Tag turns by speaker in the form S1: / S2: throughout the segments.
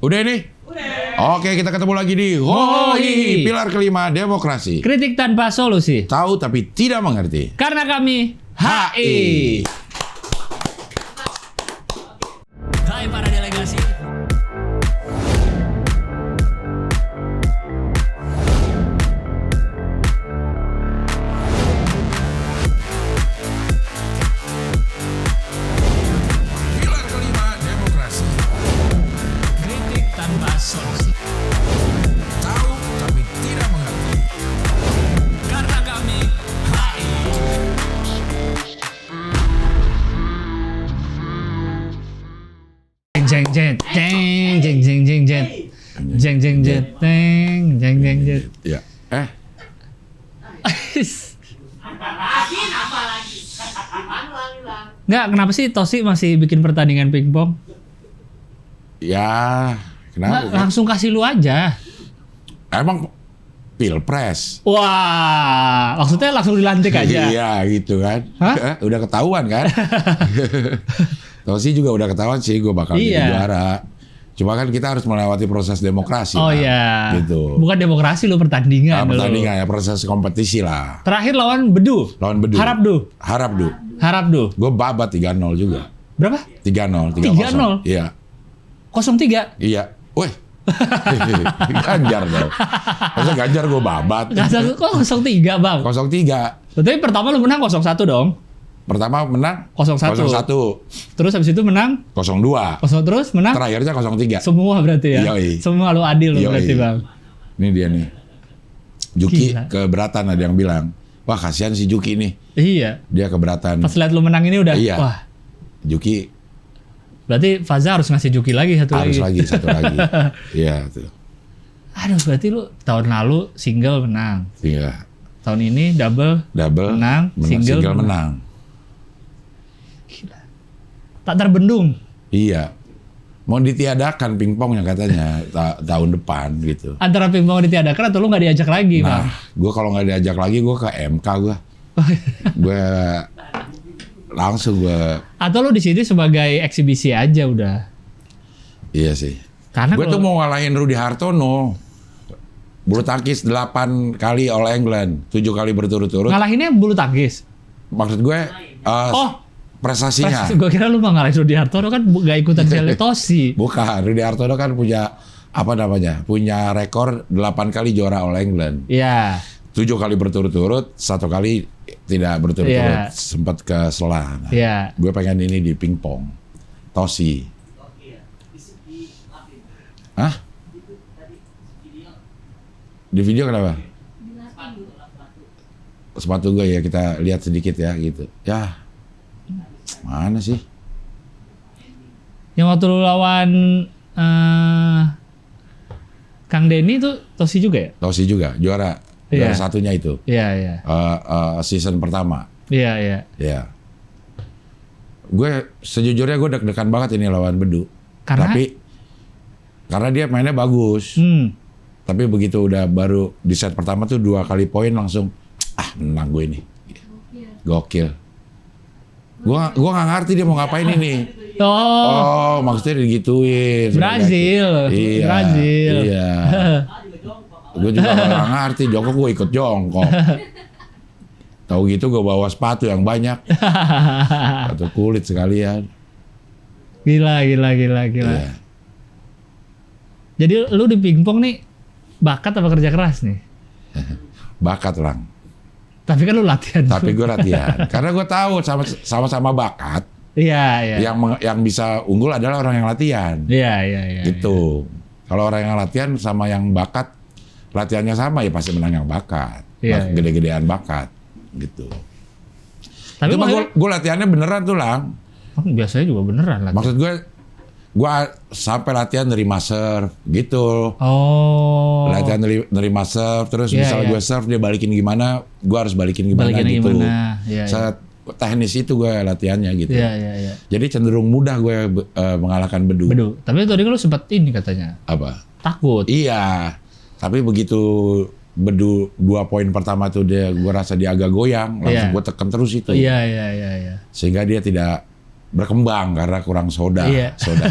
S1: Udah ini? Udah. Oke, kita ketemu lagi di HOI, pilar kelima demokrasi.
S2: Kritik tanpa solusi.
S1: Tahu tapi tidak mengerti.
S2: Karena kami
S1: HI.
S2: Hai para delegasi.
S1: Pilar kelima demokrasi.
S2: Kritik tanpa solusi.
S1: Tahu tapi tidak mengerti.
S2: Karena kami HI. Jeng jeng jeng jeng jeng jeng jeng jeng jeng jeng jeng jeng jeng jeng.
S1: Ya.
S2: Nggak, kenapa sih Tosi masih bikin pertandingan pingpong?
S1: Ya,
S2: Nggak,
S1: kenapa?
S2: langsung kasih lu aja.
S1: Emang pilpres.
S2: Wah, maksudnya langsung dilantik aja.
S1: Iya, gitu kan.
S2: Hah?
S1: Udah ketahuan kan? Tosi juga udah ketahuan sih gue bakal jadi
S2: Iya.
S1: juara. Cuma kan kita harus melewati proses demokrasi.
S2: Oh
S1: lah.
S2: iya.
S1: Gitu.
S2: Bukan demokrasi lu, pertandingan.
S1: Nah,
S2: lu.
S1: pertandingan ya, proses kompetisi lah.
S2: Terakhir lawan Bedu.
S1: Lawan Bedu.
S2: Harap Du.
S1: Harap Du.
S2: Harap Du.
S1: Gue babat 3-0 juga.
S2: Berapa?
S1: 3-0.
S2: 3-0?
S1: Iya.
S2: 03.
S1: Iya. Wih. Ganjar dong. Masa Ganjar gue babat.
S2: Nggak salah, kok 03 bang?
S1: 0-3.
S2: Tapi pertama lu menang 01 dong.
S1: Pertama menang
S2: 0-1.
S1: 0-1.
S2: Terus habis itu menang
S1: 0-2.
S2: 0 terus menang.
S1: Terakhirnya 0-3.
S2: Semua berarti ya.
S1: Yoi.
S2: Semua lu adil lu
S1: Yoi.
S2: berarti bang.
S1: Ini dia nih. Juki
S2: Gila.
S1: keberatan, ada yang bilang. Wah, kasihan si Juki nih.
S2: Iya.
S1: Dia keberatan.
S2: Pas lihat lu menang ini udah.
S1: Iya.
S2: Wah.
S1: Juki
S2: Berarti Faza harus ngasih Juki lagi satu
S1: harus
S2: lagi.
S1: satu lagi. Iya, tuh.
S2: Aduh, berarti lu tahun lalu single menang.
S1: Iya.
S2: Tahun ini double
S1: Double
S2: single
S1: menang.
S2: tak terbendung.
S1: Iya. Mau ditiadakan pingpongnya katanya tahun depan gitu.
S2: Antara pingpong ditiadakan atau lu nggak diajak lagi, Bang?
S1: Nah, gue kalau nggak diajak lagi, gue ke MK gue. Gue langsung gue.
S2: Atau lu di sini sebagai eksibisi aja udah.
S1: Iya sih.
S2: Karena
S1: Gue tuh
S2: kalau
S1: mau ngalahin Rudy Hartono. Bulu tangkis 8 kali All England, 7 kali berturut-turut.
S2: ngalahinnya bulu tangkis.
S1: Maksud gue prestasinya.
S2: Gue kira lu mau ngalahin Rudy Hartono kan gak ikutan Seletosi.
S1: Bukan, Rudy Hartono kan punya punya rekor 8 kali juara All England.
S2: Iya.
S1: 7 kali berturut-turut, 1 kali tidak berturut-turut,
S2: Iya.
S1: sempat ke Selah. Nah,
S2: Iya.
S1: gue pengen ini di pingpong. Tosi. Hah? Di video kenapa? Sepatu gue ya, kita lihat sedikit ya gitu. Ya, mana sih?
S2: Yang waktu lu lawan Kang Denny tuh Tosi juga ya?
S1: Tosi juga, juara.
S2: Iya.
S1: Juara satunya itu.
S2: Iya, iya.
S1: Season pertama.
S2: Iya, iya.
S1: Ya. Gue sejujurnya gue deg-degan banget ini lawan Bedu.
S2: Karena?
S1: Karena dia mainnya bagus. Tapi begitu udah baru di set pertama tuh 2 kali poin langsung menang gue ini. Gokil. Gua nggak ngerti dia mau ngapain ini. Oh, maksudnya digituin.
S2: Brazil.
S1: Iya.
S2: Brazil.
S1: Iya. Gue juga nggak ngerti. Jongkok gue ikut jongkok. Tahu gitu gue bawa sepatu yang banyak. Sepatu kulit sekalian.
S2: Gila.
S1: Iya.
S2: Jadi lu di pingpong nih bakat apa kerja keras nih?
S1: Bakat lang.
S2: Tapi kan lu latihan.
S1: Tapi gue latihan. Karena gue tahu sama-sama bakat.
S2: Iya.
S1: Yang bisa unggul adalah orang yang latihan.
S2: Iya.
S1: Gitu. Kalau orang yang latihan sama yang bakat, latihannya sama ya pasti menang yang bakat.
S2: Iya.
S1: Gede-gedean bakat. Gitu.
S2: Tapi
S1: Cuma gue latihannya beneran tuh lang.
S2: Biasanya juga beneran latihan.
S1: Maksud gue sampai latihan nerima serve gitu.
S2: Oh.
S1: Latihan nerima serve, terus
S2: Iya,
S1: misalnya
S2: iya.
S1: gue serve dia balikin gimana, gue harus balikin gimana
S2: Balikinnya
S1: gitu.
S2: gimana, iya,
S1: Saat teknis itu gue latihannya gitu.
S2: Iya.
S1: Jadi cenderung mudah gue mengalahkan Bedu.
S2: Tapi tadi kan lu sempat ini katanya.
S1: Apa?
S2: Takut.
S1: Iya. Tapi begitu Bedu 2 poin pertama tuh gue rasa dia agak goyang, langsung gue tekan terus itu.
S2: Iya.
S1: Sehingga dia tidak berkembang karena kurang soda.
S2: Iya.
S1: Soda.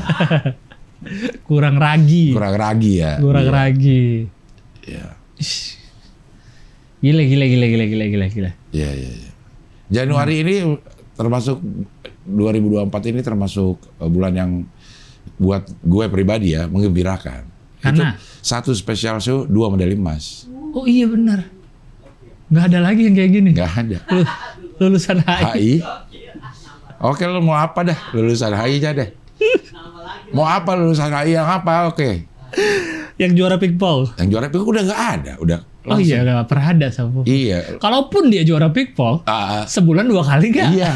S2: Kurang ragi.
S1: Kurang ragi ya.
S2: Kurang ragi.
S1: Iya.
S2: Gila.
S1: Iya. Januari ini termasuk 2024 ini termasuk bulan yang buat gue pribadi ya menggembirakan.
S2: Karena?
S1: Itu 1 special show 2 medali emas.
S2: Oh iya benar. Nggak ada lagi yang kayak gini.
S1: Nggak ada.
S2: Lulusan HI.
S1: Oke, lu mau apa dah? Lulusan HI aja deh. Mau apa lulusan HI yang apa? Oke.
S2: Yang juara pickball.
S1: Yang juara pickball udah nggak ada, udah.
S2: Oh
S1: langsung.
S2: iya, nggak pernah ada Sapu.
S1: Iya.
S2: Kalaupun dia juara pickball, sebulan 2 kali nggak?
S1: Iya.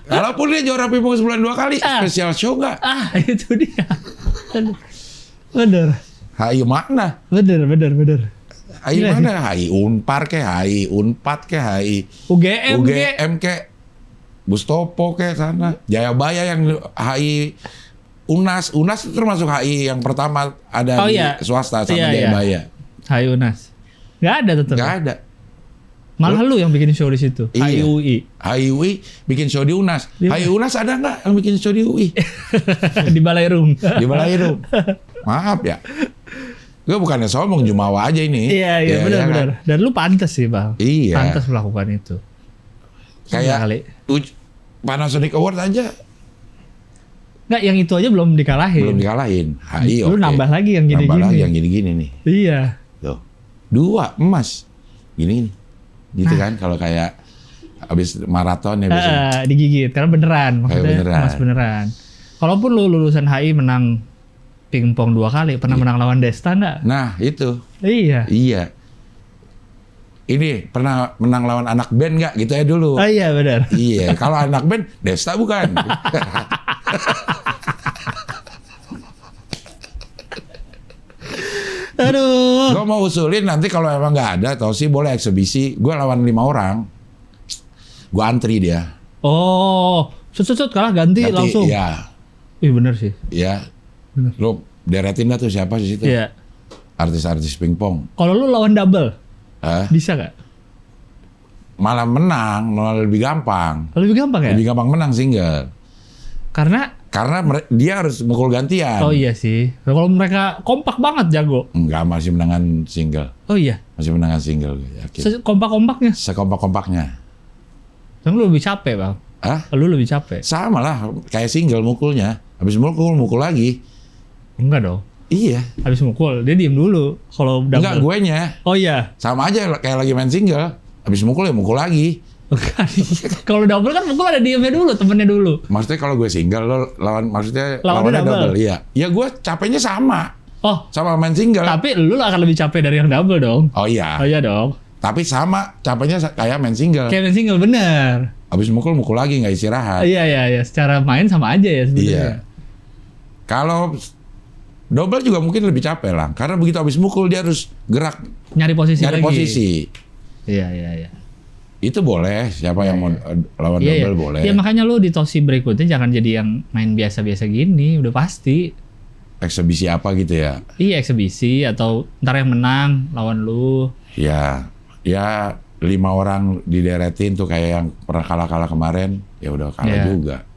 S1: Kalaupun dia juara pickball sebulan 2 kali, spesial show nggak?
S2: Itu dia. Bener.
S1: HI mana?
S2: Bener.
S1: HI mana? HI Unpar ke, HI Unpad ke, HI UGM ke, Bustopo ke sana. Jayabaya yang HI UNAS itu termasuk HI yang pertama ada di swasta sama Jayabaya.
S2: HI UNAS. Nggak ada tetap.
S1: Nggak ada.
S2: Malah lu yang bikin show di situ.
S1: Iya.
S2: HI UI.
S1: Bikin show di UNAS. HI UNAS ada nggak yang bikin show di UI?
S2: Di Balairum.
S1: Di Balairum. Maaf ya. Gue bukannya sombong, jumawa aja ini.
S2: Iya benar. Kan? Dan lu pantas sih bang.
S1: Iya.
S2: Pantas melakukan itu.
S1: Kayak Panasonic Award aja.
S2: Nggak, yang itu aja belum dikalahin.
S1: HI
S2: lu nambah lagi yang gini-gini.
S1: Nambah lagi yang gini-gini nih.
S2: Iya.
S1: Tuh. 2 emas. Gini. Gitu kan kalau kayak habis maraton ya biasanya.
S2: Digigit karena beneran. Maksudnya emas beneran. Kalaupun lu lulusan HI menang pingpong 2 kali, pernah menang lawan Desta nggak?
S1: Nah itu.
S2: Iya.
S1: Ini pernah menang lawan anak band nggak? Gitu ya dulu.
S2: Oh iya benar.
S1: Iya. Kalau anak band Desta bukan.
S2: Aduh.
S1: Gue mau usulin nanti kalau emang nggak ada, Tosi boleh eksebisi. Gue lawan 5 orang. Gue antri dia.
S2: Oh, kalah ganti langsung.
S1: Iya.
S2: Ih bener sih.
S1: Iya. Lu deretin dah tuh siapa sih situ?
S2: Iya.
S1: Artis-artis pingpong.
S2: Kalau lu lawan double, bisa nggak?
S1: Malah lebih gampang.
S2: Lebih gampang ya?
S1: Lebih gampang menang single.
S2: Karena
S1: dia harus mukul gantian.
S2: Oh iya sih. Kalau mereka kompak banget jago.
S1: Enggak, masih menangan single.
S2: Oh iya.
S1: Masih menangan single, gue yakin.
S2: Kompak-kompaknya.
S1: Sekompak-kompaknya.
S2: Yang lu lebih capek bang. Lu lebih capek.
S1: Sama lah, kayak single mukulnya. Habis mukul lagi.
S2: Enggak dong.
S1: Iya.
S2: Habis mukul, dia diem dulu. Kalau double.
S1: Enggak, guenya.
S2: Oh iya.
S1: Sama aja kayak lagi main single. Habis mukul ya mukul lagi.
S2: Kalau double kan mukul ada diemnya dulu, temennya dulu.
S1: Maksudnya kalau gue single, lo lawannya double. Iya. Ya gue capeknya sama.
S2: Oh.
S1: Sama main single.
S2: Tapi lu akan lebih capek dari yang double dong.
S1: Oh iya.
S2: Oh iya dong.
S1: Tapi sama, capeknya kayak main single.
S2: Kayak main single, bener.
S1: Habis mukul lagi, nggak istirahat.
S2: Iya. Secara main sama aja ya sebenarnya.
S1: Iya. Kalau double juga mungkin lebih capek lah. Karena begitu habis mukul dia harus gerak.
S2: Nyari posisi lagi. Iya.
S1: Itu boleh. Siapa yang mau lawan double boleh.
S2: Iya makanya lu di tosi berikutnya jangan jadi yang main biasa-biasa gini. Udah pasti.
S1: Eksebisi apa gitu ya?
S2: Iya eksebisi. Atau ntar yang menang lawan lu.
S1: Ya 5 orang dideretin tuh kayak yang pernah kalah kemarin. Ya udah kalah juga.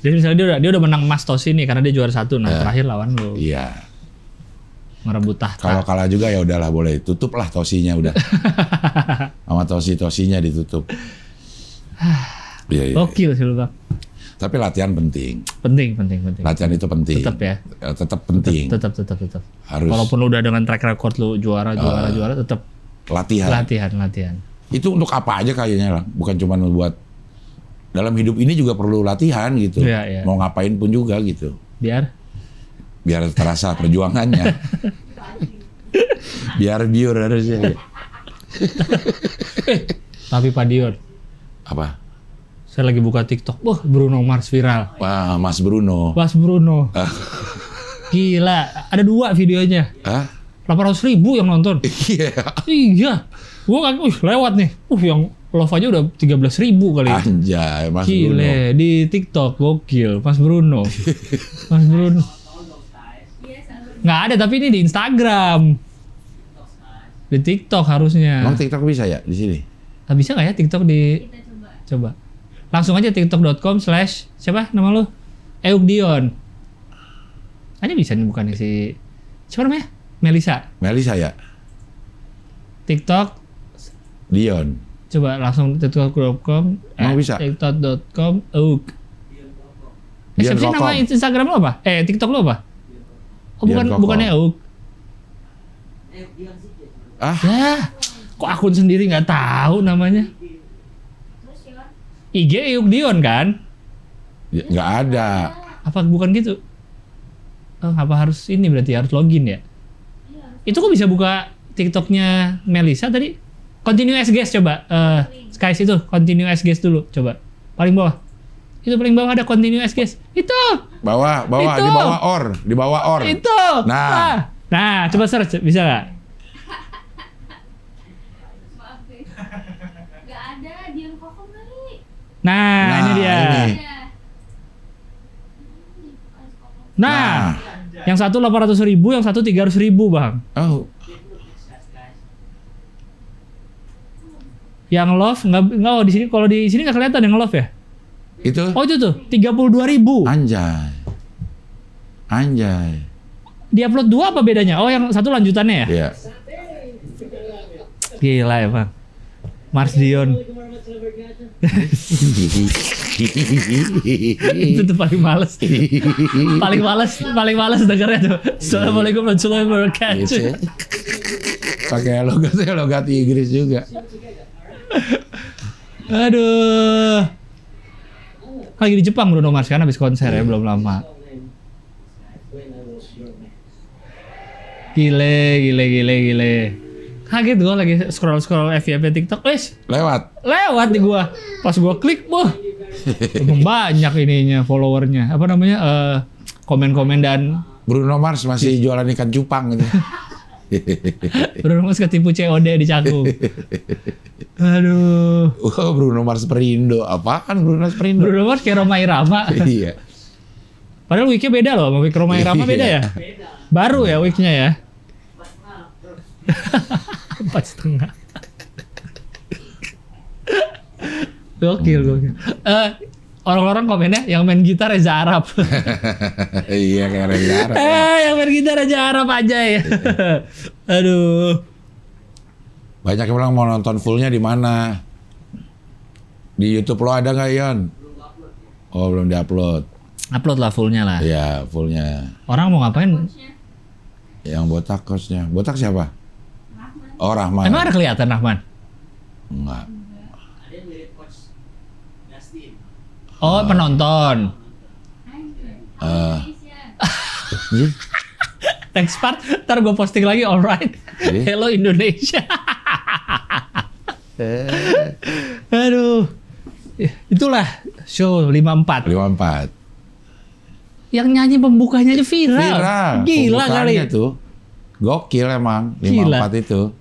S2: Jadi misalnya dia udah menang emas tosi nih karena dia juara 1. Nah terakhir lawan lu.
S1: Iya.
S2: Merebut tahta.
S1: Kalau kalah juga ya udahlah boleh tutup lah tosinya udah. Sama tosinya ditutup. Iya.
S2: Gokil sih lu bang.
S1: Tapi latihan penting.
S2: Penting.
S1: Latihan itu penting.
S2: Tetap ya.
S1: Tetap penting.
S2: Tetap.
S1: Harus.
S2: Walaupun lu udah dengan track record lu juara tetap latihan.
S1: Itu untuk apa aja kayaknya lah. Bukan cuma buat dalam hidup ini juga perlu latihan gitu.
S2: Iya.
S1: Mau ngapain pun juga gitu.
S2: Biar
S1: terasa perjuangannya. Biar biur harusnya.
S2: Tapi Pak Dion.
S1: Apa?
S2: Saya lagi buka TikTok. Wah, Bruno Mars viral.
S1: Wah, Mas Bruno.
S2: Gila, ada 2 videonya. 800.000 yang nonton. Iya. Gua lewat nih. Yang love aja udah 13.000 kali.
S1: Anjay, Mas
S2: Gile,
S1: Bruno.
S2: Di TikTok gokil, Mas Bruno. Mas Bruno. Nggak ada, tapi ini di Instagram. Di TikTok harusnya.
S1: Emang TikTok bisa ya di sini?
S2: Bisa nggak ya TikTok di... Coba. Langsung aja tiktok.com/ siapa nama lu? Euk Dion. Aja bisa nih bukannya si siapa namanya? Melisa
S1: ya.
S2: TikTok
S1: Dion.
S2: coba langsung tiktok.com
S1: bisa.
S2: tiktok.com Euk.
S1: Dion
S2: Siapa sih nama Instagram lo apa? TikTok lo apa? Oh bukannya Euk. Ya, kok akun sendiri nggak tahu namanya? IG Euk Dion kan?
S1: Nggak ada.
S2: Apa bukan gitu? Oh, apa harus ini berarti harus login ya? Itu kok bisa buka TikToknya Melisa tadi? Continue as guest coba. Skies itu continue as guest dulu coba. Paling bawah. Itu paling bawah ada continue as guest. Itu.
S1: Bawah,
S2: itu.
S1: di bawah or.
S2: Itu. Nah, coba search bisa nggak?
S3: Nggak ada Dion Kokom kali.
S2: Nah, ini dia. Nah, yang satu 800.000, yang satu 300.000 bang.
S1: Oh.
S2: Yang love nggak di sini, kalau di sini nggak kelihatan yang love ya?
S1: Itu?
S2: Oh itu tuh 32.000.
S1: Anjay.
S2: Di upload 2 apa bedanya? Oh yang satu lanjutannya ya?
S1: Iya.
S2: Gila ya bang. Mars Dion. Itu tuh paling males. paling males dengarnya tuh. Assalamualaikum warahmatullahi wabarakatuh.
S1: Pakai logat Inggris juga.
S2: Aduh. Lagi di Jepang Bruno Mars kan habis konser ya belum lama. Gile. Kaget gue lagi scroll FYP TikTok, lewat di gua. Pas gua klik, wah, emang banyak ininya followernya. Apa namanya? Komen-komen dan
S1: Bruno Mars masih jualan ikan cupang gitu.
S2: Bruno Mars ketipu COD di Cakung. Aduh.
S1: Bruno Mars Perindo, apaan Bruno Mars Perindo?
S2: Bruno Mars kayak Roma Irama.
S1: Iya.
S2: Padahal wig-nya beda loh, sama wig Roma Irama beda ya. Baru ya wig-nya ya. 4,5. Gokil. Orang-orang komennya yang main gitar Reza Arab.
S1: Iya kayak Reza Arab.
S2: Yang main gitar Reza Arab aja ya. Aduh.
S1: Banyak yang bilang mau nonton fullnya di mana? Di YouTube lo ada nggak Yon? Oh belum diupload.
S2: Upload lah fullnya lah.
S1: Iya fullnya.
S2: Orang mau ngapain?
S1: Yang botak coachnya. Botak siapa? Oh Rahman.
S2: Emang ada kelihatan Rahman?
S1: Enggak.
S2: Oh penonton. Next part, ntar gue posting lagi alright. Hello Indonesia. Aduh. Itulah show 54. Yang nyanyi pembukanya aja viral. Gila kali.
S1: Tuh. Gokil emang 54 itu.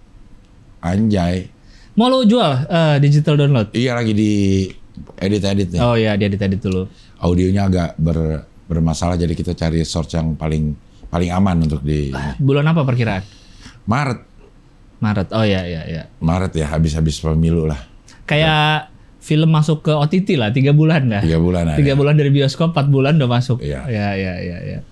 S1: Anjay.
S2: Mau lo jual digital download?
S1: Iya lagi di edit nih.
S2: Oh iya dia edit dulu.
S1: Audionya agak bermasalah jadi kita cari source yang paling aman untuk di
S2: Bulan apa perkiraan?
S1: Maret.
S2: Oh iya.
S1: Maret ya habis pemilu lah.
S2: Kayak film masuk ke OTT lah 3 bulan lah.
S1: 3 bulan.
S2: 3 bulan dari bioskop 4 bulan udah masuk.
S1: Iya.
S2: Ya.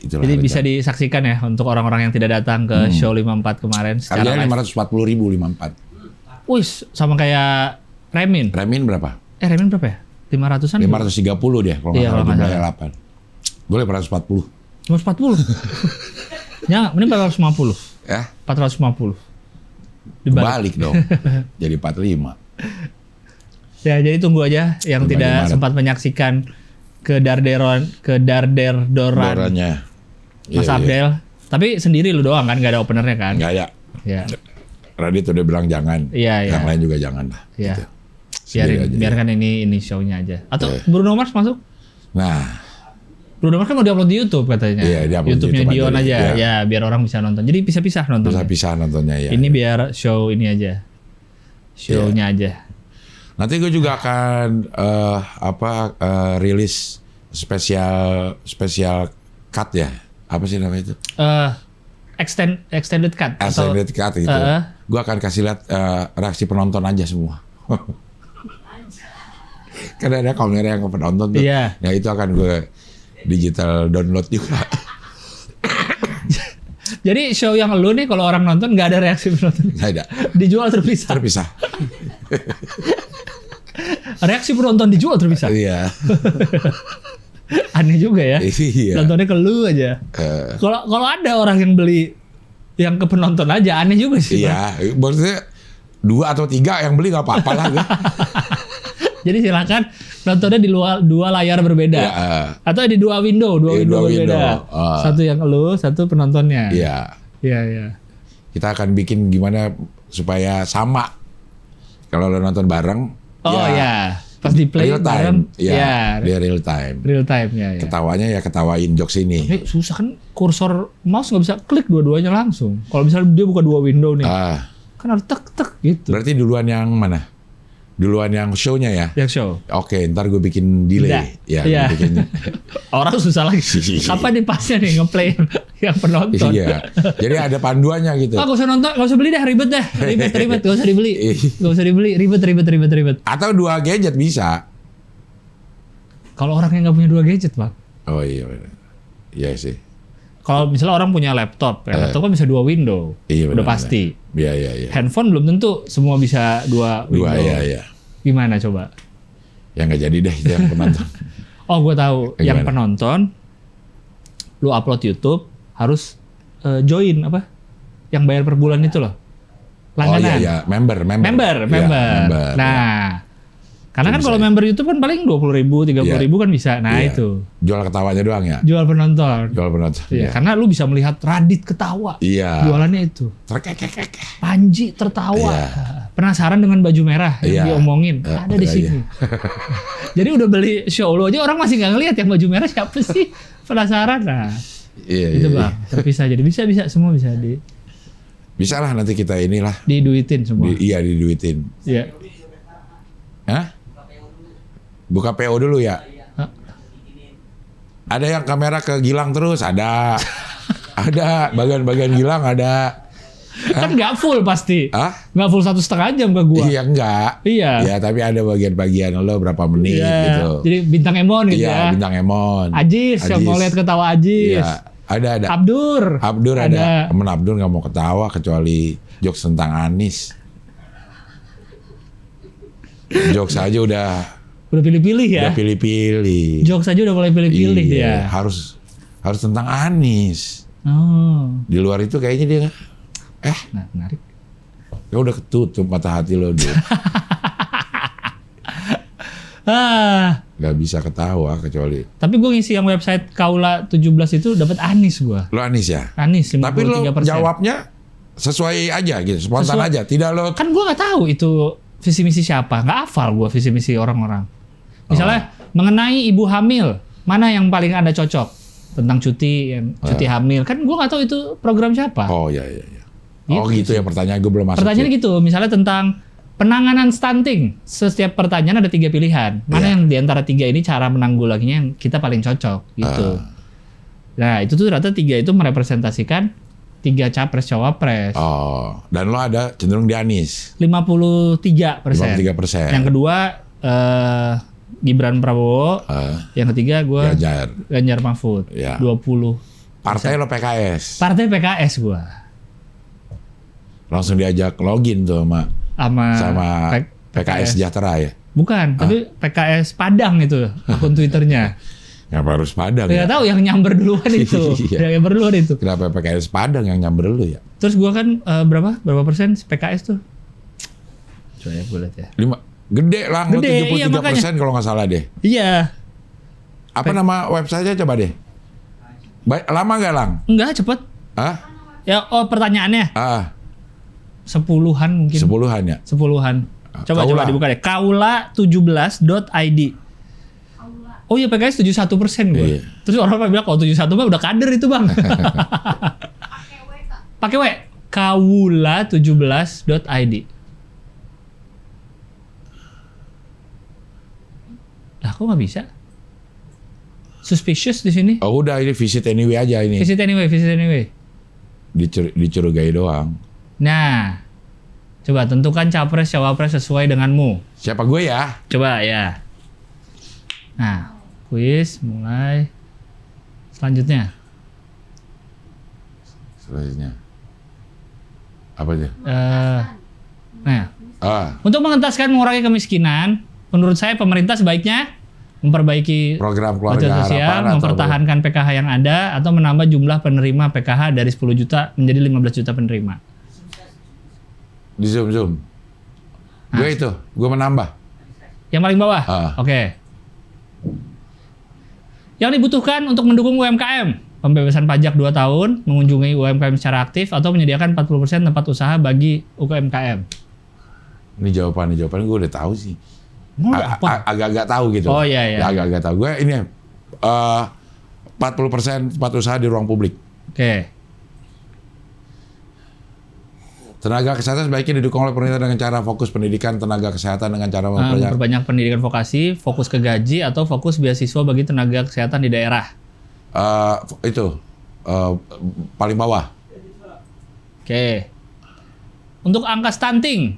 S1: Itulah
S2: jadi bisa disaksikan ya untuk orang-orang yang tidak datang ke show 54 kemarin secara live.
S1: Harganya 540.000 54.
S2: Wih, sama kayak Remin.
S1: Remin berapa?
S2: Remin berapa ya? 500-an?
S1: 530 dia kalau nggak salah jumlahnya 8. Boleh 440.
S2: 540. Ya, mending 450.
S1: Ya?
S2: 450.
S1: Dibalik dong. Jadi 45.
S2: Ya, jadi tunggu aja yang tidak
S1: Maret.
S2: sempat menyaksikan kedarderan
S1: Dorannya.
S2: Mas Abdel. Tapi sendiri lu doang kan, nggak ada openernya kan?
S1: Nggak ya.
S2: Ya.
S1: Radit udah bilang jangan.
S2: Iya.
S1: Yang lain juga jangan lah.
S2: Iya.
S1: Gitu.
S2: Biarkan ini show-nya aja. Atau Bruno Mars masuk?
S1: Nah.
S2: Bruno Mars kan mau diupload di YouTube katanya.
S1: Iya, diupload
S2: YouTube-nya
S1: di YouTube
S2: Dion aja.
S1: Iya.
S2: Ya, biar orang bisa nonton. Jadi pisah-pisah nonton.
S1: Pisah-pisah nontonnya ya.
S2: Ini biar show ini aja. Show-nya aja.
S1: Nanti gue juga akan rilis spesial cut ya. Apa sih namanya itu?
S2: Extended cut.
S1: Extended cut gitu. Gue akan kasih lihat reaksi penonton aja semua. Kan ada kamera yang ke penonton tuh.
S2: Iya.
S1: Nah itu akan gue digital download juga.
S2: Jadi show yang lu nih kalau orang nonton nggak ada reaksi penonton.
S1: Nggak ada.
S2: Dijual terpisah.
S1: Terpisah.
S2: Reaksi penonton dijual terpisah.
S1: Iya.
S2: Aneh juga ya.
S1: Iya.
S2: Nontonnya ke lu aja. Kalau ada orang yang beli yang ke penonton aja aneh juga sih.
S1: Iya. Maksudnya 2 atau 3 yang beli nggak apa-apa lah.
S2: Jadi silakan nontonnya di dua layar berbeda.
S1: Ya,
S2: Atau di dua window
S1: dua
S2: berbeda.
S1: window.
S2: Satu yang lu, satu penontonnya.
S1: Iya.
S2: Iya.
S1: Kita akan bikin gimana supaya sama. Kalau lo nonton bareng.
S2: Oh ya. Pas di play
S1: real
S2: bareng.
S1: time. Iya. Dia real time.
S2: Real time ya.
S1: Ketawanya ya ketawain jokes ini.
S2: Susah kan kursor mouse nggak bisa klik dua-duanya langsung. Kalau misalnya dia buka 2 window nih. Kan harus tek gitu.
S1: Berarti duluan yang mana? Duluan yang show-nya ya?
S2: Yang show.
S1: Oke, ntar gue bikin delay. Ya,
S2: iya.
S1: gue bikin.
S2: Orang susah lagi. Kapan nih pasnya nih ngeplay yang penonton?
S1: Iya. Jadi ada panduannya gitu.
S2: Gak usah nonton, gak usah beli dah, ribet dah. Ribet, gak usah dibeli. Gak usah dibeli, ribet.
S1: Atau 2 gadget bisa.
S2: Kalau orang yang gak punya 2 gadget, Bang.
S1: Oh iya. Iya sih.
S2: Kalau misalnya orang punya laptop, laptop kan bisa 2 window.
S1: Iya,
S2: udah
S1: benar,
S2: pasti.
S1: Iya.
S2: Handphone belum tentu semua bisa 2 window.
S1: Iya.
S2: Gimana coba?
S1: Ya nggak jadi deh yang penonton.
S2: Oh, gue tahu. Yang
S1: Gimana?
S2: penonton, lu upload YouTube harus join apa? Yang bayar per bulan itu loh. Langganan.
S1: Oh iya, member.
S2: Member.
S1: Iya,
S2: Nah, karena kan
S1: Itu
S2: kalau
S1: bisa.
S2: member YouTube kan paling 20.000, 30.000 kan bisa. Nah
S1: Iya.
S2: itu.
S1: Jual ketawanya doang ya?
S2: Jual penonton.
S1: Jual penonton.
S2: Iya, karena lu bisa melihat Radit ketawa.
S1: Iya.
S2: Jualannya itu.
S1: Terkekek.
S2: Panji tertawa.
S1: Iya.
S2: Penasaran dengan baju merah yang
S1: Iya.
S2: diomongin. Ada di
S1: Iya.
S2: sini. Jadi udah beli show lu aja orang masih nggak ngelihat yang baju merah siapa sih. Penasaran. Nah,
S1: Iya.
S2: itu Bang. Terpisah jadi bisa semua bisa
S1: Bisa lah nanti kita inilah.
S2: diduitin semua.
S1: Iya diduitin.
S2: Iya.
S1: Hah? Buka PO dulu ya?
S2: Hah?
S1: Ada yang kamera ke Gilang terus? Ada. Ada. Bagian-bagian Gilang ada.
S2: Kan nggak full pasti.
S1: Hah?
S2: Nggak full 1,5 jam ke gua.
S1: Iya enggak.
S2: Iya.
S1: Ya tapi ada bagian-bagian lo berapa menit
S2: Iya.
S1: gitu.
S2: Jadi bintang Emon gitu
S1: Iya
S2: ya.
S1: bintang Emon.
S2: Ajis yang mau lihat ketawa Ajis.
S1: Iya. Ada.
S2: Abdur.
S1: Ada. Temen Abdur nggak mau ketawa kecuali jokes tentang Anis. Jokes aja udah
S2: Pilih-pilih ya.
S1: udah pilih-pilih.
S2: Jokes aja udah mulai pilih-pilih
S1: Iya,
S2: dia.
S1: harus tentang Anis.
S2: Oh.
S1: Di luar itu kayaknya dia
S2: Nah, menarik.
S1: ya udah ketutup mata hati lo dia. Gak bisa ketawa kecuali
S2: Tapi gue ngisi yang website Kaula 17 itu dapat Anis gue.
S1: lo Anis ya.
S2: Anis 53%.
S1: Tapi lo jawabnya sesuai aja gitu, spontan
S2: Sesuai-
S1: aja. Tidak lo
S2: Kan gue nggak tahu itu visi misi siapa. Nggak hafal gue visi misi orang-orang. Misalnya mengenai ibu hamil, mana yang paling Anda cocok tentang cuti hamil. Kan gue nggak tahu itu program siapa.
S1: Oh iya. Oh gitu ya pertanyaan gue belum masuk.
S2: Pertanyaannya gitu, misalnya tentang penanganan stunting. Setiap pertanyaan ada 3 pilihan. Mana
S1: Iya.
S2: yang di antara 3 ini cara menanggulanginya yang kita paling cocok gitu. Nah itu tuh ternyata 3 itu merepresentasikan 3 capres cawapres.
S1: Oh, dan lo ada cenderung di Anis.
S2: 53%.
S1: 53%.
S2: Yang kedua Gibran Prabowo. Yang ketiga gue Ganjar Mahfud.
S1: Ya.
S2: 20.
S1: Partai lo PKS.
S2: Partai PKS gue.
S1: Langsung diajak login tuh sama PKS Sejahtera ya.
S2: Bukan, tapi PKS Padang itu akun Twitternya.
S1: Ngapa harus Padang
S2: Gak
S1: ya?
S2: tahu yang nyamber duluan itu.
S1: Iya.
S2: Yang nyamber duluan itu.
S1: Kenapa PKS Padang yang nyamber lu ya?
S2: Terus gua kan berapa persen PKS tuh? Coba ya gue lihat ya.
S1: 5. Gede lah,
S2: Gede, iya,
S1: 73% kalau nggak salah deh.
S2: Iya.
S1: Apa nama websitenya coba deh? Lama nggak Lang?
S2: Enggak, cepet.
S1: Hah?
S2: Ya, pertanyaannya. 10-an mungkin.
S1: 10-an ya?
S2: 10-an. Coba
S1: Kaula.
S2: dibuka deh. Kaula17.id. Oh iya PKS 71% gue.
S1: Iya.
S2: Terus orang bilang kalau 71 mah udah kader itu bang. Pakai W. Kaula17.id. Lah kok nggak bisa? Suspicious di sini.
S1: Oh udah ini visit anyway aja ini.
S2: Visit anyway.
S1: Dicurigai doang.
S2: Nah, coba tentukan capres cawapres sesuai denganmu.
S1: Siapa gue ya?
S2: Coba ya. Nah, kuis mulai. Selanjutnya.
S1: Apa aja?
S2: Nah, untuk mengentaskan mengurangi kemiskinan, menurut saya pemerintah sebaiknya memperbaiki
S1: Program
S2: bantuan
S1: keluarga
S2: sosial,
S1: harapan atau
S2: mempertahankan PKH yang ada, atau menambah jumlah penerima PKH dari 10 juta menjadi 15 juta penerima.
S1: di Zoom. Gue itu, gue menambah.
S2: Yang paling bawah? Oke. Yang dibutuhkan untuk mendukung UMKM, pembebasan pajak 2 tahun, mengunjungi UMKM secara aktif, atau menyediakan 40% tempat usaha bagi UMKM.
S1: Ini jawaban gue udah tahu sih.
S2: Apa?
S1: Agak-agak tahu gitu.
S2: Oh iya.
S1: Agak-agak tahu. Gue ini 40% tempat usaha di ruang publik.
S2: Oke.
S1: Tenaga kesehatan sebaiknya didukung oleh pemerintah dengan cara fokus pendidikan tenaga kesehatan dengan cara
S2: memperbanyak pendidikan vokasi, fokus ke gaji, atau fokus beasiswa bagi tenaga kesehatan di daerah.
S1: Paling bawah.
S2: Oke. Untuk angka stunting,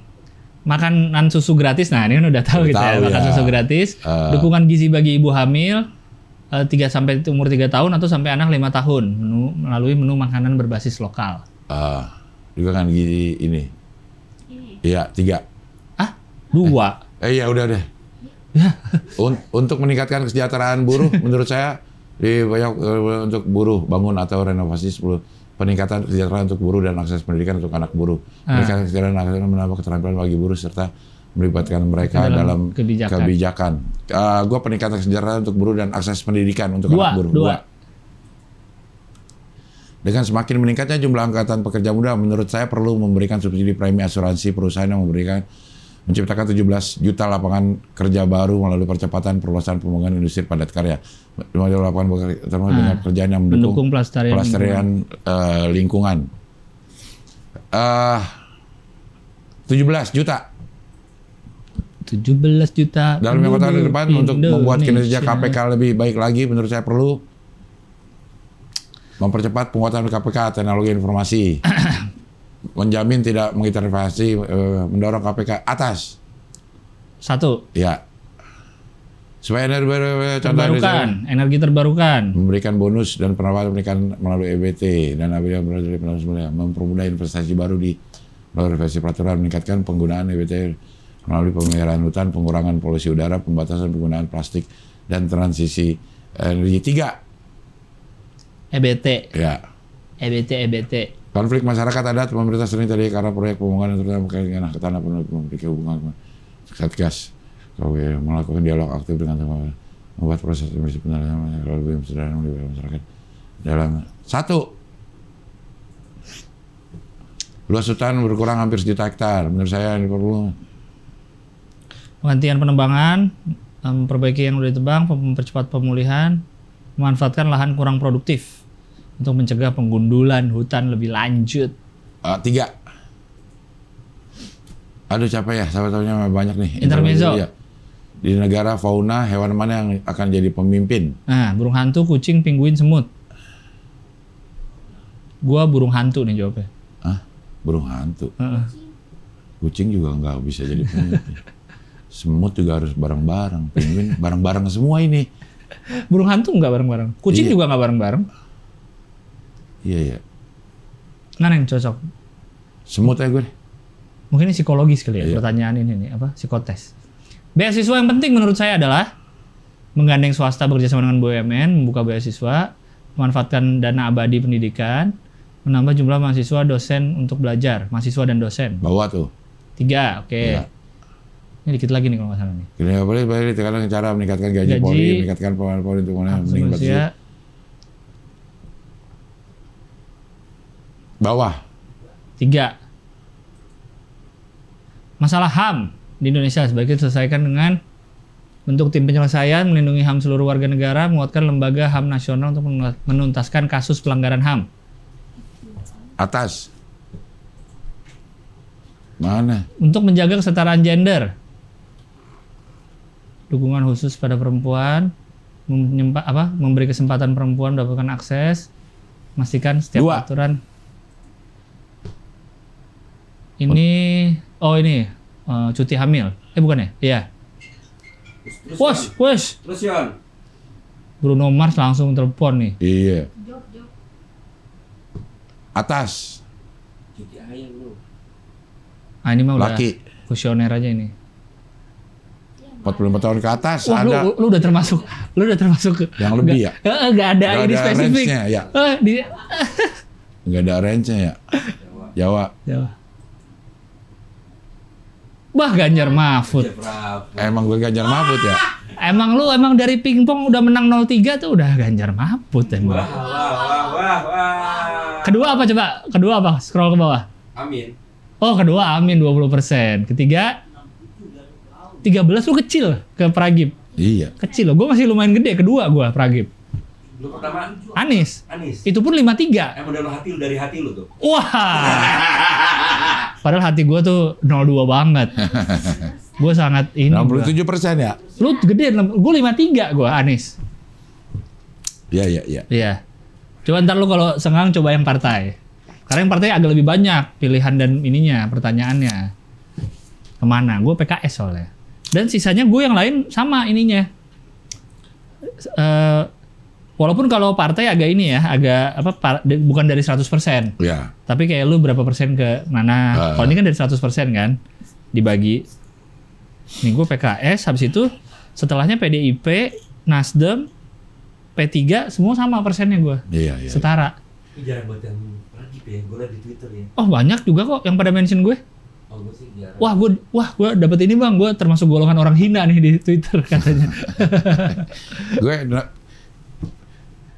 S2: makanan susu gratis. Nah, ini kan udah tahu gitu ya, makan susu gratis. Dukungan gizi bagi ibu hamil 3 sampai umur 3 tahun atau sampai anak 5 tahun melalui menu makanan berbasis lokal.
S1: Juga kan gizi ini. Iya, 3.
S2: 2.
S1: Iya, udah deh. Untuk meningkatkan kesejahteraan buruh, menurut saya untuk buruh bangun atau renovasi 10 peningkatan kesejahteraan untuk buruh dan akses pendidikan untuk anak buruh. Meningkatkan kesejahteraan anak buruh menambah keterampilan bagi buruh serta melibatkan mereka dalam kebijakan. Gue peningkatan kesejahteraan untuk buruh dan akses pendidikan untuk anak buruh. 2. Dengan semakin meningkatnya jumlah angkatan pekerja muda, menurut saya perlu memberikan subsidi premi asuransi perusahaan yang menciptakan 17 juta lapangan kerja baru melalui percepatan perluasan pembangunan industri padat karya. Lapangan dengan pekerjaan yang mendukung pelestarian lingkungan. 17 juta.
S2: 17 juta.
S1: Dalam 5 tahun ke depan untuk membuat kinerja KPK lebih baik lagi, menurut saya perlu mempercepat penguatan KPK teknologi informasi, menjamin tidak mengintervensi, mendorong KPK atas.
S2: 1.
S1: Ya. Supaya
S2: energi terbarukan,
S1: memberikan bonus dan penawaran pendidikan melalui EBT dan mempermudah investasi baru melalui revisi peraturan, meningkatkan penggunaan EBT melalui pemeliharaan hutan, pengurangan polusi udara, pembatasan penggunaan plastik dan transisi energi. 3.
S2: EBT.
S1: Ya.
S2: EBT.
S1: Konflik masyarakat adat pemerintah sering terjadi karena proyek pembangunan terutama dengan tanah memiliki hubungan Satgas. Melakukan dialog aktif dengan teman, membuat proses emisi penilaian lebih sederhana di masyarakat. Dalam 1. Luas hutan berkurang hampir 1 juta hektar. Menurut saya ini perlu
S2: penghentian penebangan, memperbaiki yang sudah ditebang, mempercepat pemulihan, memanfaatkan lahan kurang produktif untuk mencegah penggundulan hutan lebih lanjut.
S1: 3. Aduh capek ya, sahabat-sahabatnya banyak nih.
S2: Intermezzo.
S1: Ya. Di negara fauna, hewan mana yang akan jadi pemimpin?
S2: Nah, burung hantu, kucing, penguin, semut. Gua burung hantu nih jawabnya.
S1: Burung hantu? Kucing juga nggak bisa jadi pemimpin. Semut juga harus bareng-bareng. Penguin bareng-bareng semua ini.
S2: Burung hantu nggak bareng-bareng. Kucing juga nggak bareng-bareng.
S1: Iya.
S2: Mana yang cocok?
S1: Semut ya gue.
S2: Mungkin ini psikologis kali ya, pertanyaan ini nih, psikotes. Beasiswa yang penting menurut saya adalah menggandeng swasta bekerjasama dengan BUMN, membuka beasiswa, memanfaatkan dana abadi pendidikan, menambah jumlah mahasiswa dosen untuk belajar, mahasiswa dan dosen.
S1: Bawa tuh.
S2: 3, oke. Ya. Ini dikit lagi nih kalau nggak salah nih.
S1: Ini boleh ditekankan cara meningkatkan gaji Polri, meningkatkan pengamanan Polri untuk meningkatkan bawah.
S2: 3. Masalah HAM di Indonesia sebaiknya diselesaikan dengan bentuk tim penyelesaian, melindungi HAM seluruh warga negara, menguatkan lembaga HAM nasional untuk menuntaskan kasus pelanggaran HAM.
S1: Atas. Mana?
S2: Untuk menjaga kesetaraan gender. Dukungan khusus pada perempuan, memberi kesempatan perempuan mendapatkan akses, memastikan setiap
S1: 2.
S2: aturan. Ini cuti hamil. Bukan ya? Iya. Wes.
S4: Terus Yon.
S2: Bruno Mars langsung telepon nih.
S1: Iya.
S3: Jok.
S1: Atas.
S4: Cuci ayam bro.
S2: Ah ini mah udah
S1: Laki.
S2: kusioner aja ini.
S1: 45 tahun ke atas
S2: Wah,
S1: ada
S2: lu udah termasuk
S1: yang lebih ya.
S2: Nggak ada
S1: Nggak
S2: ini
S1: ada
S2: spesifik.
S1: range-nya, ya.
S2: Di
S1: Nggak ada range-nya ya. Jawa.
S2: Jawa. Bah Ganjar Mahfud.
S1: Emang gue Ganjar Mahfud ya.
S2: Emang lu dari pingpong udah menang 0-3 tuh udah Ganjar Mahfud emang.
S4: Wah.
S2: Kedua apa coba? Kedua apa? Scroll ke bawah.
S4: Amin.
S2: Oh kedua Amin 20%. Ketiga 13 lu kecil ke Pragib.
S1: Iya.
S2: Kecil loh. Gue masih lumayan gede. Kedua gue Pragib.
S4: Lu pertama
S2: Anies.
S4: Anis.
S2: Itu pun 53.
S4: Emang dari hati lu tuh.
S2: Wah. Padahal hati gue tuh 02 banget. Gue sangat ini.
S1: 67% ya.
S2: Lu gede. Gue 53 gue Anies.
S1: Iya.
S2: Iya. Coba ntar lu kalau senggang coba yang partai. Karena yang partai agak lebih banyak pilihan dan ininya pertanyaannya. Kemana? Gue PKS soalnya. Dan sisanya gue yang lain sama ininya. Walaupun kalau partai agak ini ya, agak bukan dari 100%.
S1: Iya.
S2: Tapi kayak lu berapa persen ke mana? Kalau ini kan dari 100% kan dibagi. Nih gue PKS, habis itu setelahnya PDIP, Nasdem, P3 semua sama persennya gue.
S1: Iya.
S2: Setara.
S4: Ini jarang buat yang lagi ya. Gue liat di Twitter ya.
S2: Oh banyak juga kok yang pada mention gue.
S4: Oh gue sih jarang.
S2: Gue dapet ini bang, gue termasuk golongan orang hina nih di Twitter katanya.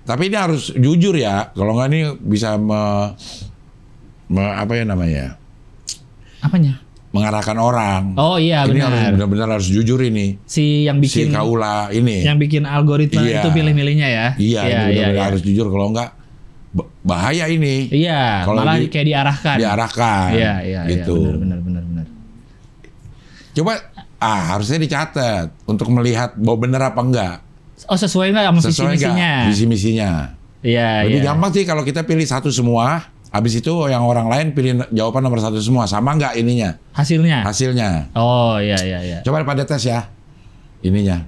S1: Tapi ini harus jujur ya. Kalau nggak ini bisa apa ya namanya?
S2: Apanya?
S1: Mengarahkan orang.
S2: Oh iya
S1: Ini
S2: benar.
S1: harus benar-benar harus jujur ini.
S2: Si yang bikin
S1: Si Kaula ini.
S2: yang bikin algoritma
S1: Iya.
S2: itu pilih-milihnya ya.
S1: Iya, ini benar-benar harus jujur. Kalau nggak bahaya ini.
S2: Iya,
S1: Kalau
S2: malah kayak diarahkan.
S1: Diarahkan.
S2: Iya,
S1: Gitu.
S2: benar.
S1: Coba harusnya dicatat untuk melihat bahwa benar apa enggak.
S2: Oh sesuai nggak sama visi
S1: Sesuai
S2: misinya?
S1: nggak visi misinya.
S2: Iya.
S1: Lebih gampang sih kalau kita pilih satu semua. Habis itu yang orang lain pilih jawaban nomor satu semua. Sama nggak ininya?
S2: Hasilnya. Oh iya.
S1: Coba pada tes ya. Ininya.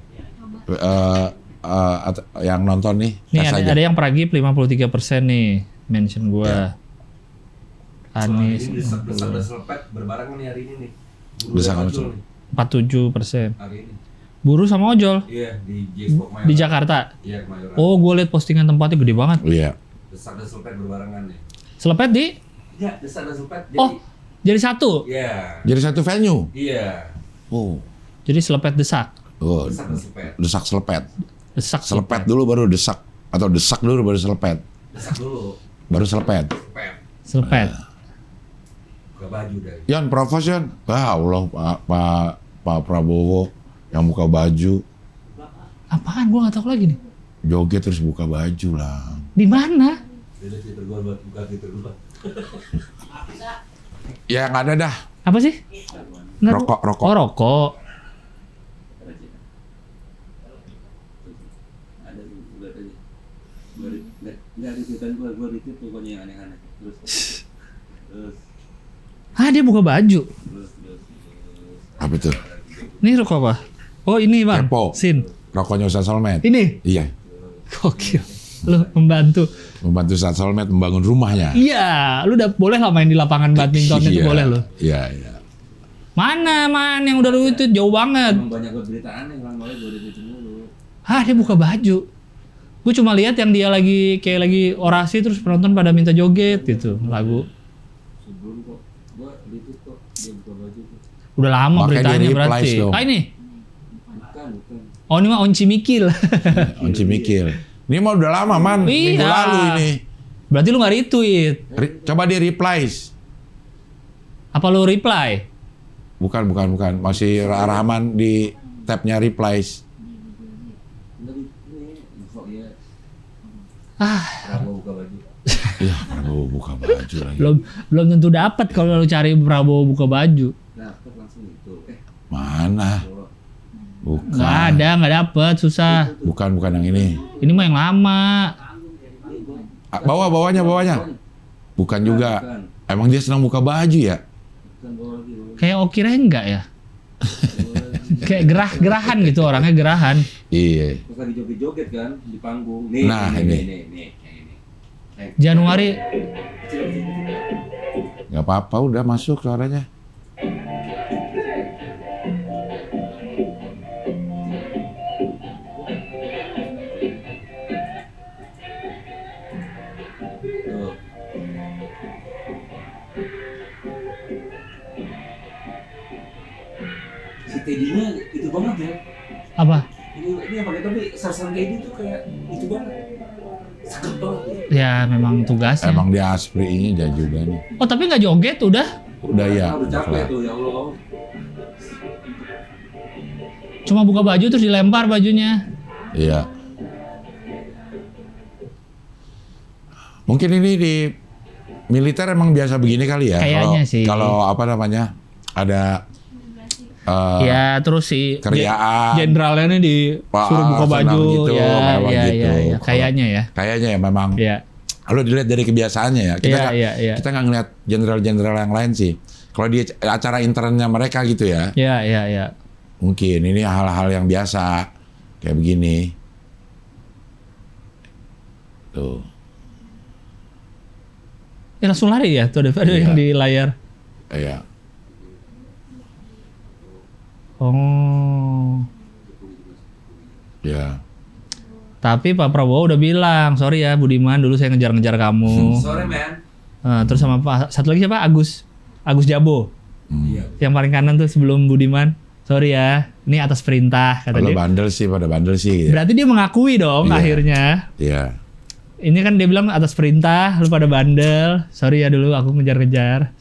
S1: Yang nonton nih.
S2: Nih
S1: tes aja.
S2: ada yang Pragib 53% nih mention gue.
S1: Ya.
S2: Anies
S4: Ini desak selepet berbarengan nih hari ini nih.
S1: Desak
S4: Muncul nih
S2: 47%.
S4: hari ini.
S2: Buruh sama ojol
S4: Iya di J-Pop
S2: di Jakarta.
S4: Iya Kemayoran.
S2: Oh gue liat postingan tempatnya gede banget.
S1: Iya.
S4: Desak dan selepet berbarengan nih.
S2: Selepet di?
S4: Iya desak dan selepet.
S2: Oh jadi satu.
S4: Iya.
S1: Jadi satu venue.
S4: Iya.
S1: Oh.
S2: Jadi selepet desak.
S1: Oh.
S4: Desak dan selepet.
S1: Desak selepet.
S2: Desak
S1: Selepet dulu baru desak. Atau desak dulu baru selepet.
S4: Desak dulu.
S1: Baru selepet.
S4: Selepet.
S2: Selepet.
S4: Buka baju dah.
S1: Yan, provos Yan. Wah Allah Pak Prabowo yang buka baju.
S2: Apaan? Gue nggak tahu lagi nih.
S1: Joget terus buka baju lah.
S2: Di mana?
S4: Beda Twitter gua buat buka Twitter gua.
S1: Ya nggak ada dah.
S2: Apa sih? Bener, Bu.
S1: Rokok.
S2: Oh rokok.
S4: Ada buat aja. Nggak di Twitter gua di Twitter pokoknya yang aneh-aneh. Terus.
S2: Ah dia buka baju.
S1: Apa itu?
S2: Ini rokok apa? Oh ini bang.
S1: Kepo.
S2: Sin.
S1: Rokoknya Ustaz Solmed.
S2: Ini.
S1: Iya.
S2: Gokil. Lu membantu.
S1: Membantu Ustaz Solmed membangun rumahnya.
S2: Iya. Lu udah boleh lah main di lapangan badminton itu boleh lu.
S1: Iya.
S2: Mana man yang udah lu itu jauh banget.
S4: Emang banyak beritaan yang orang mulai gua di Twitter dulu.
S2: Ah dia buka baju. Gue cuma lihat yang dia lagi kayak lagi orasi terus penonton pada minta joget gitu lagu.
S4: Sebelum kok gua di Twitter dia buka baju tuh.
S2: Udah lama
S1: Makanya
S2: beritanya
S1: dia
S2: berarti.
S1: replies dong.
S2: Ah ini.
S4: Bukan.
S2: Oh ini mah Onci Mikil.
S1: Onci mikir. Ini mah udah lama man.
S2: Iya.
S1: Minggu lalu ini.
S2: Berarti lu nggak retweet.
S1: Coba dia replies.
S2: Apa lu reply?
S1: Bukan. Masih Rahman di tabnya replies.
S4: Dari ini info ya.
S2: Ah
S4: Prabowo buka baju.
S1: Iya, Prabowo buka baju lagi.
S2: belum tentu dapat kalau lu cari Prabowo buka baju.
S4: Dapet langsung itu.
S1: Mana?
S4: Bawa.
S1: Bukan.
S2: Nggak dapet susah.
S1: Bukan yang ini.
S2: Ini mah yang lama.
S1: Bawahnya. Bukan juga.
S4: Bukan.
S1: Emang dia senang buka baju ya?
S4: Bukan bawa lagi.
S2: Kayak Oki Rengga ya.
S4: Bawa lagi.
S2: Kayak gerahan gitu, orangnya gerahan.
S1: Iya.
S4: Terus lagi joget-joget kan di panggung. Nih,
S1: Nah,
S4: nih,
S1: ini.
S4: nih, nih, nih, yang ini.
S2: Januari
S1: Nggak apa-apa, udah masuk suaranya.
S4: Tuh. Si Teddy-nya itu banget ya.
S2: apa?
S4: Ini yang pakai topi sarsan Teddy tuh kayak itu banget. Cakep banget.
S2: Ya memang tugasnya.
S1: Emang dia aspri-nya dia juga nih.
S2: Oh tapi nggak joget udah?
S1: Udah ya.
S4: Udah capek tuh ya Allah.
S2: Cuma buka baju terus dilempar bajunya.
S1: Iya. Mungkin ini di militer emang biasa begini kali ya.
S2: Kayaknya sih.
S1: Kalau apa namanya ada
S2: Ya terus si
S1: keriaan.
S2: jenderalnya nih disuruh buka
S1: senang
S2: baju
S1: gitu,
S2: ya,
S1: mewah
S2: ya,
S1: gitu.
S2: ya. Kayaknya ya.
S1: Kayaknya ya memang.
S2: Ya.
S1: Kalau dilihat dari kebiasaannya ya, kita
S2: Iya,
S1: nggak
S2: iya.
S1: kita nggak ngeliat jenderal-jenderal yang lain sih. Kalau di acara internnya mereka gitu ya,
S2: Ya.
S1: mungkin ini hal-hal yang biasa kayak begini. Tuh.
S2: Ya langsung lari ya tuh ada
S1: Iya.
S2: yang di layar.
S1: Iya.
S2: Oh.
S1: Ya.
S2: Tapi Pak Prabowo udah bilang, sorry ya Budiman, dulu saya ngejar-ngejar kamu.
S4: Sorry man.
S2: Terus sama Pak satu lagi siapa? Agus Jabo.
S4: Iya.
S2: Yang paling kanan tuh sebelum Budiman. Sorry ya, ini atas perintah kata
S1: Pada
S2: dia.
S1: bandel sih. Gitu.
S2: Berarti dia mengakui dong
S1: Iya.
S2: akhirnya.
S1: Iya.
S2: Ini kan dia bilang atas perintah, lu pada bandel. Sorry ya dulu aku ngejar-ngejar.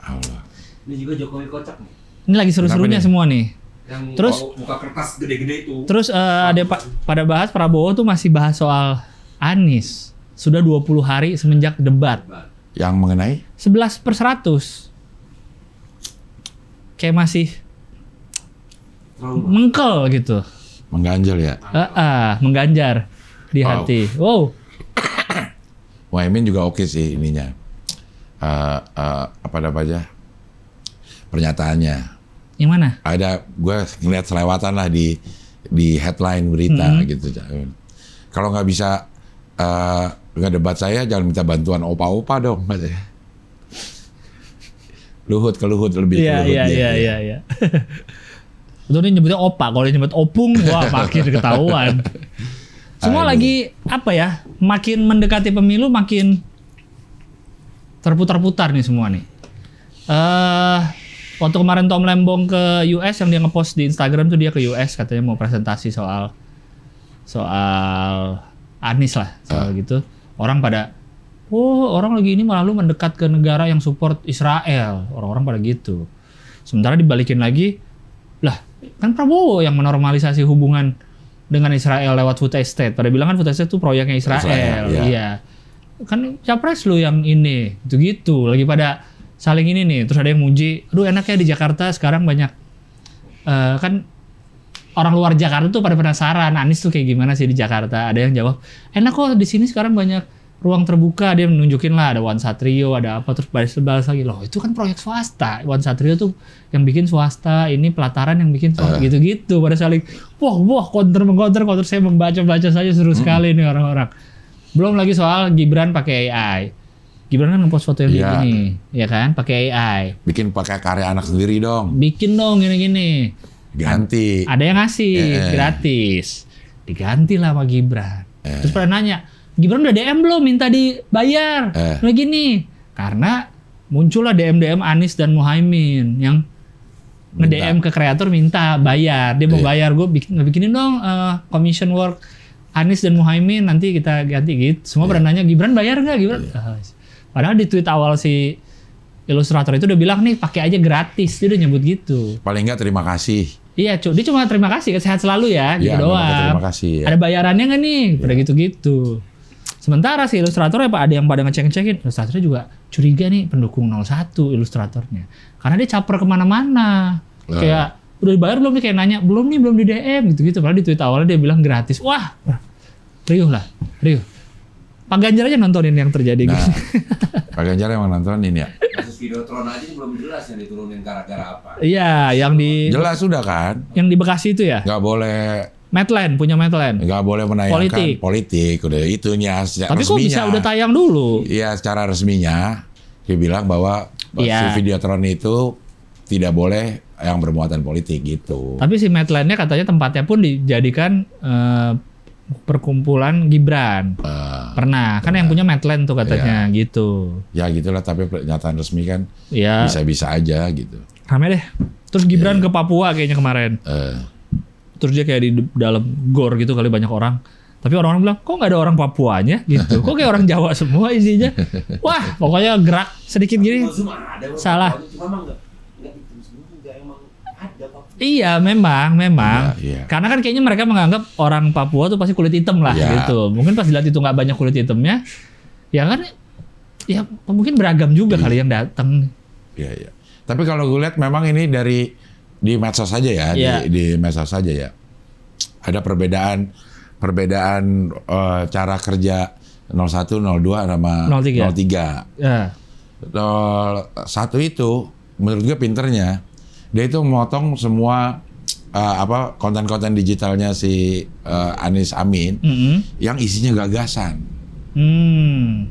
S1: Allah.
S4: Ini juga Jokowi kocak nih.
S2: Ini lagi seru-serunya
S1: Kenapa nih?
S2: semua nih.
S4: Yang
S2: Terus?
S4: buka kertas gede-gede itu.
S2: Terus ada pada bahas Prabowo tuh masih bahas soal Anies. Sudah 20 hari semenjak debat.
S1: Yang mengenai
S2: 11/100. Kayak masih
S4: Trauma.
S2: mengkel gitu.
S1: mengganjal ya.
S2: Mengganjar di
S1: Wow.
S2: hati. Wow.
S1: Muhaimin juga oke sih ininya. Apa namanya? Pernyataannya.
S2: Yang mana?
S1: Ada gue ngeliat selewatan lah di headline berita gitu. Kalau nggak bisa nggak debat saya, jangan minta bantuan opa-opa dong katanya. Luhut ke Luhut lebih ke Luhut dia.
S2: Iya. Itu dia nyebutnya opa, kalau dia nyebut opung, wah makin ketahuan. Semua
S1: Aduh.
S2: lagi apa ya? Makin mendekati pemilu, makin terputar-putar nih semua nih. Waktu kemarin Tom Lembong ke US yang dia ngepost di Instagram tuh dia ke US katanya mau presentasi soal Anies lah soal gitu. Orang pada orang lagi ini malah lu mendekat ke negara yang support Israel. Orang-orang pada gitu. Sementara dibalikin lagi, lah kan Prabowo yang menormalisasi hubungan dengan Israel lewat food estate. Pada bilang kan food estate itu proyeknya Israel.
S1: Iya.
S2: Iya. Kan capres lu yang ini, gitu-gitu. Lagi pada saling ini nih. Terus ada yang muji, aduh enaknya di Jakarta sekarang banyak kan orang luar Jakarta tuh pada penasaran Anies tuh kayak gimana sih di Jakarta. Ada yang jawab, enak kok di sini sekarang banyak ruang terbuka. Dia menunjukin lah ada Wan Satrio, ada apa, terus balas lagi loh itu kan proyek swasta. Wan Satrio tuh yang bikin swasta, ini pelataran yang bikin swasta, gitu-gitu. Pada saling wah counter saya membaca saja seru sekali nih orang-orang. Belum lagi soal Gibran pakai AI. Gibran kan ngepost foto yang
S1: Iya.
S2: gini, ya kan, pakai AI.
S1: Bikin pakai karya anak sendiri dong.
S2: Bikin dong gini-gini.
S1: Ganti.
S2: Ada yang ngasih gratis. Diganti lah sama Gibran. Terus pada nanya, Gibran udah DM belum minta dibayar? Lagi nih. Karena muncullah DM Anies dan Muhaimin yang nge-DM ke kreator minta bayar. Dia mau bayar, gue bikinin dong commission work Anies dan Muhaimin, nanti kita ganti gitu. Semua pada nanya, Gibran bayar nggak? Gibran. Padahal di tweet awal si ilustrator itu udah bilang nih pakai aja gratis. Dia udah nyebut gitu.
S1: Paling nggak terima kasih.
S2: Iya, dia cuma terima kasih, sehat selalu ya, gitu
S1: Iya,
S2: doang.
S1: terima kasih. Ya.
S2: Ada bayarannya nggak nih? Pada gitu-gitu. Sementara si ilustratornya ada yang pada ngecek-ngecekin. Ilustratornya juga curiga nih pendukung 01 ilustratornya. Karena dia caper kemana-mana. Kayak, udah dibayar belum nih? Kayak nanya, belum nih, belum di DM gitu-gitu. Padahal di tweet awalnya dia bilang gratis. Wah, riuh. Pak Ganjar aja nontonin yang terjadi.
S1: Nah, Pak Ganjar emang nontonin ya.
S4: Kasus Videotron aja belum jelas yang diturunin gara-gara apa.
S2: Iya,
S1: Jelas sudah kan?
S2: yang di Bekasi itu ya.
S1: Nggak boleh,
S2: Medland punya Medland.
S1: nggak boleh menayangkan
S2: Politik.
S1: udah itunya.
S2: Tapi kok bisa udah tayang dulu?
S1: Iya, secara resminya dibilang bahwa si Videotron itu tidak boleh yang bermuatan politik gitu.
S2: Tapi si Medlandnya katanya tempatnya pun dijadikan perkumpulan Gibran. Pernah. Kan yang punya Medland tuh katanya gitu.
S1: Ya gitulah, tapi pernyataan resmi kan
S2: Iya.
S1: bisa-bisa aja gitu.
S2: Rame deh. Terus Gibran ke Papua kayaknya kemarin. Terus dia kayak di dalam gor gitu kali banyak orang. Tapi orang-orang bilang, kok nggak ada orang Papuanya gitu? Kok kayak orang Jawa semua isinya? Wah, pokoknya gerak sedikit gini. Salah. Iya, memang.
S1: Iya.
S2: Karena kan kayaknya mereka menganggap orang Papua tuh pasti kulit hitam lah gitu. Mungkin pas dilihat itu nggak banyak kulit hitamnya, ya kan? Ya mungkin beragam juga kali yang datang.
S1: Iya. Tapi kalau gue lihat memang ini di medsos saja ya, di medsos saja ya. Ada perbedaan cara kerja 01, 02 sama 03.
S2: Ya.
S1: 01 itu menurut gue pinternya, dia itu memotong semua konten-konten digitalnya si Anies Amin yang isinya gagasan.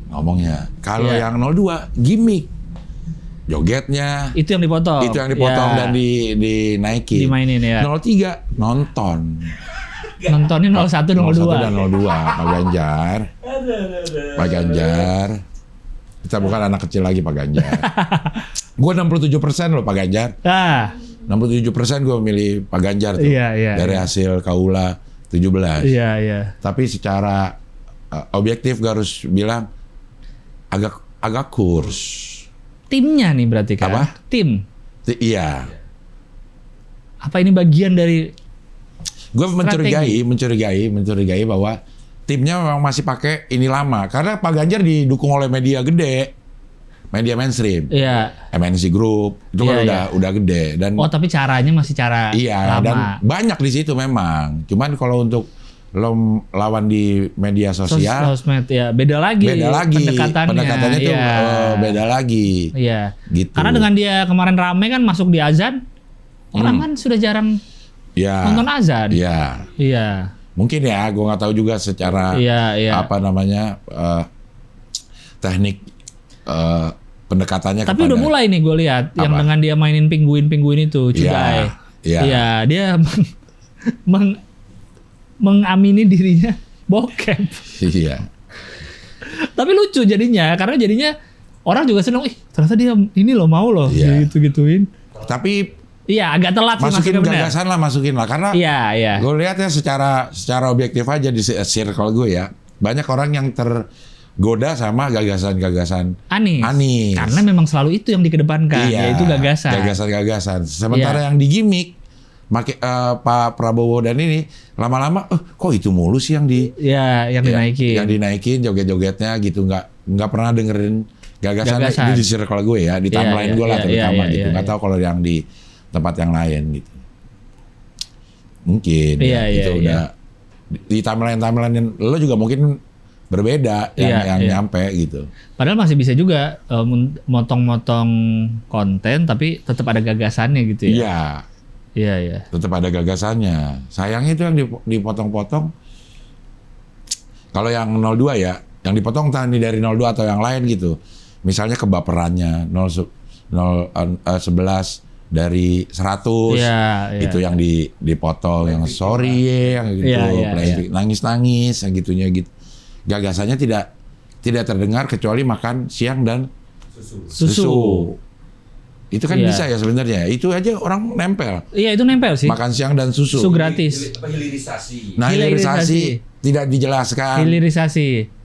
S1: Ngomongnya. Kalau yang 02 gimmick. Jogetnya
S2: Itu yang dipotong.
S1: Dan dinaikin.
S2: Dimainin ya.
S1: 03 nonton.
S2: Nontonnya 01, 02.
S1: 01 dan 02 Pak Ganjar. Kita bukan anak kecil lagi Pak Ganjar. Gue 67% loh Pak Ganjar. 67% gue milih Pak Ganjar tuh. Dari hasil Kaula 17.
S2: Iya.
S1: Tapi secara objektif gue harus bilang agak kurs.
S2: Timnya nih berarti kan?
S1: Apa?
S2: Tim.
S1: Iya.
S2: Apa ini bagian dari?
S1: Gue mencurigai bahwa timnya memang masih pakai ini lama. Karena Pak Ganjar didukung oleh media gede, media mainstream.
S2: Iya.
S1: MNC Group itu kan udah gede dan.
S2: Oh tapi caranya masih cara lama.
S1: Dan banyak di situ memang. Cuman kalau untuk lo lawan di media sosial,
S2: sosmed ya beda lagi pendekatannya
S1: itu beda lagi.
S2: Iya.
S1: Gitu.
S2: Karena dengan dia kemarin rame kan masuk di azan, orang kan sudah jarang nonton azan. Iya.
S1: Mungkin ya, gue nggak tahu juga secara teknik pendekatannya.
S2: Tapi udah mulai nih gue lihat yang dengan dia mainin pinguin itu, Cudai. Iya, dia mengamini dirinya bokep.
S1: Iya.
S2: Tapi lucu jadinya, karena jadinya orang juga seneng, ternyata dia ini loh mau loh gitu-gituin.
S1: Tapi
S2: agak telat sih
S1: masukin gagasan lah karena gue lihat ya secara objektif aja di circle gue ya, banyak orang yang tergoda sama gagasan-gagasan Anies.
S2: Karena memang selalu itu yang dikedepankan, yaitu
S1: gagasan. Sementara yang digimik Pak Prabowo dan ini lama-lama kok itu mulu sih yang dinaikin joget-jogetnya gitu, nggak pernah dengerin gagasan. Itu di circle gue ya, di timeline gue lah terutama gitu. Nggak tahu kalau yang di tempat yang lain gitu. Mungkin itu udah di timeline lo juga mungkin berbeda yang nyampe gitu.
S2: Padahal masih bisa juga motong-motong konten tapi tetap ada gagasannya gitu ya. Iya.
S1: Tetap ada gagasannya. Sayangnya itu yang dipotong-potong. Kalau yang 02 ya, yang dipotong tadi dari 02 atau yang lain gitu. Misalnya kebaperannya 11 dari 100 itu yang dipotong, yang sorry yang gitu, nangis-nangis yang gitunya gitu. Gagasannya tidak terdengar kecuali makan siang dan susu. Itu kan bisa ya sebenarnya. Itu aja orang nempel.
S2: Iya, itu nempel sih.
S1: Makan siang dan susu.
S2: Susu gratis.
S4: Hilirisasi.
S1: Nah, hilirisasi tidak dijelaskan.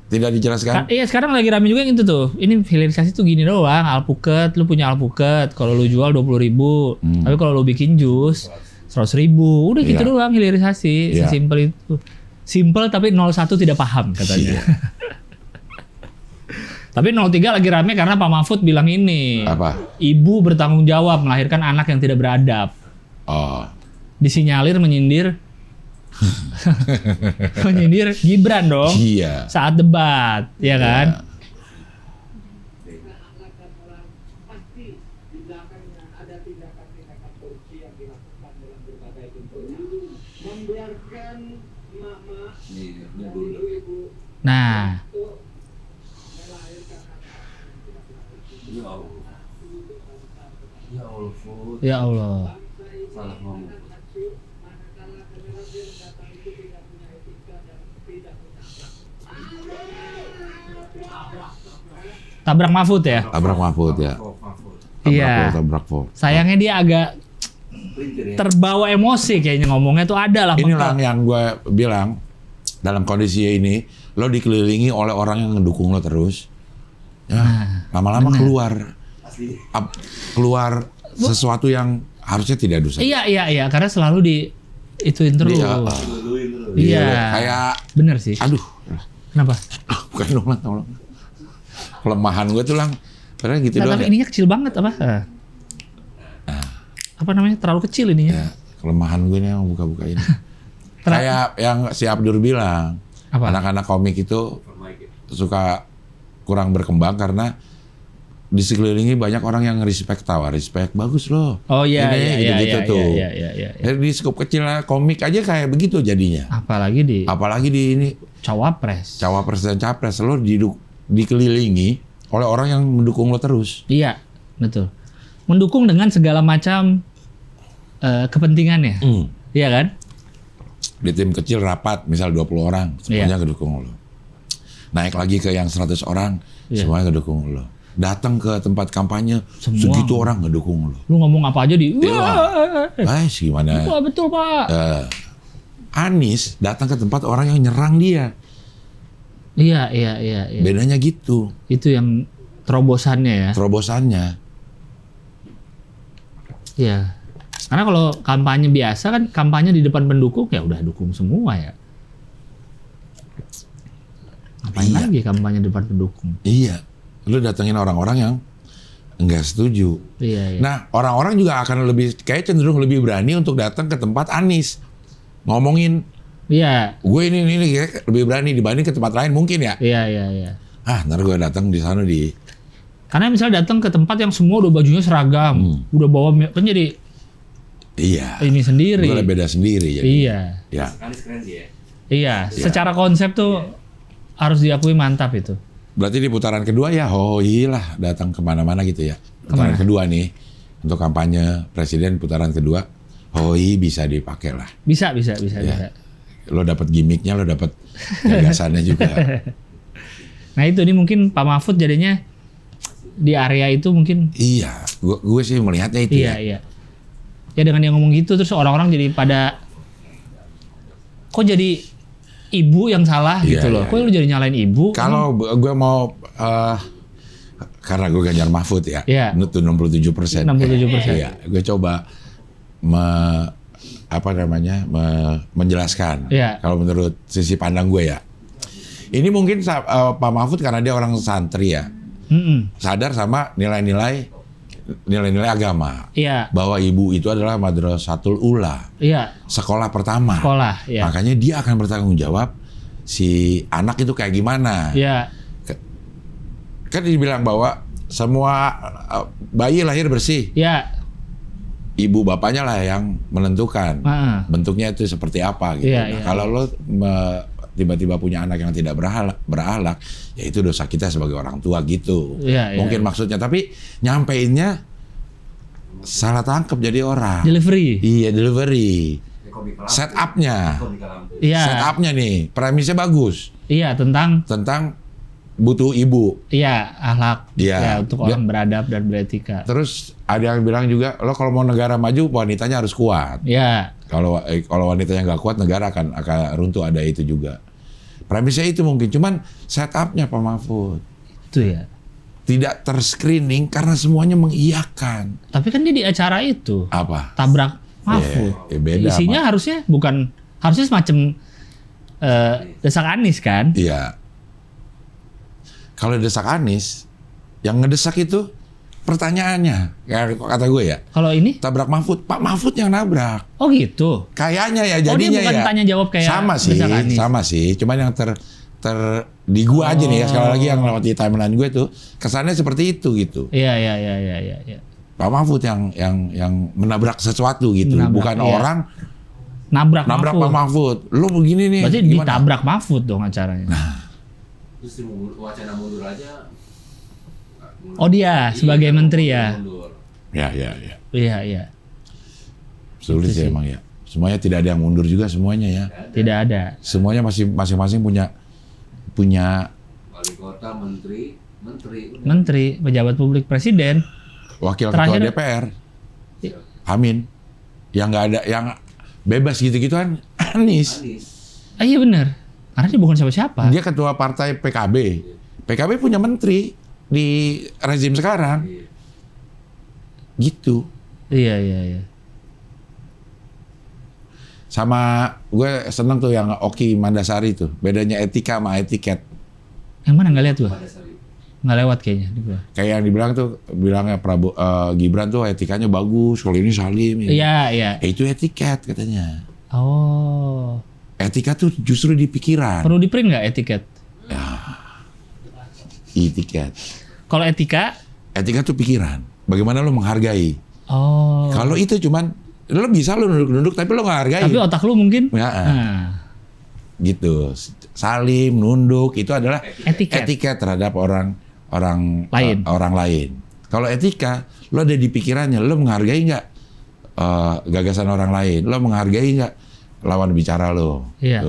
S1: Tidak dijelaskan.
S2: Iya, sekarang lagi rame juga yang itu tuh. Ini hilirisasi tuh gini doang, alpukat, lu punya alpukat, kalau lu jual 20.000. Tapi kalau lu bikin jus 100.000. Udah gitu doang hilirisasi. Sesimpel itu. Simpel tapi 01 tidak paham katanya. Tapi 03 lagi rame karena Pak Mahfud bilang ini.
S1: Apa?
S2: Ibu bertanggung jawab melahirkan anak yang tidak beradab. Disinyalir menyindir Gibran dong.
S1: Iya.
S2: Saat debat, ya kan? Nah,
S4: Ya Allah. Ya Allah, Fud.
S2: ya Allah.
S4: Salah ngomong.
S2: Tabrak Mahfud ya?
S1: Tabrak Mahfud ya.
S4: Mahfud.
S2: Iya.
S1: Tabrak Mahfud.
S2: Sayangnya dia agak
S4: Pelintir ya.
S2: terbawa emosi kayaknya ngomongnya tuh ada lah.
S1: Inilah yang gue bilang, dalam kondisi ini lo dikelilingi oleh orang yang ngedukung lo terus, ya lama-lama
S4: Asli.
S1: keluar sesuatu yang harusnya tidak dosa.
S2: Iya, karena selalu di ituin terus.
S1: Iya.
S4: Duluin dulu.
S2: Iya.
S1: Kayak,
S2: Bener sih.
S1: aduh,
S2: Kenapa?
S1: bukan dong lah, tolong. Kelemahan gue tuh lang, padahal gitu
S2: Nah,
S1: doang.
S2: tapi ininya kecil banget apa? Apa namanya? Terlalu kecil ininya.
S1: Ya, kelemahan gue nih yang buka-buka ini. Kayak yang si Abdur bilang,
S2: Apa?
S1: anak-anak komik itu suka kurang berkembang karena di sekelilingi banyak orang yang respect bagus loh.
S2: Oh iya,
S1: Ini,
S2: iya,
S1: gitu-gitu
S2: iya,
S1: tuh.
S2: iya.
S1: Jadi di skup kecil komik aja kayak begitu jadinya.
S2: Apalagi
S1: Apalagi di ini
S2: cawapres.
S1: cawapres dan capres lo dikelilingi oleh orang yang mendukung lo terus.
S2: Iya, betul. Mendukung dengan segala macam kepentingannya. Iya kan?
S1: Di tim kecil rapat, misal 20 orang, semuanya ngedukung lo. Naik lagi ke yang 100 orang, semuanya ngedukung lo. Datang ke tempat kampanye, segitu orang ngedukung lo.
S2: Lu ngomong apa aja
S1: Gimana?
S2: Wah, betul Pak.
S1: Anies datang ke tempat orang yang nyerang dia.
S2: Iya.
S1: Bedanya gitu,
S2: Itu yang terobosannya ya.
S1: terobosannya.
S2: Iya. Karena kalau kampanye biasa kan kampanye di depan pendukung ya udah dukung semua ya. Ngapain lagi kampanye di depan pendukung?
S1: Iya, lu datengin orang-orang yang enggak setuju.
S2: Iya.
S1: Nah, orang-orang juga akan kayak cenderung lebih berani untuk datang ke tempat Anies. Ngomongin,
S2: Iya.
S1: gue ini kayak lebih berani dibanding ke tempat lain mungkin ya.
S2: Iya.
S1: Ntar gue datang di sana
S2: Karena misalnya datang ke tempat yang semua udah bajunya seragam, udah bawa kan jadi
S1: iya.
S2: ini sendiri.
S1: Gue beda sendiri jadi.
S2: Iya.
S1: Ya.
S4: Anies keren sih ya.
S2: Iya, secara konsep tuh harus diakui mantap itu.
S1: Berarti di putaran kedua ya, lah datang kemana-mana gitu ya. Putaran kedua nih untuk kampanye presiden putaran kedua, bisa dipakai lah.
S2: Bisa.
S1: Lo dapat gimmicknya, lo dapat gagasannya juga.
S2: Nah itu nih mungkin Pak Mahfud jadinya di area itu mungkin.
S1: Iya, gue sih melihatnya itu ya.
S2: Iya. Ya dengan yang ngomong gitu terus orang-orang jadi pada kok jadi ibu yang salah gitu loh. Kok lu jadi nyalain ibu?
S1: Kalau gue mau karena gue Ganjar Mahfud ya, itu 67%.
S2: 67%.
S1: Iya, gue coba menjelaskan.
S2: Iya.
S1: Kalau menurut sisi pandang gue ya, ini mungkin Pak Mahfud karena dia orang santri ya, sadar sama nilai-nilai agama.
S2: Iya.
S1: Bahwa ibu itu adalah Madrasatul Ula.
S2: Iya.
S1: Sekolah pertama.
S2: Iya.
S1: Makanya dia akan bertanggung jawab si anak itu kayak gimana.
S2: Iya.
S1: Kan dibilang bahwa semua bayi lahir bersih.
S2: Iya.
S1: Ibu bapaknya lah yang menentukan bentuknya itu seperti apa gitu.
S2: Iya.
S1: Kalau lo tiba-tiba punya anak yang tidak berakhlak, ya itu dosa kita sebagai orang tua gitu.
S2: Iya.
S1: Mungkin maksudnya, tapi nyampeinnya salah tangkap jadi orang.
S2: Delivery.
S1: Iya, delivery. Setupnya.
S2: Iya.
S1: Setupnya nih, premisnya bagus.
S2: Iya, tentang
S1: butuh ibu.
S2: Iya, akhlak.
S1: Iya.
S2: Ya, untuk orang beradab dan beretika.
S1: Terus ada yang bilang juga, lo kalau mau negara maju, wanitanya harus kuat.
S2: Iya.
S1: Kalau wanitanya nggak kuat, negara akan runtuh, ada itu juga. Premisnya itu mungkin, cuman setupnya Pak Mahfud.
S2: Itu ya.
S1: Tidak terscreening karena semuanya mengiyakan.
S2: Tapi kan dia di acara itu.
S1: Apa?
S2: Tabrak Mahfud.
S1: Beda.
S2: Isinya harusnya semacam desak Anies kan?
S1: Iya. Kalau desak Anies, yang ngedesak itu pertanyaannya, kayak kata gue ya.
S2: Kalau ini?
S1: Tabrak Mahfud, Pak Mahfud yang nabrak.
S2: Oh gitu.
S1: Kayaknya ya
S2: Oh dia
S1: jadinya
S2: bukan
S1: ya.
S2: tanya jawab kayak desak Anies.
S1: Sama sih. Cuman yang di gua aja nih ya, sekali lagi yang lewat di timeline gue tuh kesannya seperti itu gitu.
S2: Iya.
S1: Pak Mahfud yang menabrak sesuatu gitu, bukan orang
S2: Nabrak
S1: Nabrak
S2: Mahfud.
S1: Pak Mahfud. Lu begini nih.
S2: Berarti
S1: gimana?
S2: ditabrak Mahfud dong acaranya.
S4: Terus wacana mundur aja.
S2: Oh dia sebagai menteri ya.
S4: Mundur.
S1: Ya.
S2: Iya.
S1: Sulit
S2: Itu
S1: sih
S2: sih.
S1: emang ya. Semuanya tidak ada yang mundur juga semuanya ya.
S2: Tidak ada.
S1: Semuanya masing-masing punya
S4: Wali kota, menteri.
S2: Menteri, pejabat publik, presiden.
S1: wakil
S2: Terakhir-
S1: ketua DPR. Amin. Yang nggak ada yang bebas gitu-gituan Anies.
S2: Ah iya benar. Karena dia bukan siapa-siapa.
S1: Dia ketua partai PKB. PKB punya menteri di rezim sekarang. Gitu.
S2: Iya.
S1: Sama gue seneng tuh yang Oki Mandasari tuh. Bedanya etika sama etiket.
S2: Yang mana nggak lihat tuh? Nggak lewat kayaknya.
S1: Kayak yang dibilang tuh, bilangnya Gibran tuh etikanya bagus. Kalau ini Salim.
S2: Iya.
S1: Itu etiket katanya.
S2: Oh.
S1: Etika tuh justru di pikiran.
S2: Perlu di print nggak etiket?
S1: Etiket.
S2: Kalau etika?
S1: Etika tuh pikiran. Bagaimana lo menghargai.
S2: Oh.
S1: Kalau itu cuman, lo bisa lo nunduk-nunduk tapi lo nggak hargai.
S2: Tapi otak lu mungkin?
S1: Ya,
S2: Nah,
S1: gitu. Salim, nunduk itu adalah
S2: etiket.
S1: etiket terhadap orang
S2: Lain.
S1: orang lain. Kalau etika, lo ada di pikirannya, lo menghargai nggak gagasan orang lain, lo menghargai nggak lawan bicara lo.
S2: Iya.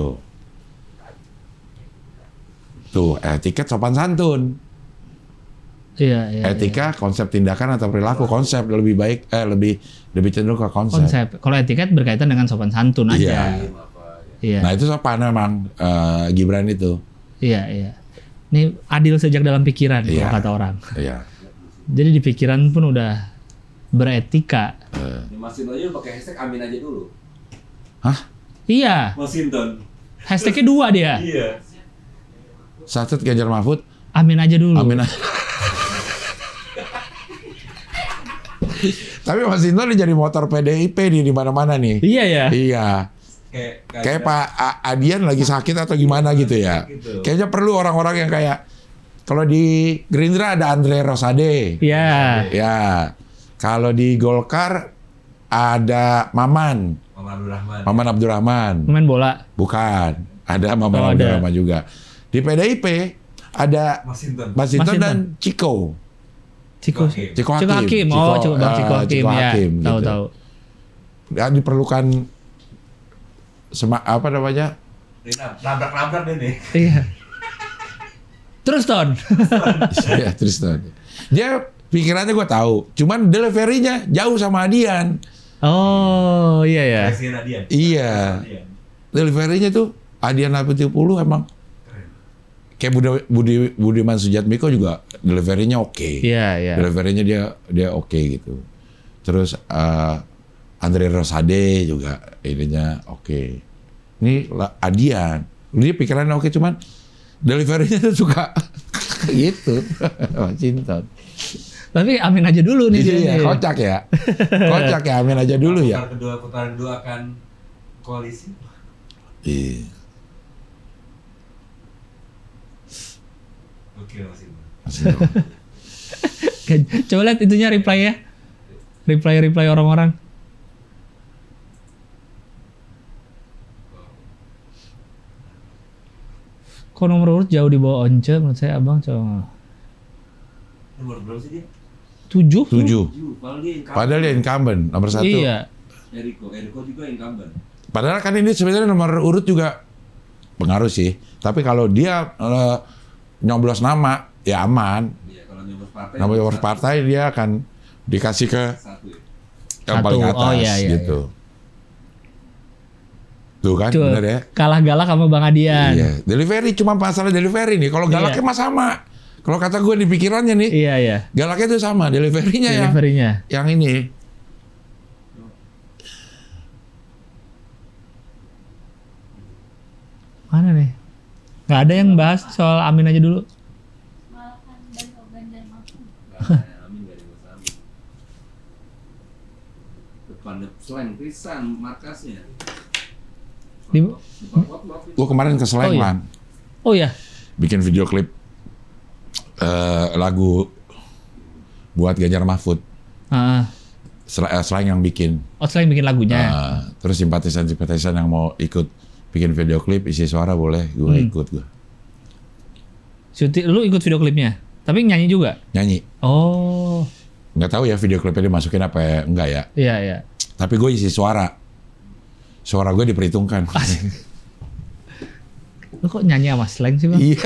S1: Tuh, etiket sopan santun.
S2: Iya.
S1: Etika konsep tindakan atau perilaku, konsep lebih baik lebih cenderung ke konsep.
S2: Konsep. Kalau etiket berkaitan dengan sopan santun aja. Iya.
S1: Nah, itu sopan memang Gibran itu.
S2: Iya. Ini adil sejak dalam pikiran
S1: Iya.
S2: kalau kata orang.
S1: Iya.
S2: Jadi di pikiran pun udah beretika.
S4: Masin aja pakai hashtag amin aja dulu.
S1: Hah?
S2: Iya.
S4: Masinton.
S2: Hashtagnya 2 dia.
S4: Iya.
S1: Satu Ganjar Mahfud,
S2: Amin aja dulu.
S1: amin. Tapi Mas Indra jadi motor PDIP di mana-mana nih.
S2: Iya ya.
S1: Iya. Kayak Pak Adian lagi sakit atau gimana gitu ya. Kayaknya perlu orang-orang yang kayak kalau di Gerindra ada Andre Rosade.
S2: Iya.
S1: Ya. Kalau di Golkar ada Maman Abdurrahman.
S2: Pemain bola.
S1: Bukan. Ada Maman
S2: Oh, ada.
S1: Abdurrahman juga. Di PDIP ada Mas Hinton dan Ciko.
S2: Ciko Hakim. Oh, Bang Ciko Hakim ya. Tahu.
S1: Ya diperlukan apa namanya?
S4: Labrak-labrak deh nih.
S2: Iya. Terus Ton.
S1: Ya, Tristan. Dia pikirannya gue tahu, cuman delivery-nya jauh sama Adian.
S2: Oh, iya ya.
S1: Iya. Delivery-nya tuh Adian 80 emang kayak Budiman Sujatmiko juga delivery-nya oke.
S2: Iya.
S1: Delivery-nya dia oke gitu. Terus Andre Rosade juga ininya oke. Ini Adian, dia pikirannya oke, cuman delivery-nya tuh suka gitu. Cinta.
S2: Tapi amin aja dulu nih.
S1: Iya, kocak ya. Kocak ya, amin aja dulu ya.
S4: Putaran kedua akan koalisi.
S1: Iya.
S4: Oke, masih.
S2: Coba lihat itunya reply ya. Reply orang-orang. Kok nomor urut jauh di bawah Once menurut saya Abang coba.
S4: Nomor berapa sih dia?
S2: 7.
S1: 7. Padahal dia incumbent nomor 1.
S2: Iya.
S4: Eriko juga incumbent.
S1: Padahal kan ini sebenarnya nomor urut juga pengaruh sih. Tapi kalau dia nyoblos nama ya aman.
S4: Iya, kalau nyoblos
S1: Nyoblos partai dia akan dikasih ke
S4: satu ya.
S1: yang paling
S2: Satu.
S1: atas
S2: Oh, iya,
S1: gitu. Tuh kan
S2: Tuh,
S1: bener ya.
S2: kalah galak sama Bang Adian.
S1: Iya. Delivery cuma masalah delivery nih. Kalau galaknya mah sama. Kalau kata gue di pikirannya nih,
S2: Iya.
S1: galaknya itu sama. Deliverynya ya.
S2: Deliverynya.
S1: Yang ini.
S2: Mana nih? Nggak ada yang bahas soal amin aja dulu.
S3: Malahan dari Ganjar Mahfud.
S4: Amin gak ada masalah. Depan slang pisan markasnya. Depan potlot itu.
S1: Gue kemarin ke
S2: Oh,
S1: Sleman.
S2: iya. Oh ya.
S1: Bikin video klip lagu buat Ganjar Mahfud. Selain yang bikin.
S2: Oh, selain bikin lagunya.
S1: Terus simpatisan yang mau ikut bikin video klip isi suara boleh, gue ikut gue.
S2: Lu ikut video klipnya, tapi nyanyi juga?
S1: Nyanyi.
S2: Oh.
S1: Nggak tahu ya video klipnya dimasukin apa ya, enggak ya.
S2: Iya.
S1: Tapi gue isi suara. Suara gue diperhitungkan.
S2: Lu kok nyanyi sama slang sih, Bang?
S1: Iya.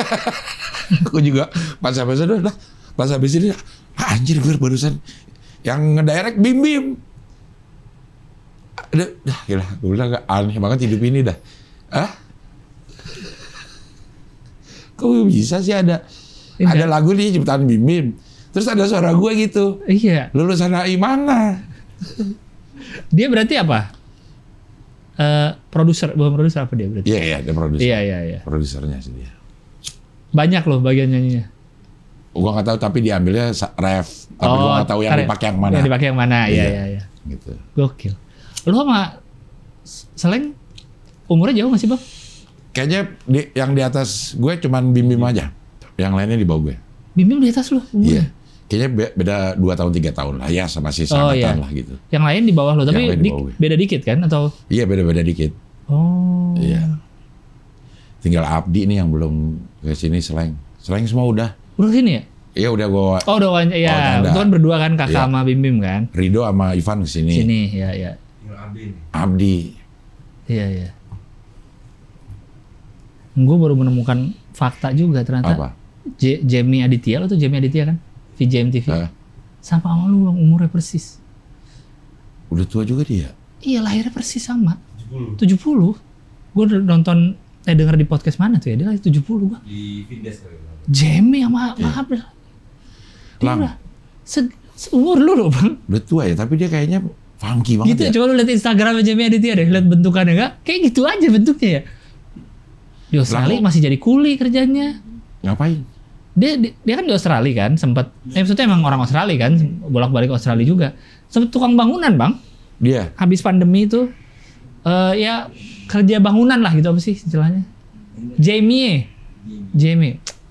S1: Gue juga pas habis ini, anjir gue barusan yang ngedirect Bim. Dah gila, gue bilang aneh banget hidup ini dah. Kok bisa sih ada lagu nih ciptaan Bim. Terus ada suara gue gitu.
S2: Iya.
S1: Lulusan HI mana?
S2: Dia berarti apa? Produser, bukan produser apa dia berarti?
S1: Iya, dia produser.
S2: Iya.
S1: Produsernya sih dia.
S2: Banyak loh bagian nyanyinya.
S1: Gua nggak tahu tapi diambilnya ref. Tapi gua nggak tahu yang dipakai yang mana.
S2: Yang dipakai yang mana? Iya.
S1: Gitu.
S2: Gokil. Lu sama Seleng umurnya jauh nggak sih, Bang?
S1: Kayaknya yang di atas gue cuman Bim aja. Yang lainnya di bawah gue.
S2: Bim di atas lu?
S1: Iya. Kayaknya beda 2 tahun 3 tahun lah ya sama si sahabatan lah gitu.
S2: Yang lain di bawah lo, tapi beda dikit kan atau?
S1: Iya beda dikit.
S2: Oh.
S1: Iya. Tinggal Abdi nih yang belum ke sini Seleng semua udah.
S2: Udah sini ya?
S1: Iya udah gua.
S2: Oh udah ya. Itu kan berdua kan kakak sama Bim kan?
S1: Rido sama Ivan kesini.
S2: Sini ya.
S1: Abdi.
S2: Iya. Gue baru menemukan fakta juga ternyata.
S1: Apa?
S2: Jamie Aditya, lo tuh Jamie Aditya kan? VJM TV. Sama lu Bang, umurnya persis.
S1: Udah tua juga dia?
S2: Iya, lahirnya persis sama. 70. Gue nonton, denger di podcast mana tuh ya, dia lahir 70 gue.
S4: Di Vindes kali.
S2: Jamie sama Abel. Dia udah seumur lu loh Bang.
S1: Udah tua ya, tapi dia kayaknya funky banget
S2: gitu,
S1: ya.
S2: Coba lu lihat Instagramnya Jamie Aditya deh, lihat bentukannya enggak? Kayak gitu aja bentuknya ya. Di Australia masih jadi kuli kerjanya.
S1: Ngapain?
S2: Dia kan di Australia kan, sempat maksudnya emang orang Australia kan, bolak-balik Australia juga. Sempat tukang bangunan, Bang.
S1: Dia
S2: Habis pandemi itu ya kerja bangunan lah gitu apa sih istilahnya. Jamie.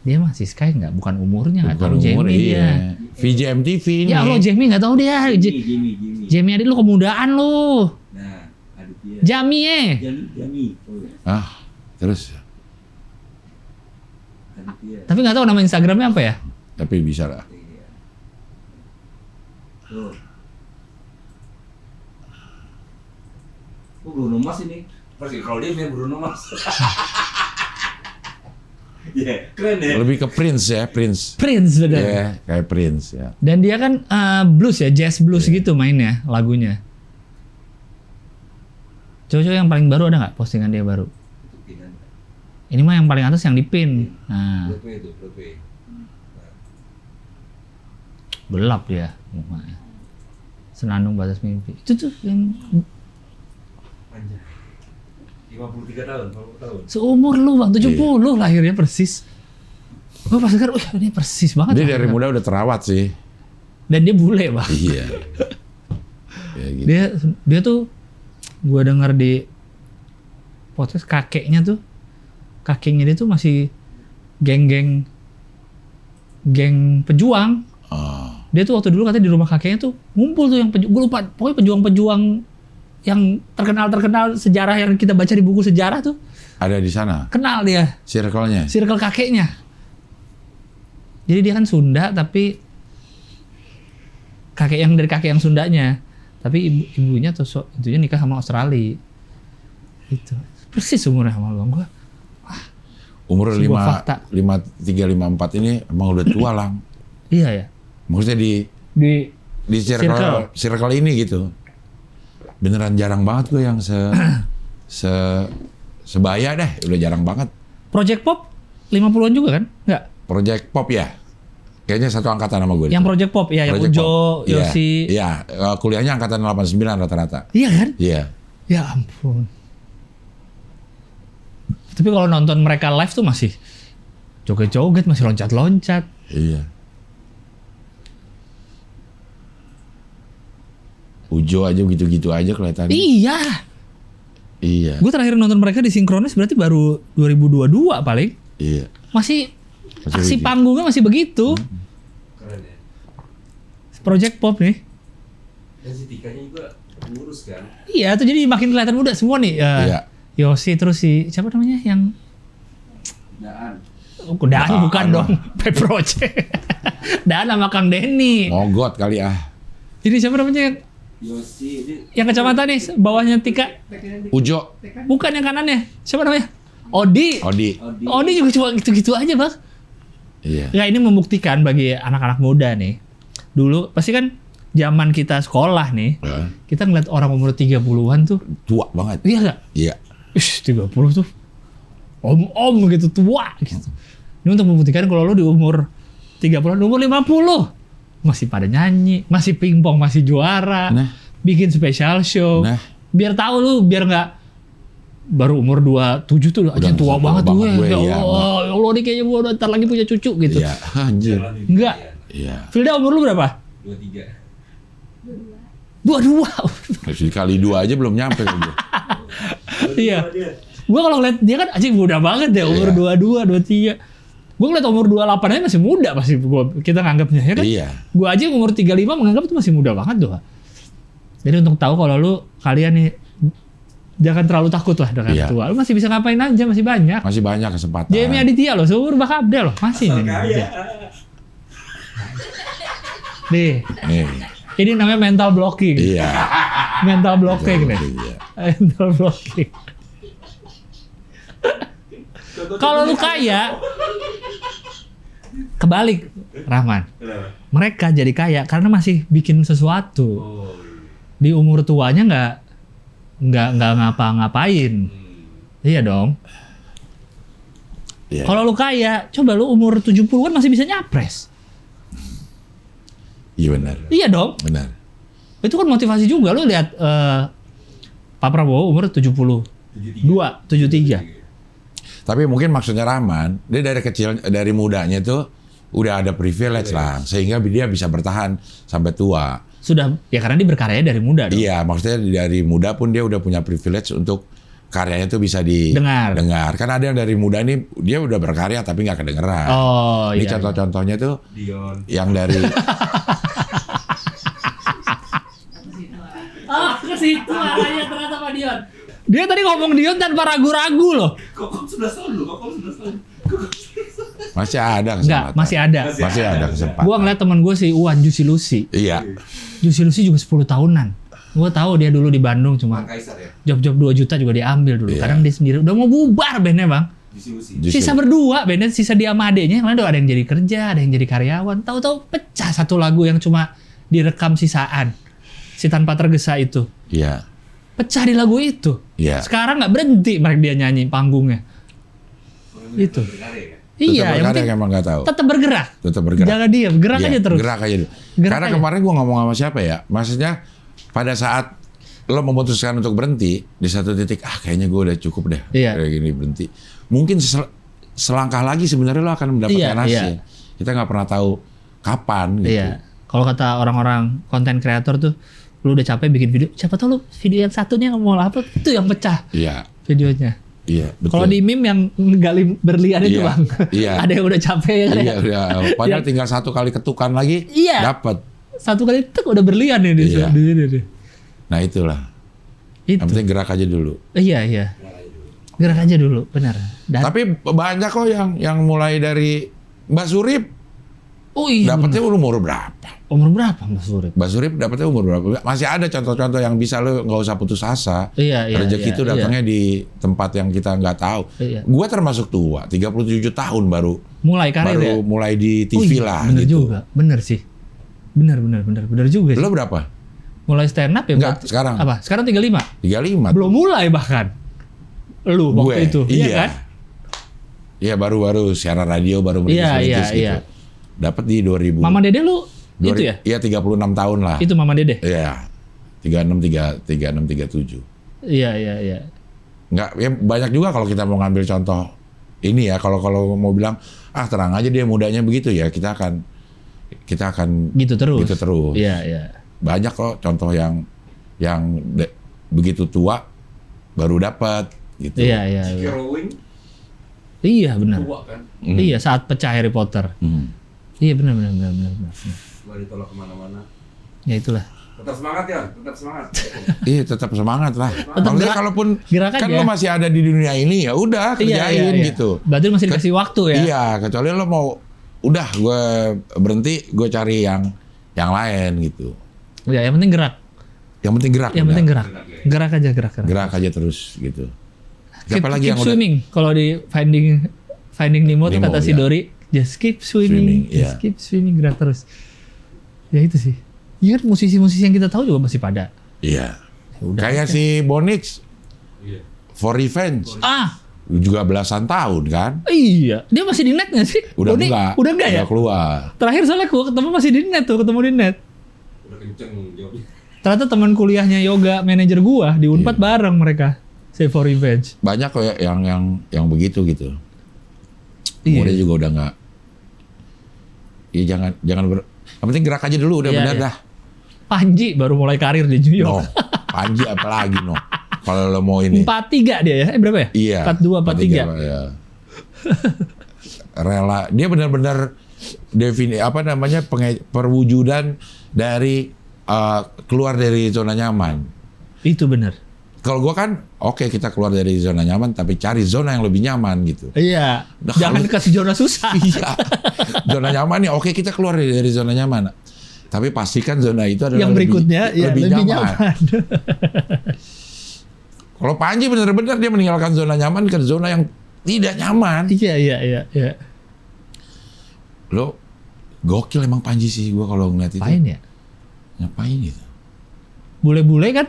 S2: Dia masih Sky nggak? Bukan umurnya nggak tahu Jamie dia.
S1: VJM TV ini.
S2: Ya Allah Jamie nggak tahu dia. Jamie Adit lu kemudaan lu.
S4: Nah, Aditya.
S2: Jamie.
S1: Terus.
S4: Aditya.
S2: Tapi nggak tahu nama Instagramnya apa ya?
S1: Tapi bisa lah.
S4: Tuh. Bruno Mars ini. Pasti kalau dia main Bruno Mars. Iya, keren ya.
S1: Lebih ke Prince ya, Prince.
S2: Prince bener.
S1: Iya, kayak Prince ya.
S2: Dan dia kan blues ya, jazz blues gitu mainnya lagunya. Coba yang paling baru ada nggak postingan dia baru? Ini mah yang paling atas yang dipin. Nah,
S4: Broadway.
S2: gelap dia mukanya. Senandung batas mimpi. Itu tuh yang
S4: Panjang. 53 tahun, 40 tahun.
S2: seumur lu Bang, 70 lahirnya persis. Gue pas denger, ini persis banget.
S1: Dia dari muda udah terawat sih.
S2: Dan dia bule Bang.
S1: Iya. Ya, gitu.
S2: Dia tuh, gue denger di podcast kakeknya dia tuh masih geng pejuang. Dia tuh waktu dulu katanya di rumah kakeknya tuh ngumpul tuh yang gue lupa, pokoknya pejuang-pejuang yang terkenal sejarah yang kita baca di buku sejarah tuh.
S1: Ada di sana.
S2: Kenal dia.
S1: Circle-nya.
S2: Circle kakeknya. Jadi dia kan Sunda tapi kakek yang Sundanya. Tapi ibunya nikah sama Australia. Itu. Persis umurnya sama Bang gua.
S1: Umur
S2: 53,
S1: 54 ini emang udah tua Lang.
S2: Iya ya.
S1: Maksudnya di circle ini gitu. Beneran jarang banget gue yang sebaya deh, udah jarang banget.
S2: Project Pop 50-an juga kan? Enggak.
S1: Project Pop ya. Kayaknya satu angkatan sama gue.
S2: Yang Project Pop ya, yang Ujo, Yosi.
S1: Iya, kuliahnya angkatan 89 rata-rata.
S2: Iya kan?
S1: Iya.
S2: Ya ampun. Tapi kalau nonton mereka live tuh masih joget-joget, masih loncat-loncat.
S1: Iya. Ujo aja gitu-gitu aja kelihatannya.
S2: Iya. Gue terakhir nonton mereka di Sinkronis berarti baru 2022 paling.
S1: Iya.
S2: Masih aksi panggungnya masih begitu.
S4: Keren ya.
S2: Project Pop nih.
S4: Dan si Tikanya juga ngurus kan.
S2: Iya, tuh jadi makin kelihatan muda semua nih.
S1: Iya.
S2: Yosi terus si siapa namanya yang
S4: Daan.
S2: Daan bukan
S1: Daan.
S2: dong, Peproce. Daan sama Kang Denny.
S1: Mogot kali ah.
S2: Jadi siapa namanya
S4: Yosi ini
S2: yang kacamata nih bawahnya Tika?
S1: Ujo.
S2: Bukan yang kanannya. Siapa namanya? Odi.
S1: Odi.
S2: Odi juga cuma gitu-gitu aja, Bang.
S1: Iya.
S2: Ya ini membuktikan bagi anak-anak muda nih. Dulu pasti kan zaman kita sekolah nih, kita ngeliat orang umur 30-an tuh,
S1: Tua banget.
S2: iya nggak?
S1: Iya.
S2: 30 tuh om-om gitu, tua gitu. Ini untuk membuktikan kalau lu di umur 30-an, umur 50 masih pada nyanyi, masih pingpong, masih juara,
S1: Nah.
S2: bikin special show.
S1: Nah.
S2: Biar tahu lu, biar nggak baru umur 27 tuh aja tua banget tuh
S1: banget gue,
S2: ya
S1: iya,
S2: Allah, ya Allah nih kayaknya gue udah ntar lagi punya cucu gitu.
S1: Iya. Anjir.
S2: Enggak.
S1: Iya.
S2: Filda umur lu berapa?
S4: 23.
S2: 22.
S1: Kali 2 aja belum nyampe kan gue.
S2: Iya. Gua kalau ngeliat dia kan anjing muda banget ya, umur
S1: Iya.
S2: 22, 23. Gua ngeliat umur 28 aja masih muda pasti kita nganggapnya ya kan.
S1: Iya.
S2: Gua aja umur 35 menganggap itu masih muda banget tuh. Jadi untuk tahu kalau lu kalian nih jangan terlalu takut lah dengan
S1: Iya.
S2: tua. Lu masih bisa ngapain aja, masih banyak.
S1: Masih banyak kesempatan.
S2: Jamie Aditya loh, seumur Bak Abdel loh, masih nih. Nih,
S1: Nih.
S2: ini namanya mental blocking.
S1: Iya.
S2: Mental blocking nih.
S1: Iya.
S2: Mental blocking. Kalau lu kaya, kebalik, Rahman. Mereka jadi kaya karena masih bikin sesuatu. Di umur tuanya nggak ngapa-ngapain. Iya dong.
S1: Iya.
S2: Kalau lu kaya, coba lu umur 70-an masih bisa nyapres.
S1: Iya benar.
S2: Iya dong.
S1: Benar.
S2: Itu kan motivasi juga. Lu lihat Pak Prabowo umur 72, 73.
S1: Tapi mungkin maksudnya Rahman, dia dari kecil, dari mudanya tuh udah ada privilege lah, sehingga dia bisa bertahan sampai tua.
S2: Sudah, ya karena dia berkarya dari muda dong.
S1: Iya, maksudnya dari muda pun dia udah punya privilege untuk karyanya tuh bisa didengar. Kan ada yang dari muda ini dia udah berkarya tapi nggak kedengeran.
S2: Oh
S1: Ini
S2: iya.
S1: contoh-contohnya tuh
S4: Dion.
S1: yang dari
S2: Ke situ arahnya ternyata Pak Dion. Dia tadi ngomong Dion tanpa ragu-ragu loh.
S4: Kok 11 tahun lu? Kok 11 tahun?
S1: masih ada
S2: Enggak,
S1: kesempatan.
S2: masih ada.
S1: Masih ada kesempatan.
S2: Gua ngeliat teman gue si Uwan Juicy Lucy.
S1: Iya.
S2: Juicy Lucy juga 10 tahunan. Gue tahu dia dulu di Bandung cuma
S4: Kaisar ya?
S2: job-job 2 juta juga diambil dulu.
S1: Iya.
S2: Kadang dia sendiri udah mau bubar bandnya bang.
S4: Diskusi.
S1: Justru.
S2: Sisa berdua bandnya, sisa dia sama adeknya. Karena ada yang jadi kerja, ada yang jadi karyawan. Tahu-tahu pecah satu lagu yang cuma direkam sisaan. Si Tanpa Tergesa itu.
S1: Iya.
S2: Pecah di lagu itu.
S1: Iya.
S2: Sekarang nggak berhenti mereka dia nyanyi panggungnya. Itu. Iya, yang
S1: Tetap
S2: penting
S1: emang nggak tahu.
S2: tetap bergerak.
S1: Tetap bergerak.
S2: Jangan diam, gerak
S1: Iya,
S2: aja terus.
S1: Gerak aja.
S2: Gerak
S1: Karena
S2: aja.
S1: kemarin gua ngomong sama siapa ya? Maksudnya pada saat lo memutuskan untuk berhenti di satu titik, kayaknya gue udah cukup deh.
S2: Iya.
S1: Kayak gini berhenti. Mungkin selangkah lagi sebenarnya lo akan mendapatkan
S2: Iya,
S1: hasil.
S2: iya.
S1: Kita nggak pernah tahu kapan gitu.
S2: Iya. Kalau kata orang-orang konten kreator tuh, lu udah capek bikin video, siapa tahu lu video yang satunya mau apa itu yang pecah
S1: Iya.
S2: videonya.
S1: Iya, betul.
S2: Kalau di meme yang gali berlian itu
S1: Iya,
S2: bang,
S1: iya.
S2: ada yang udah capek ya kan?
S1: Iya, udah. Padahal
S2: Yang-
S1: tinggal satu kali ketukan lagi,
S2: Iya.
S1: dapat.
S2: Satu kali tek udah berlian nih di
S1: Iya.
S2: sini nih.
S1: Nah itulah.
S2: Itu.
S1: Yang penting gerak aja dulu.
S2: Iya iya. Gerak aja dulu, benar. Dan,
S1: Tapi banyak kok yang mulai dari Mbak Surip
S2: oh iya.
S1: dapatnya umur berapa?
S2: Umur berapa Mas Surip?
S1: Mbak Surip dapatnya umur berapa? Masih ada contoh-contoh yang bisa lo nggak usah putus asa.
S2: Iya iya.
S1: Rezeki
S2: iya,
S1: itu datangnya di tempat yang kita nggak tahu.
S2: Iya.
S1: Gua termasuk tua, 37 tahun baru
S2: Mulai karir ya.
S1: mulai di
S2: Oh
S1: TV
S2: iya,
S1: lah
S2: bener
S1: gitu.
S2: juga, bener sih. Bener juga sih.
S1: Lo berapa?
S2: Mulai stand up ya?
S1: Enggak,
S2: berarti-
S1: sekarang.
S2: Apa? Sekarang 35?
S1: 35.
S2: Belum mulai bahkan. Lu
S1: Gue,
S2: waktu itu, iya kan?
S1: Iya, baru-baru siaran radio baru
S2: Iya,
S1: merintis gitu.
S2: iya.
S1: Dapat di 2000.
S2: Mama Dede lu itu ya?
S1: Iya, 36 tahun lah.
S2: Itu Mama Dede?
S1: Iya. 36 37.
S2: Iya.
S1: Enggak, ya banyak juga kalau kita mau ngambil contoh ini ya, kalau mau bilang tenang aja dia mudanya begitu ya, kita akan
S2: Gitu terus.
S1: gitu terus.
S2: Iya.
S1: Banyak kok contoh yang begitu tua baru dapat gitu.
S2: Iya.
S4: Rowling
S2: Iya benar.
S4: tua kan?
S2: Iya, saat pecah Harry Potter.
S1: Hmm.
S2: Iya benar.
S4: Gak ditolak kemana-mana.
S2: Ya itulah.
S4: Tetap semangat ya, tetap semangat.
S1: Iya, tetap semangat lah. Maksudnya
S2: gerak-
S1: kalaupun
S2: gerak
S1: kan
S2: aja.
S1: lo masih ada di dunia ini ya udah kerjain gitu.
S2: Berarti masih dikasih waktu ya.
S1: Iya, kecuali lo mau udah gue berhenti, gue cari yang lain gitu.
S2: Ya, yang penting gerak.
S1: Yang penting gerak.
S2: Yang
S1: udah.
S2: penting gerak. Gerak aja, gerak.
S1: Gerak aja terus gitu.
S2: Keep,
S1: Siapa lagi
S2: keep
S1: yang udah
S2: swimming. Kalau di Finding Nemo tuh
S1: Nemo,
S2: kata si
S1: iya.
S2: Dory, just keep swimming,
S1: Swimming,
S2: just
S1: iya.
S2: keep swimming, gerak terus. Ya itu sih. Iya kan musisi-musisi yang kita tahu juga masih pada.
S1: Iya.
S2: Udah.
S1: Kayak si Bonix
S4: Iya.
S1: For Revenge
S2: Ah,
S1: juga belasan tahun kan?
S2: iya. Dia masih di net nggak sih?
S1: Udah
S2: Boni?
S1: enggak.
S2: Udah enggak ya?
S1: Udah keluar.
S2: Terakhir soalnya gua ketemu masih di net tuh, ketemu di net.
S4: Udah kenceng jawabnya.
S2: Ternyata teman kuliahnya yoga manajer gua di Unpad
S1: Iya.
S2: bareng mereka. Say for Revenge.
S1: Banyak kok yang begitu gitu.
S2: Iya.
S1: Umurnya juga udah enggak. Iya jangan yang penting gerak aja dulu udah
S2: Iya,
S1: benar
S2: iya.
S1: dah.
S2: Panji baru mulai karir di New
S1: No.
S2: York.
S1: Panji apalagi no. Kalau lo mau ini.
S2: 43 dia ya? Berapa ya?
S1: Iya.
S2: 42, 43.
S1: Ya. Rela. Dia benar-benar perwujudan dari keluar dari zona nyaman.
S2: Itu benar.
S1: Kalau gua kan oke kita keluar dari zona nyaman tapi cari zona yang lebih nyaman gitu.
S2: Iya.
S1: Nah,
S2: Jangan
S1: kalau-
S2: kasih zona susah.
S1: Iya. Zona nyaman nih oke kita keluar dari zona nyaman. Tapi pastikan zona itu adalah
S2: Yang berikutnya ya lebih nyaman.
S1: Kalau Panji benar-benar dia meninggalkan zona nyaman ke zona yang tidak nyaman.
S2: Iya.
S1: Lo gokil emang Panji sih gua kalau ngeliat itu.
S2: Ngapain ya?
S1: Ngapain gitu?
S2: Bule-bule kan,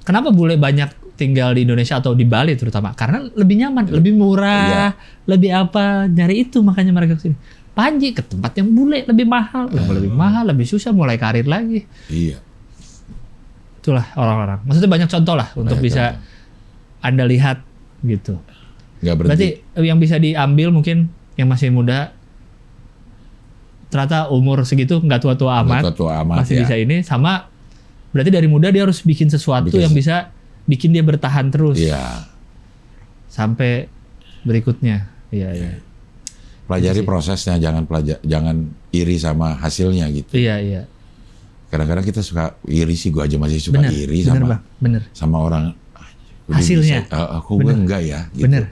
S2: kenapa bule banyak tinggal di Indonesia atau di Bali terutama? Karena lebih nyaman, lebih murah, lebih apa, nyari itu makanya mereka kesini. Panji ke tempat yang bule lebih mahal, lebih mahal, lebih susah mulai karir lagi.
S1: Iya.
S2: Itulah orang-orang. Maksudnya banyak contoh lah untuk
S1: Banyak
S2: bisa
S1: contoh.
S2: Anda lihat gitu.
S1: Nggak berhenti.
S2: Berarti yang bisa diambil mungkin yang masih muda, ternyata umur segitu nggak tua-tua amat,
S1: Tua-tua amat,
S2: masih
S1: ya.
S2: bisa ini sama. Berarti dari muda dia harus bikin sesuatu yang bisa bikin dia bertahan terus
S1: Iya.
S2: sampai berikutnya. Iya.
S1: Pelajari prosesnya, jangan iri sama hasilnya gitu.
S2: Iya.
S1: Kadang-kadang kita suka iri sih, gua aja masih suka
S2: Bener,
S1: iri
S2: bener
S1: sama
S2: Bang, bener.
S1: sama orang. Gua
S2: Hasilnya.
S1: bisa, aku gue
S2: Bener.
S1: enggak ya. Gitu.
S2: Bener.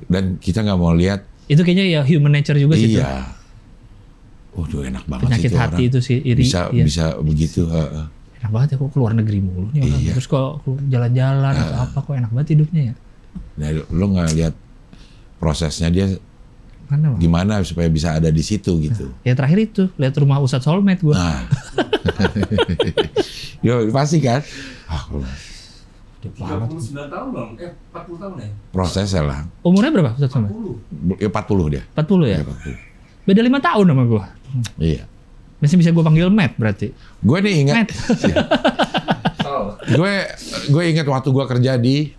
S1: Dan kita nggak mau lihat.
S2: Itu kayaknya ya human nature juga sih. Itu.
S1: Iya. Waduh enak banget
S2: Penyakit
S1: sih itu
S2: hati
S1: orang.
S2: itu sih iri. Iya.
S1: Bisa begitu.
S2: Enak banget ya kok keluar negeri mulu nih orang.
S1: Iya.
S2: Terus kok jalan-jalan atau apa kok enak banget hidupnya ya.
S1: Nah, lo nggak lihat prosesnya dia
S2: Mana Bang?
S1: gimana supaya bisa ada di situ gitu.
S2: Ya terakhir itu lihat rumah Ustadz Soulmate gue.
S1: Nah. Yo pasti kan. Ah,
S4: 39 tahun bang, 40 tahun ya?
S1: prosesnya lah.
S2: Umurnya berapa Ustadz Soulmate?
S4: 40.
S1: Ya 40 dia.
S2: 40 ya?
S1: Ya, 40.
S2: Beda 5 tahun sama gue.
S1: Iya.
S2: Masih bisa gue panggil Matt berarti.
S1: Gue nih ingat.
S2: Matt.
S4: Salah.
S1: gue ingat waktu gue kerja di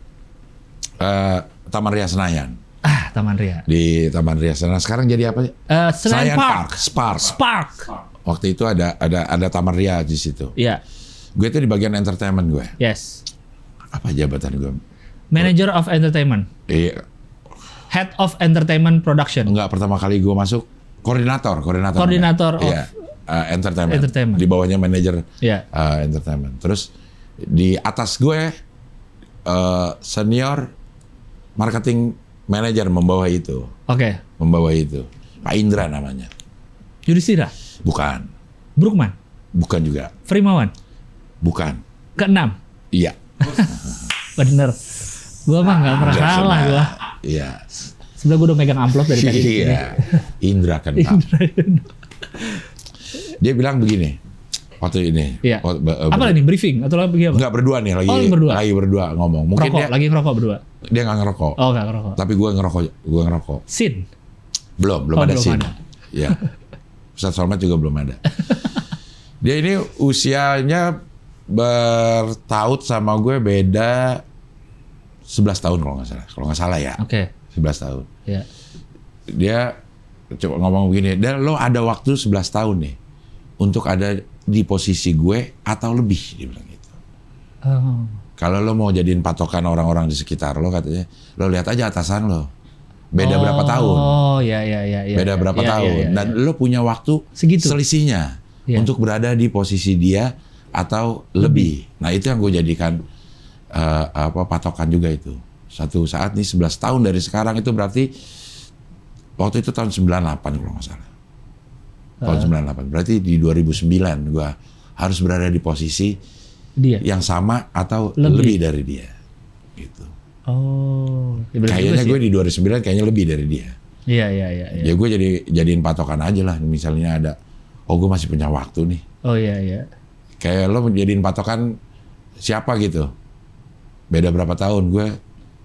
S1: Taman Ria Senayan.
S2: Taman Ria.
S1: Di Taman Ria Senayan. Sekarang jadi apa?
S2: Senayan Park.
S1: Spark.
S2: Spark.
S1: Waktu itu ada Taman Ria di situ.
S2: Iya.
S1: Gue itu di bagian entertainment gue.
S2: Yes.
S1: Apa jabatan gue?
S2: Manager of Entertainment.
S1: Iya.
S2: Head of Entertainment Production.
S1: Enggak, pertama kali gue masuk koordinator
S2: Koordinator of
S1: iya, entertainment.
S2: Entertainment.
S1: Di bawahnya manajer
S2: Iya.
S1: entertainment. Terus di atas gue senior marketing manager membawa itu,
S2: Oke.
S1: Pak Indra namanya.
S2: Yudhistira.
S1: Bukan,
S2: Brookman.
S1: bukan juga,
S2: Frimawan.
S1: bukan.
S2: Keenam.
S1: Iya.
S2: Bener. Gua mah nggak pernah
S1: Nggak
S2: salah
S1: pernah.
S2: gua.
S1: Iya.
S2: Sebenernya gua udah megang amplop dari tadi.
S1: Iya. Indra kan Pak. Dia bilang begini waktu ini.
S2: Iya. Apa lagi briefing atau lagi apa?
S1: Enggak berdua nih lagi.
S2: Oh, berdua.
S1: Lagi berdua ngomong. Mungkin
S2: Rokok, lagi ngerokok berdua.
S1: dia nggak ngerokok.
S2: Oh, nggak ngerokok.
S1: Tapi gue ngerokok.
S2: Sin.
S1: Belum
S2: Oh,
S1: ada
S2: belum
S1: scene.
S2: ada.
S1: Ya. Ustadz Solmed juga belum ada. Dia ini usianya bertaut sama gue beda 11 tahun kalau nggak salah. Kalau nggak salah ya.
S2: Oke.
S1: 11 tahun.
S2: Ya.
S1: Dia coba ngomong begini, dan lo ada waktu 11 tahun nih untuk ada di posisi gue atau lebih, dia bilang gitu.
S2: Oh.
S1: Kalau lo mau jadiin patokan orang-orang di sekitar lo, katanya, lo lihat aja atasan lo. Beda berapa tahun.
S2: Oh, ya.
S1: Beda berapa tahun. Dan lo punya waktu
S2: Segitu.
S1: selisihnya
S2: Iya.
S1: untuk berada di posisi dia atau lebih. Nah itu yang gue jadikan patokan juga itu. Satu saat nih 11 tahun dari sekarang itu berarti waktu itu tahun 98 kalau nggak salah. Tahun 98. Berarti di 2009 gue harus berada di posisi
S2: dia
S1: yang sama atau lebih dari dia. Gitu.
S2: Oh, ya
S1: kayaknya gue di 2009 kayaknya lebih dari dia.
S2: Iya.
S1: Ya gue jadiin patokan aja lah. Misalnya ada, gue masih punya waktu nih.
S2: Oh iya.
S1: Kayak lo jadiin patokan siapa gitu. Beda berapa tahun, gue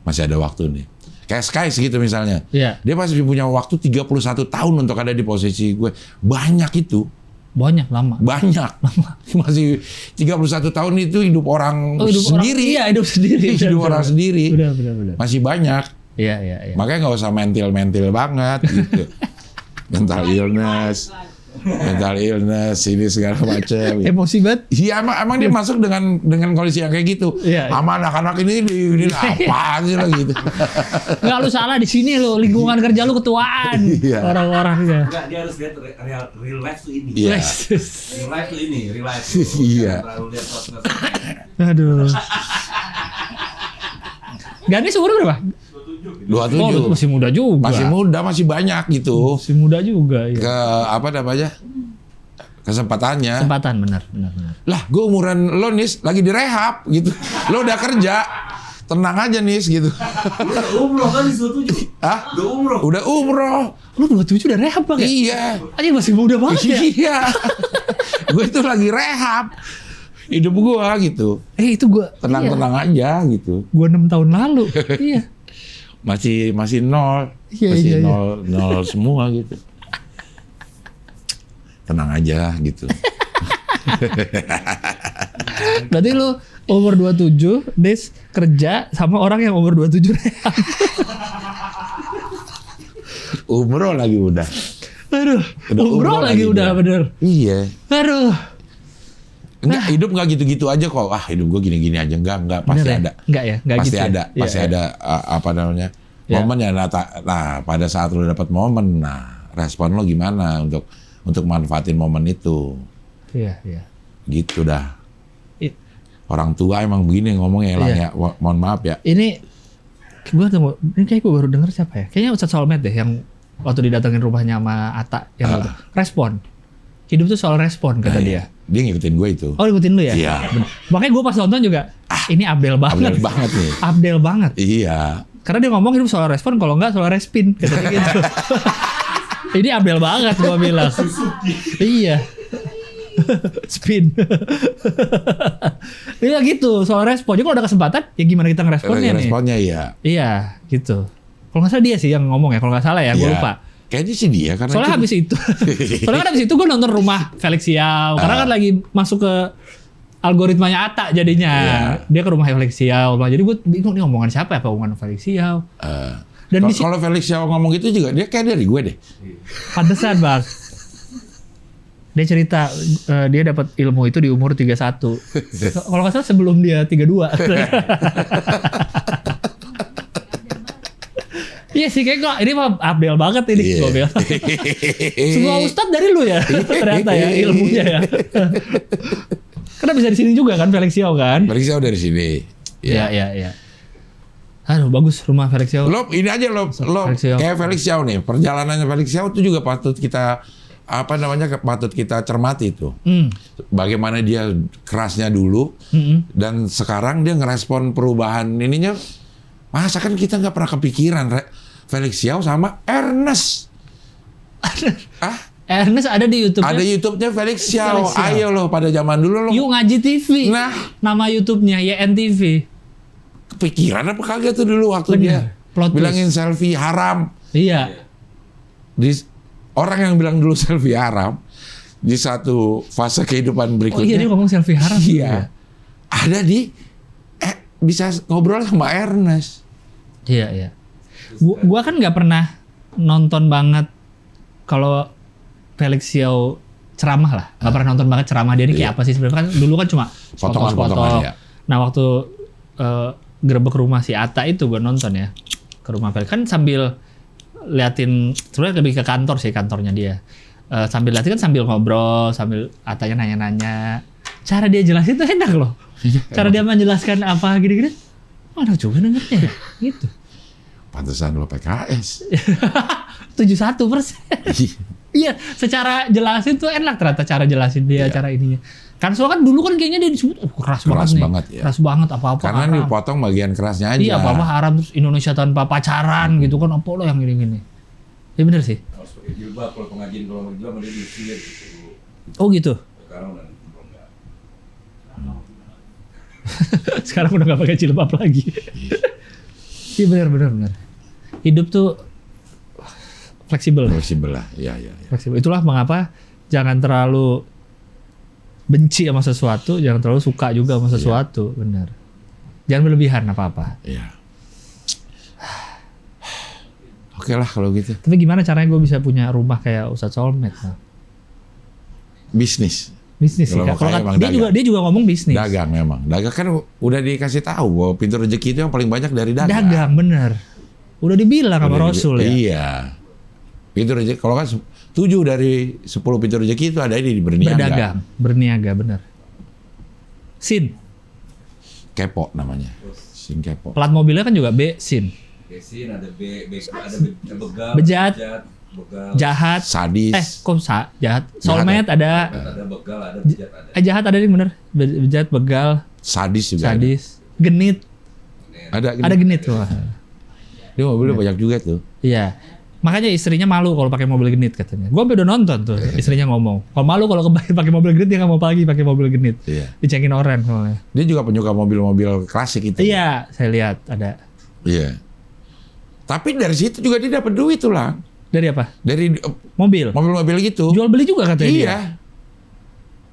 S1: masih ada waktu nih. Kayak Skies gitu misalnya.
S2: Iya.
S1: Dia masih punya waktu 31 tahun untuk ada di posisi gue. Banyak itu.
S2: Banyak, lama.
S1: Banyak. Masih 31 tahun itu hidup orang sendiri.
S2: Hidup sendiri.
S1: Hidup orang sendiri.
S2: Benar.
S1: Masih banyak.
S2: Iya.
S1: Makanya nggak usah mentil banget gitu. mental illness ini segala macam.
S2: Emosi banget.
S1: Iya emang dia masuk dengan kondisi yang kayak gitu.
S2: Iya.
S1: Sama anak-anak ini apa sih lah gitu.
S2: Nggak, lu salah di sini lo, lingkungan kerja lu ketuaan.
S1: Iya.
S2: Orang-orangnya.
S4: Enggak, dia harus lihat real life tuh ini.
S1: Iya.
S4: Real life.
S1: Iya.
S4: Terlalu lihat podcast.
S2: Aduh. Ganis umur berapa?
S1: 27.
S2: Oh, masih muda juga.
S1: Masih muda, masih banyak gitu.
S2: Masih muda juga. Ya.
S1: Ke apa namanya? Kesempatannya.
S2: Kesempatan, benar.
S1: Lah, gue umuran lo Nis lagi direhab gitu. Lo udah kerja. Tenang aja Nis gitu.
S4: Udah umroh kan di 27.
S1: Hah?
S4: Udah umroh.
S1: Udah umroh.
S2: Lu 27 udah rehab Bang ya?
S1: Iya.
S2: Aja masih muda banget ya.
S1: Iya. Gue itu lagi rehab. Hidup gue gitu.
S2: Itu gua
S1: Tenang-tenang aja gitu.
S2: Gua 6 tahun lalu. Iya.
S1: Masih nol.
S2: Iya,
S1: Masih
S2: iya.
S1: nol semua gitu. Tenang aja gitu.
S2: Berarti lu umur 27, Des kerja sama orang yang umur 27 rehab.
S1: Umroh lagi udah.
S2: Aduh,
S1: Udah
S2: umroh lagi udah bener.
S1: Iya.
S2: Aduh.
S1: Enggak, hidup enggak gitu-gitu aja kok. Hidup gue gini-gini aja. Enggak, pasti
S2: Bener ya?
S1: ada.
S2: Enggak ya? Enggak
S1: Pasti
S2: gitu ya?
S1: ada,
S2: Iya,
S1: pasti
S2: iya.
S1: ada apa namanya?
S2: Iya.
S1: Momen ya. Nah, pada saat lo dapat momen, nah respon lo gimana untuk manfaatin momen itu?
S2: Iya.
S1: Gitu dah.
S2: I-
S1: Orang tua emang begini ngomongnya Elang
S2: Iya.
S1: ya. Mohon maaf ya.
S2: Ini kayak gue baru denger siapa ya? Kayaknya Ustadz Solmed deh yang waktu didatengin rumahnya sama Atta yang gitu. Respon. Hidup tuh soal respon kata dia.
S1: Dia ngikutin gue itu.
S2: Oh, ngikutin lu ya?
S1: Iya.
S2: Makanya gue pas nonton juga, ini Abdel banget.
S1: Abdel banget nih.
S2: Abdel banget.
S1: Iya.
S2: Karena dia ngomong hidup soal respon, kalau enggak soal respin. Katanya gitu. Ini Abdel banget gue bilang. Iya. Spin. Iya gitu, soal respon. Jadi kalau ada kesempatan, ya gimana kita ngeresponnya nih?
S1: Responnya iya.
S2: Iya, gitu. Kalau nggak salah dia sih yang ngomong ya, kalau nggak salah ya, gue
S1: Iya.
S2: lupa.
S1: Kayaknya sih dia karena
S2: Soalnya habis itu, gue nonton Rumah Felix Xiao, karena kan lagi masuk ke algoritmanya Atta jadinya. Dia ke rumah Felix Xiao, jadi gue bingung nih omongan siapa ya, apa omongan Felix Xiao. Dan
S1: kalau Felix Xiao ngomong gitu juga dia kayak dari gue deh.
S2: pantesan Bang. Dia cerita dia dapat ilmu itu di umur 31. Kalau nggak salah sebelum dia 32. Iya sih, kayak kok ini mah Abdel banget ini.
S1: Iya.
S2: Gue bilang. Semua ustadz dari lu ya, ternyata ya ilmunya ya. Karena bisa di sini juga kan Felix Xiao kan?
S1: Felix Xiao dari sini.
S2: Iya. Aduh, bagus Rumah Felix Xiao.
S1: Lo ini aja lo
S2: Felix Xiao.
S1: kayak Felix Xiao nih, perjalanannya Felix Xiao itu juga patut kita patut kita cermati itu. Bagaimana dia kerasnya dulu dan sekarang dia ngerespon perubahan ininya. Masa kan kita nggak pernah kepikiran Felix Xiao sama Ernest.
S2: Ernest ada di YouTube.
S1: Ada YouTube-nya Felix Xiao.
S2: Felix Xiao.
S1: Ayo lo pada zaman dulu lo.
S2: Yuk Ngaji TV.
S1: Nah,
S2: Nama YouTube-nya YNTV.
S1: kepikiran apa kagak tuh dulu waktu
S2: Bener.
S1: dia
S2: Plot
S1: bilangin selfie haram.
S2: Iya.
S1: Orang yang bilang dulu selfie haram di satu fase kehidupan
S2: Oh iya,
S1: berikutnya.
S2: dia ngomong selfie haram.
S1: Iya. Ada di bisa ngobrol sama Ernest.
S2: Iya. Gua kan nggak pernah nonton banget kalau Felix Xiao ceramah lah. Nggak pernah nonton banget ceramah dia ini kayak apa sih sebenarnya, kan dulu kan cuma
S1: Potongan-potongan, ya.
S2: Nah waktu gerebek rumah si Atta itu gue nonton ya, ke rumah Felix kan sambil liatin, sebenarnya lebih ke kantor sih, kantornya dia. Sambil liatin kan sambil ngobrol, sambil Atanya nanya-nanya. cara dia jelasin tuh enak loh. Cara dia menjelaskan apa gini-gini. Mana juga dengernya gitu.
S1: Pantesan lo PKS.
S2: 71%. Iya, secara jelasin tuh enak ternyata cara jelasin dia, cara ininya. Kan soalnya kan dulu kan kayaknya dia disebut keras banget nih.
S1: Ya.
S2: Keras banget apa-apa
S1: Karena
S2: haram.
S1: dipotong bagian kerasnya aja.
S2: Iya, apa-apa haram terus Indonesia tanpa pacaran gitu kan, apa lo yang gini-gini. Ya bener sih.
S4: Harus pakai jilbab, kalau pengajian kalau mau jilbab dia diusir gitu.
S2: Oh gitu.
S4: Sekarang udah enggak.
S2: Sekarang udah gak pakai jilbab lagi. Iya benar. Hidup tuh fleksibel.
S1: Fleksibel lah, iya.
S2: Fleksibel. Itulah mengapa jangan terlalu benci sama sesuatu, jangan terlalu suka juga sama sesuatu, benar. Jangan berlebihan apa-apa.
S1: Iya. Oke lah kalau gitu.
S2: Tapi gimana caranya gue bisa punya rumah kayak Ustadz Soulmate? Nah?
S1: Bisnis
S2: Bisnis sih.
S1: Kalau
S2: Kalau
S1: makanya emang
S2: dia juga ngomong bisnis.
S1: dagang memang. Dagang kan udah dikasih tahu bahwa pintu rezeki itu yang paling banyak dari dagang.
S2: Dagang bener. Udah dibilang sama Rasul ya.
S1: Iya. Pintu rezeki kalau kan 7 dari 10 pintu rezeki itu ada di berniaga.
S2: Berniaga bener. Sin.
S1: Kepo namanya. Sin kepo.
S2: Plat mobilnya kan juga B, sin.
S4: Besin ada ada begal,
S2: Bejat.
S4: begal,
S2: Jahat.
S1: Sadis.
S2: Jahat. Soulmate ada.
S4: ada begal, ada bejat ada.
S2: Jahat ada nih bener. Bejat, begal,
S1: Sadis juga.
S2: sadis, genit.
S1: Ada.
S2: Ada genit tuh.
S1: Dia mobilnya banyak juga tuh.
S2: Iya. Makanya istrinya malu kalau pakai mobil genit katanya. Gua udah nonton tuh istrinya ngomong. Kalau malu kalau pakai mobil genit dia nggak mau lagi pakai mobil genit.
S1: Iya.
S2: Dicengin orang soalnya.
S1: Dia juga penyuka mobil-mobil klasik itu.
S2: Iya, saya lihat ada.
S1: Iya. Tapi dari situ juga dia dapat duit tuh lah.
S2: Dari apa?
S1: Dari
S2: Mobil.
S1: mobil-mobil gitu.
S2: Jual beli juga katanya dia.
S1: Iya.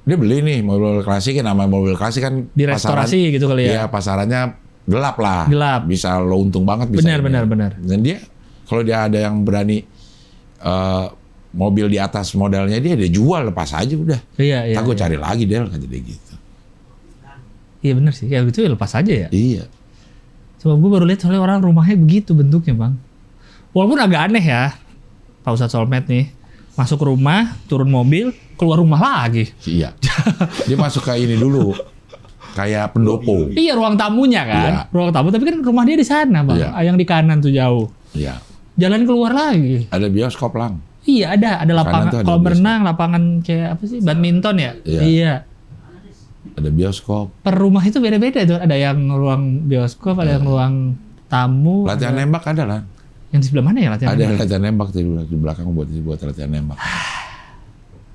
S1: Dia beli nih mobil klasik, namanya mobil klasik kan
S2: Di restorasi gitu kali ya.
S1: Iya, pasarannya gelap lah.
S2: Gelap.
S1: Bisa lo untung banget bisa.
S2: Benar.
S1: Dan dia kalau dia ada yang berani mobil di atas modalnya dia jual, lepas aja udah.
S2: Iya.
S1: Tak gue cari lagi Del kata dia gitu.
S2: Iya benar sih. Kayak gitu ya lepas aja ya.
S1: Iya.
S2: Sebab gue baru lihat soalnya orang rumahnya begitu bentuknya bang. Walaupun agak aneh ya. Pak Ustadz Soulmate nih. Masuk ke rumah, turun mobil, keluar rumah lagi.
S1: Iya. Dia masuk ke ini dulu. Kayak pendopo.
S2: Iya ruang tamunya kan.
S1: Iya.
S2: Ruang tamu tapi kan rumah dia di sana bang.
S1: Iya.
S2: Yang di kanan tuh jauh.
S1: Iya.
S2: Jalan keluar lagi.
S1: Ada bioskop lang.
S2: Iya ada lapangan.
S1: tuh ada
S2: Kalau
S1: bioskop.
S2: berenang lapangan kayak apa sih? Badminton ya.
S1: Iya. Ada bioskop.
S2: Per rumah itu beda-beda tuh. Ada yang ruang bioskop, ada yang ruang tamu.
S1: Latihan
S2: ada-
S1: nembak ada lah.
S2: Yang di sebelah mana ya latihan?
S1: Ada
S2: nembak?
S1: latihan nembak di belakang buat latihan nembak.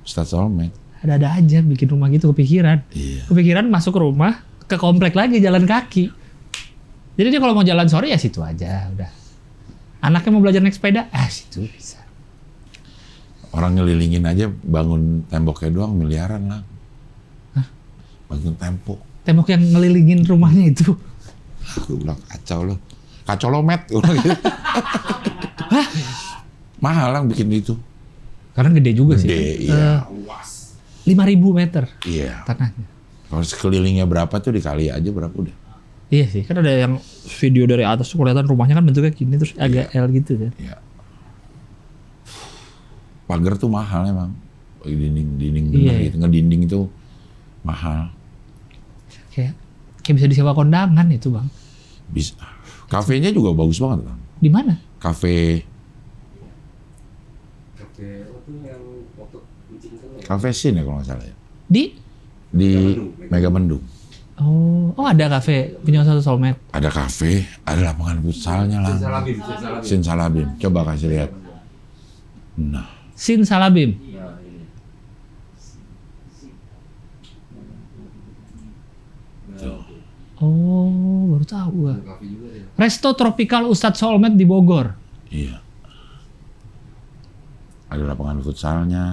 S1: Ustadz Soulmate.
S2: Ada aja bikin rumah gitu kepikiran.
S1: Iya.
S2: Kepikiran masuk ke rumah, ke komplek lagi jalan kaki. Jadi dia kalau mau jalan sore ya situ aja udah. Anaknya mau belajar naik sepeda, situ bisa.
S1: Orang ngelilingin aja bangun temboknya doang miliaran lah.
S2: Hah?
S1: Bangun tembok.
S2: Tembok yang ngelilingin rumahnya itu.
S1: Aku bilang kacau loh. Kacau lo met. Gua bilang gitu. Mahal lah bikin itu.
S2: Karena gede juga sih.
S1: Gede, iya.
S2: 5.000 meter
S1: Iya.
S2: tanahnya.
S1: Kalau sekelilingnya berapa tuh dikali aja berapa udah.
S2: Iya sih, kan ada yang video dari atas tuh kelihatan rumahnya kan bentuknya gini terus agak L gitu kan.
S1: Iya. Pagar tuh mahal emang. Dinding bener
S2: Iya,
S1: gitu. Ngedinding itu mahal.
S2: Kayak bisa disewa kondangan itu bang.
S1: Bisa. Kafenya juga bagus banget kan.
S2: Di mana?
S1: Kafe
S4: Itu yang waktu kucing kan
S1: Cafe Sin ya kalau nggak salah ya.
S2: Di?
S1: Di Megamendung.
S2: Oh ada kafe punya satu Soulmate.
S1: Ada kafe, ada lapangan futsalnya lah.
S4: Salabim.
S1: Sin Salabim. Coba kasih lihat. Nah,
S2: Sin Salabim.
S4: Nah, ini.
S1: tuh.
S2: Oh baru tahu gua.
S4: Kafe juga ya.
S2: Resto Tropical Ustadz Soulmate di Bogor.
S1: Iya. Ada lapangan futsalnya.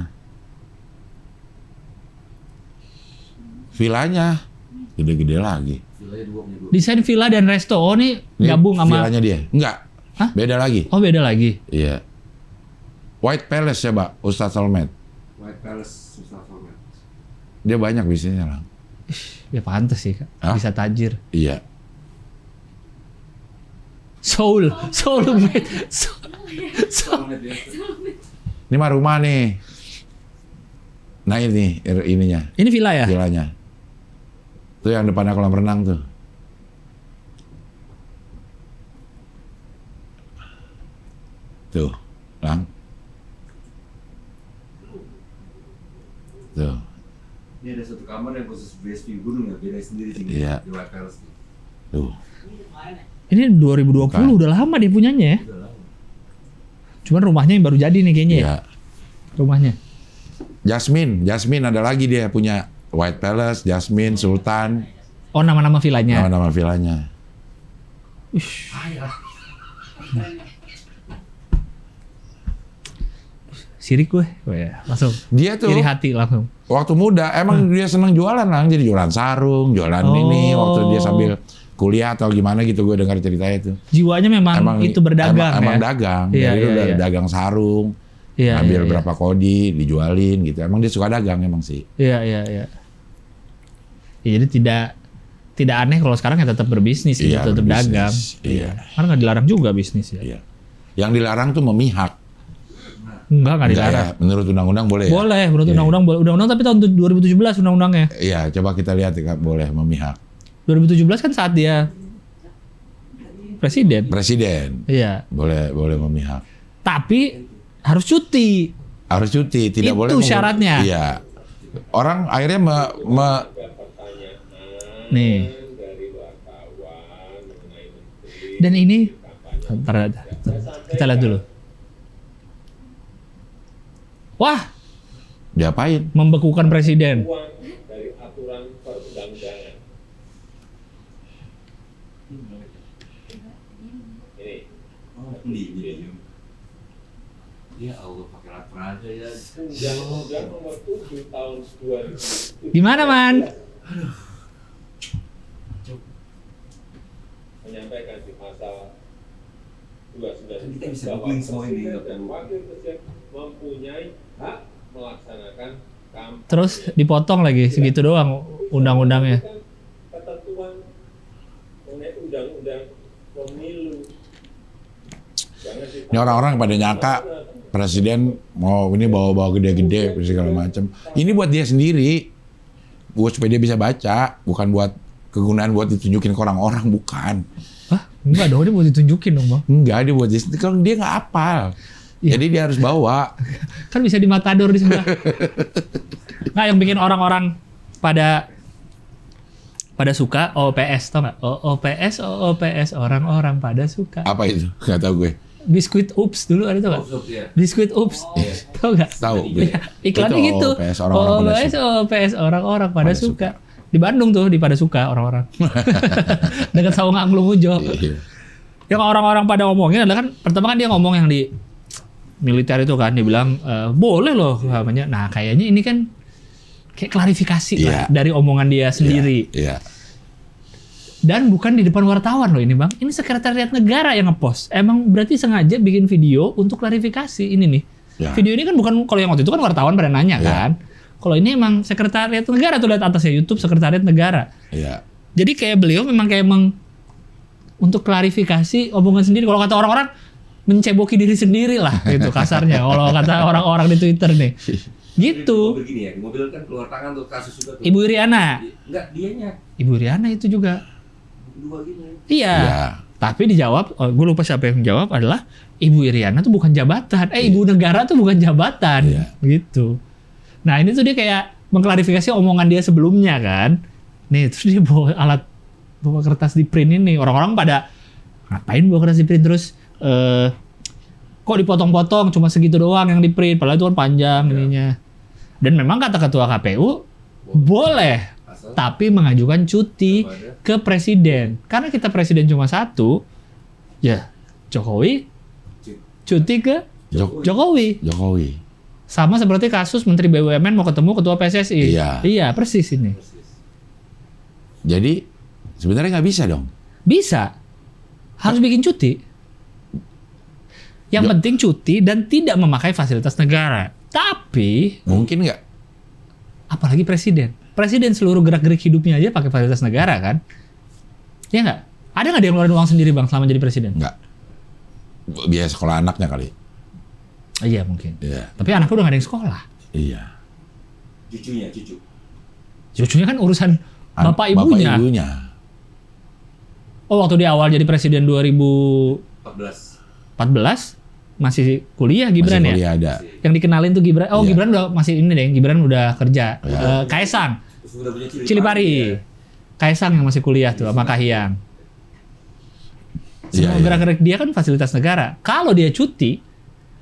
S1: Villanya gede-gede lagi.
S4: Vilanya dua punya dua.
S2: Desain villa dan resto. Oh nih
S1: Ini
S2: gabung sama.
S1: villanya dia. Enggak.
S2: Hah?
S1: Beda lagi.
S2: Oh beda lagi.
S1: Iya. White Palace ya, Pak. Ustadz Soulmate.
S4: White Palace susah banget.
S1: Dia banyak bisnisnya lah.
S2: Ya pantas sih kak.
S1: Hah?
S2: Bisa tajir.
S1: Iya.
S2: Soulmate.
S1: Ini mah rumah nih. Nah ini ininya,
S2: Ini villa ya?
S1: villanya. Tuh yang depannya kolam renang tuh. Tuh, Lang. Tuh.
S4: Ini ada satu kamar yang khusus BSP gunung ya, beda sendiri sih.
S1: Iya.
S4: Di White Palace.
S1: Tuh.
S2: Ini 2020
S1: Bukan.
S2: udah lama dia punyanya ya.
S4: Udah lama.
S2: Cuman rumahnya yang baru jadi nih kayaknya ya.
S1: Iya.
S2: Rumahnya.
S1: Jasmine ada lagi dia punya White Palace, Jasmine, Sultan,
S2: Oh, nama-nama villanya.
S1: nama-nama villanya.
S2: Sirik gue. Oh ya, langsung.
S1: Dia tuh
S2: Iri hati langsung.
S1: waktu muda emang dia senang jualan Lang, jadi jualan sarung, jualan ini waktu dia sambil kuliah atau gimana gitu gue dengar ceritanya itu.
S2: Jiwanya memang itu berdagang
S1: emang
S2: ya.
S1: dagang.
S2: Iya,
S1: Jadi
S2: iya,
S1: udah
S2: iya.
S1: dagang sarung,
S2: Iya,
S1: ambil
S2: iya, iya.
S1: berapa kodi, dijualin gitu. Emang dia suka dagang emang sih.
S2: Iya, iya, iya. Ya, jadi tidak aneh kalau sekarang ya tetap berbisnis,
S1: Iya,
S2: tetap
S1: berbisnis.
S2: dagang.
S1: Iya.
S2: Karena nggak dilarang juga bisnis ya.
S1: Iya. Yang dilarang tuh memihak.
S2: Nggak
S1: Enggak
S2: dilarang.
S1: ya? Menurut undang-undang boleh ya?
S2: Boleh, menurut
S1: Iya.
S2: undang-undang boleh. Undang-undang tapi tahun 2017 undang-undangnya.
S1: Iya, coba kita lihat ya, boleh memihak.
S2: 2017 kan saat dia presiden.
S1: Presiden
S2: Iya.
S1: boleh memihak.
S2: Tapi harus cuti.
S1: Harus cuti, tidak
S2: Itu
S1: boleh
S2: syaratnya.
S1: Iya. Orang akhirnya
S2: Nih. Dan ini ntar, kita lihat dulu. Wah,
S1: diapain?
S2: membekukan presiden.
S5: dari aturan perundang-undangan. Ini
S4: Oh, ini. Ya Allah, pakai alat peraga ya.
S5: Undang-Undang Nomor 7 Tahun 2007
S2: Gimana, Man?
S5: menyampaikan di pasal 299
S4: Kita bisa
S5: bahwa
S4: googling semua ini,
S5: presiden
S4: nggak
S5: dan
S4: perlu.
S5: wakil presiden mempunyai hak melaksanakan kampanye.
S2: Terus dipotong lagi segitu doang undang-undangnya.
S5: Ketentuan mengenai undang-undang pemilu. Jangan
S1: Ini orang-orang pada nyangka presiden mau ini bawa-bawa gede-gede segala macam. Ini buat dia sendiri, buat supaya dia bisa baca, bukan buat kegunaan buat ditunjukin ke orang-orang, bukan.
S2: Hah? Enggak dong, dia mau ditunjukin dong, Bang.
S1: Enggak, dia buat dia sendiri. Kalau dia nggak hafal,
S2: Iya.
S1: jadi dia harus bawa.
S2: Kan bisa di Matador di sebelah. Nah, yang bikin orang-orang pada suka OPS, tau nggak? OOPS, orang-orang pada suka.
S1: Apa itu? Nggak tahu gue.
S2: Biskuit Ups dulu ada tau nggak?
S4: Ya.
S2: Biskuit Ups, tau nggak?
S1: Tahu gue.
S2: Iya, iklannya
S1: Itu
S2: gitu.
S1: OPS, orang-orang pada suka.
S2: OPS, orang-orang pada
S1: Pada
S2: suka. Di Bandung tuh, di pada suka orang-orang. Dekat Sawangan Ujo.
S1: Iya.
S2: Yang orang-orang pada ngomongin adalah kan, pertama kan dia ngomong yang di militer itu kan, dia bilang boleh loh namanya. Nah kayaknya ini kan kayak klarifikasi lah
S1: Iya.
S2: dari omongan dia sendiri.
S1: Iya.
S2: Dan bukan di depan wartawan loh ini bang. Ini sekretariat negara yang ngepost. Emang berarti sengaja bikin video untuk klarifikasi ini nih.
S1: Ya.
S2: Video ini kan bukan, kalau yang waktu itu kan wartawan pada nanya
S1: Ya.
S2: kan. Kalau ini emang sekretariat negara tuh, lihat atasnya YouTube sekretariat negara.
S1: Iya.
S2: Jadi kayak beliau memang kayak untuk klarifikasi omongan sendiri. Kalau kata orang-orang menceboki diri sendiri lah gitu kasarnya. Kalau kata orang-orang di Twitter nih. Gitu.
S4: Begini ya, di mobil kan keluar tangan tuh kasus juga tuh.
S2: Ibu Iriana.
S4: Enggak, dianya.
S2: Ibu Iriana itu juga.
S4: Dua gini.
S2: Iya.
S1: Iya.
S2: Tapi dijawab, gue lupa siapa yang jawab adalah Ibu Iriana tuh bukan jabatan. Ibu negara tuh bukan jabatan.
S1: Iya.
S2: Gitu. Nah ini tuh dia kayak mengklarifikasi omongan dia sebelumnya kan. Nih terus dia bawa kertas di print ini. Orang-orang pada ngapain bawa kertas di print terus kok dipotong-potong cuma segitu doang yang di print. Padahal itu kan panjang ininya. Dan memang kata ketua KPU boleh.
S4: Asal
S2: Tapi mengajukan cuti ke presiden. Karena kita presiden cuma satu. Ya Jokowi cuti ke Jokowi.
S1: Jokowi.
S2: Sama seperti kasus Menteri BUMN mau ketemu Ketua PSSI.
S1: Iya.
S2: Iya, persis ini.
S1: Jadi sebenarnya nggak bisa dong.
S2: Bisa. Harus bikin cuti. Yang penting cuti dan tidak memakai fasilitas negara. Tapi,
S1: Mungkin nggak?
S2: apalagi presiden. Presiden seluruh gerak-gerik hidupnya aja pakai fasilitas negara kan? Ya nggak? Ada nggak dia ngeluarin uang sendiri bang selama jadi presiden?
S1: Nggak. Biaya sekolah anaknya kali.
S2: Iya mungkin.
S1: Iya.
S2: Tapi anaknya udah nggak ada yang sekolah.
S1: Iya.
S4: cucunya, cucu.
S2: Cucunya kan urusan Bapak ibunya? Oh, waktu di awal jadi presiden 2014
S4: 14.
S2: masih kuliah Gibran
S1: Masih
S2: ya?
S1: kuliah ada.
S2: Yang dikenalin tuh Gibran. Oh,
S1: Iya.
S2: Gibran udah masih ini deh. Gibran udah kerja. Kaisang,
S4: Terus udah punya
S2: Cilipari.
S4: ya.
S2: Kaisang yang masih kuliah tuh sama Kahiyang.
S1: Iya,
S2: Semua
S1: iya.
S2: gerak-gerik dia kan fasilitas negara. Kalau dia cuti,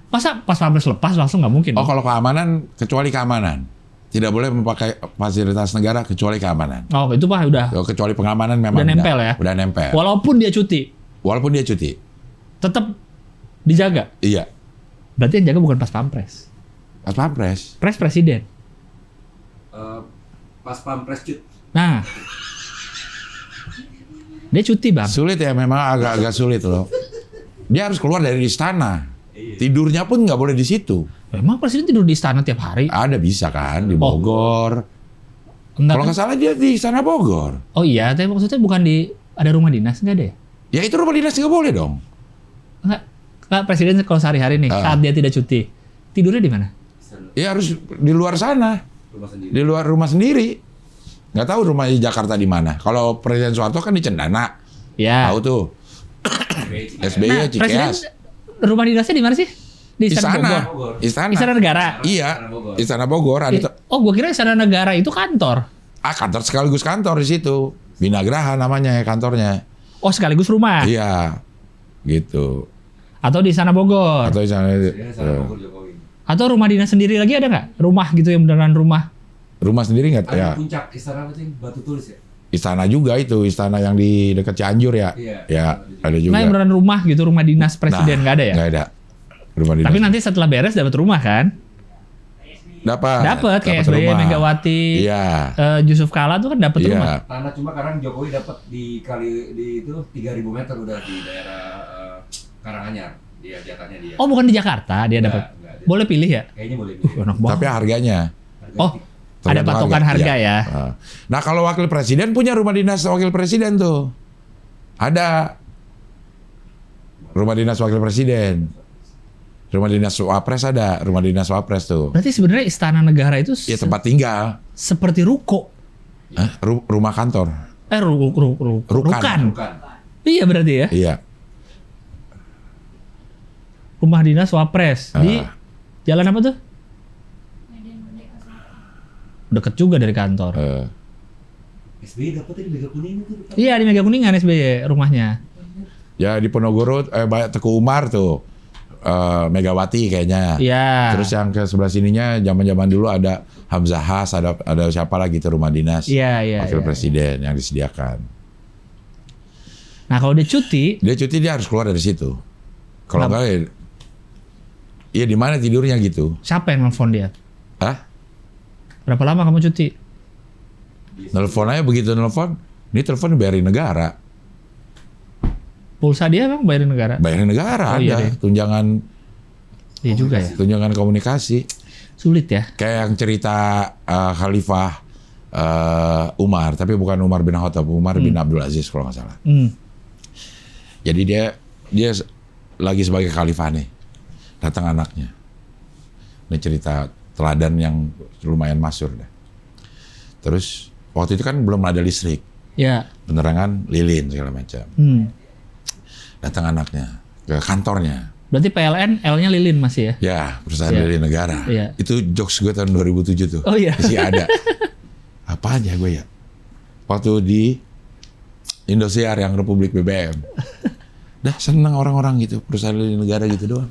S2: masa pas pampres lepas langsung nggak mungkin?
S1: Oh,
S2: dong?
S1: kalau keamanan, kecuali keamanan. Tidak boleh memakai fasilitas negara kecuali keamanan.
S2: Oh, itu Pak udah.
S1: Oh, kecuali pengamanan memang
S2: Udah nempel ya?
S1: Udah nempel.
S2: Walaupun dia cuti,
S1: Walaupun dia cuti.
S2: tetap dijaga.
S1: Iya.
S2: Berarti yang jaga bukan pas pampres.
S1: Pas pampres.
S2: Presiden.
S4: Pas pampres cut.
S2: Nah, dia cuti bang.
S1: Sulit ya, memang agak-agak sulit loh. Dia harus keluar dari istana. Tidurnya pun nggak boleh di situ.
S2: Emang presiden tidur di istana tiap hari?
S1: Ada bisa kan di Bogor.
S2: Enggak
S1: Kalau
S2: kan?
S1: nggak salah dia di istana Bogor.
S2: Oh iya, tapi maksudnya bukan di ada rumah dinas nggak ada ya?
S1: Ya itu rumah dinas nggak boleh dong.
S2: Enggak, presiden kalau sehari-hari nih saat dia tidak cuti, tidurnya di mana?
S1: Ya harus di luar sana,
S4: Rumah sendiri.
S1: di luar rumah sendiri. Nggak tahu rumah di Jakarta di mana. Kalau Presiden Soeharto kan di Cendana.
S2: Ya.
S1: Tahu tuh. SBY
S2: Nah, presiden
S1: Cikeas.
S2: rumah dinasnya di mana sih? Di Istana Bogor.
S1: Istana.
S2: Istana Negara.
S1: Iya. Istana Bogor. Ada
S2: Oh, gua kira Istana Negara itu kantor.
S1: kantor sekaligus kantor di situ. Binagraha namanya kantornya.
S2: Oh, sekaligus rumah.
S1: Iya. Gitu.
S2: Atau di Istana Bogor.
S1: Atau istana,
S4: Ya, sana Bogor Jokowi.
S2: Atau rumah dinas sendiri lagi ada nggak? Rumah gitu yang beneran rumah.
S1: rumah sendiri nggak?
S4: Ada
S1: Ya.
S4: puncak istana apa sih? Batu Tulis ya?
S1: Istana juga itu. Istana yang di dekat Cianjur ya.
S4: Iya.
S1: Ya. Ada juga.
S2: Nah, yang beneran rumah gitu, rumah dinas presiden nggak ada ya?
S1: Nggak ada. Rumah dinas.
S2: Tapi nanti setelah beres dapat rumah kan? Dapat kayak SBY,
S1: rumah.
S2: Megawati,
S1: Iya.
S2: Yusuf Kala tuh kan dapat
S1: Iya.
S2: rumah.
S4: Tanah cuma sekarang Jokowi dapat di kali di itu 3.000 meter udah di daerah Karanganyar. Dia jatahnya dia.
S2: Oh, bukan di Jakarta dia dapat.
S4: Enggak, dia-
S2: Boleh pilih ya?
S4: Kayaknya boleh.
S2: Enak banget.
S1: Tapi harganya.
S2: Oh, ada
S1: tergantung
S2: patokan harga
S1: Iya.
S2: ya.
S1: Nah kalau wakil presiden punya rumah dinas wakil presiden tuh. Ada. Rumah dinas wakil presiden. Rumah dinas wapres ada. Rumah dinas wapres tuh.
S2: Berarti sebenarnya istana negara itu
S1: Ya tempat tinggal.
S2: seperti ruko.
S1: Hah? Rumah kantor.
S2: Rukan.
S1: Rukan.
S4: Bukan.
S2: Iya berarti ya.
S1: Iya.
S2: Rumah dinas wapres di jalan apa tuh?
S3: Medan Merdeka Selatan.
S2: Deket juga dari kantor.
S4: SBY dapetnya di Mega Kuningan tuh.
S2: Iya di Mega Kuningan SBY rumahnya.
S1: Ya di Ponorogo banyak Teguh Umar tuh. Megawati kayaknya.
S2: Iya.
S1: Terus yang ke sebelah sininya zaman-zaman dulu ada Hamzah Has, ada siapa lagi tuh rumah dinas.
S2: Iya iya.
S1: Wakil
S2: iya.
S1: presiden yang disediakan.
S2: Nah kalau dia cuti,
S1: Dia cuti dia harus keluar dari situ. Kalau enggak ya di mana tidurnya gitu.
S2: siapa yang nelfon dia?
S1: Hah?
S2: Berapa lama kamu cuti?
S1: Nelfon aja begitu nelfon, ini telepon dibayarin negara.
S2: Pulsa dia emang bayarin negara?
S1: Bayarin negara
S2: Oh, iya
S1: ada
S2: deh.
S1: tunjangan
S2: Iya juga ya.
S1: tunjangan komunikasi.
S2: Sulit ya.
S1: Kayak yang cerita Khalifah Umar, tapi bukan Umar bin Khattab, Umar bin Abdul Aziz kalau nggak salah. Jadi dia lagi sebagai khalifah nih, datang anaknya. Ini cerita teladan yang lumayan masyhur deh. Terus waktu itu kan belum ada listrik,
S2: Ya.
S1: penerangan lilin segala macam. Datang anaknya ke kantornya.
S2: Berarti PLN L-nya lilin masih ya?
S1: Ya, perusahaan
S2: Iya.
S1: lilin negara.
S2: Iya.
S1: Itu jokes gue tahun 2007 tuh.
S2: Oh iya.
S1: Masih ada. Apa aja gue ya? Waktu di Indosiar yang Republik BBM. Dah seneng orang-orang gitu, perusahaan lilin negara gitu doang.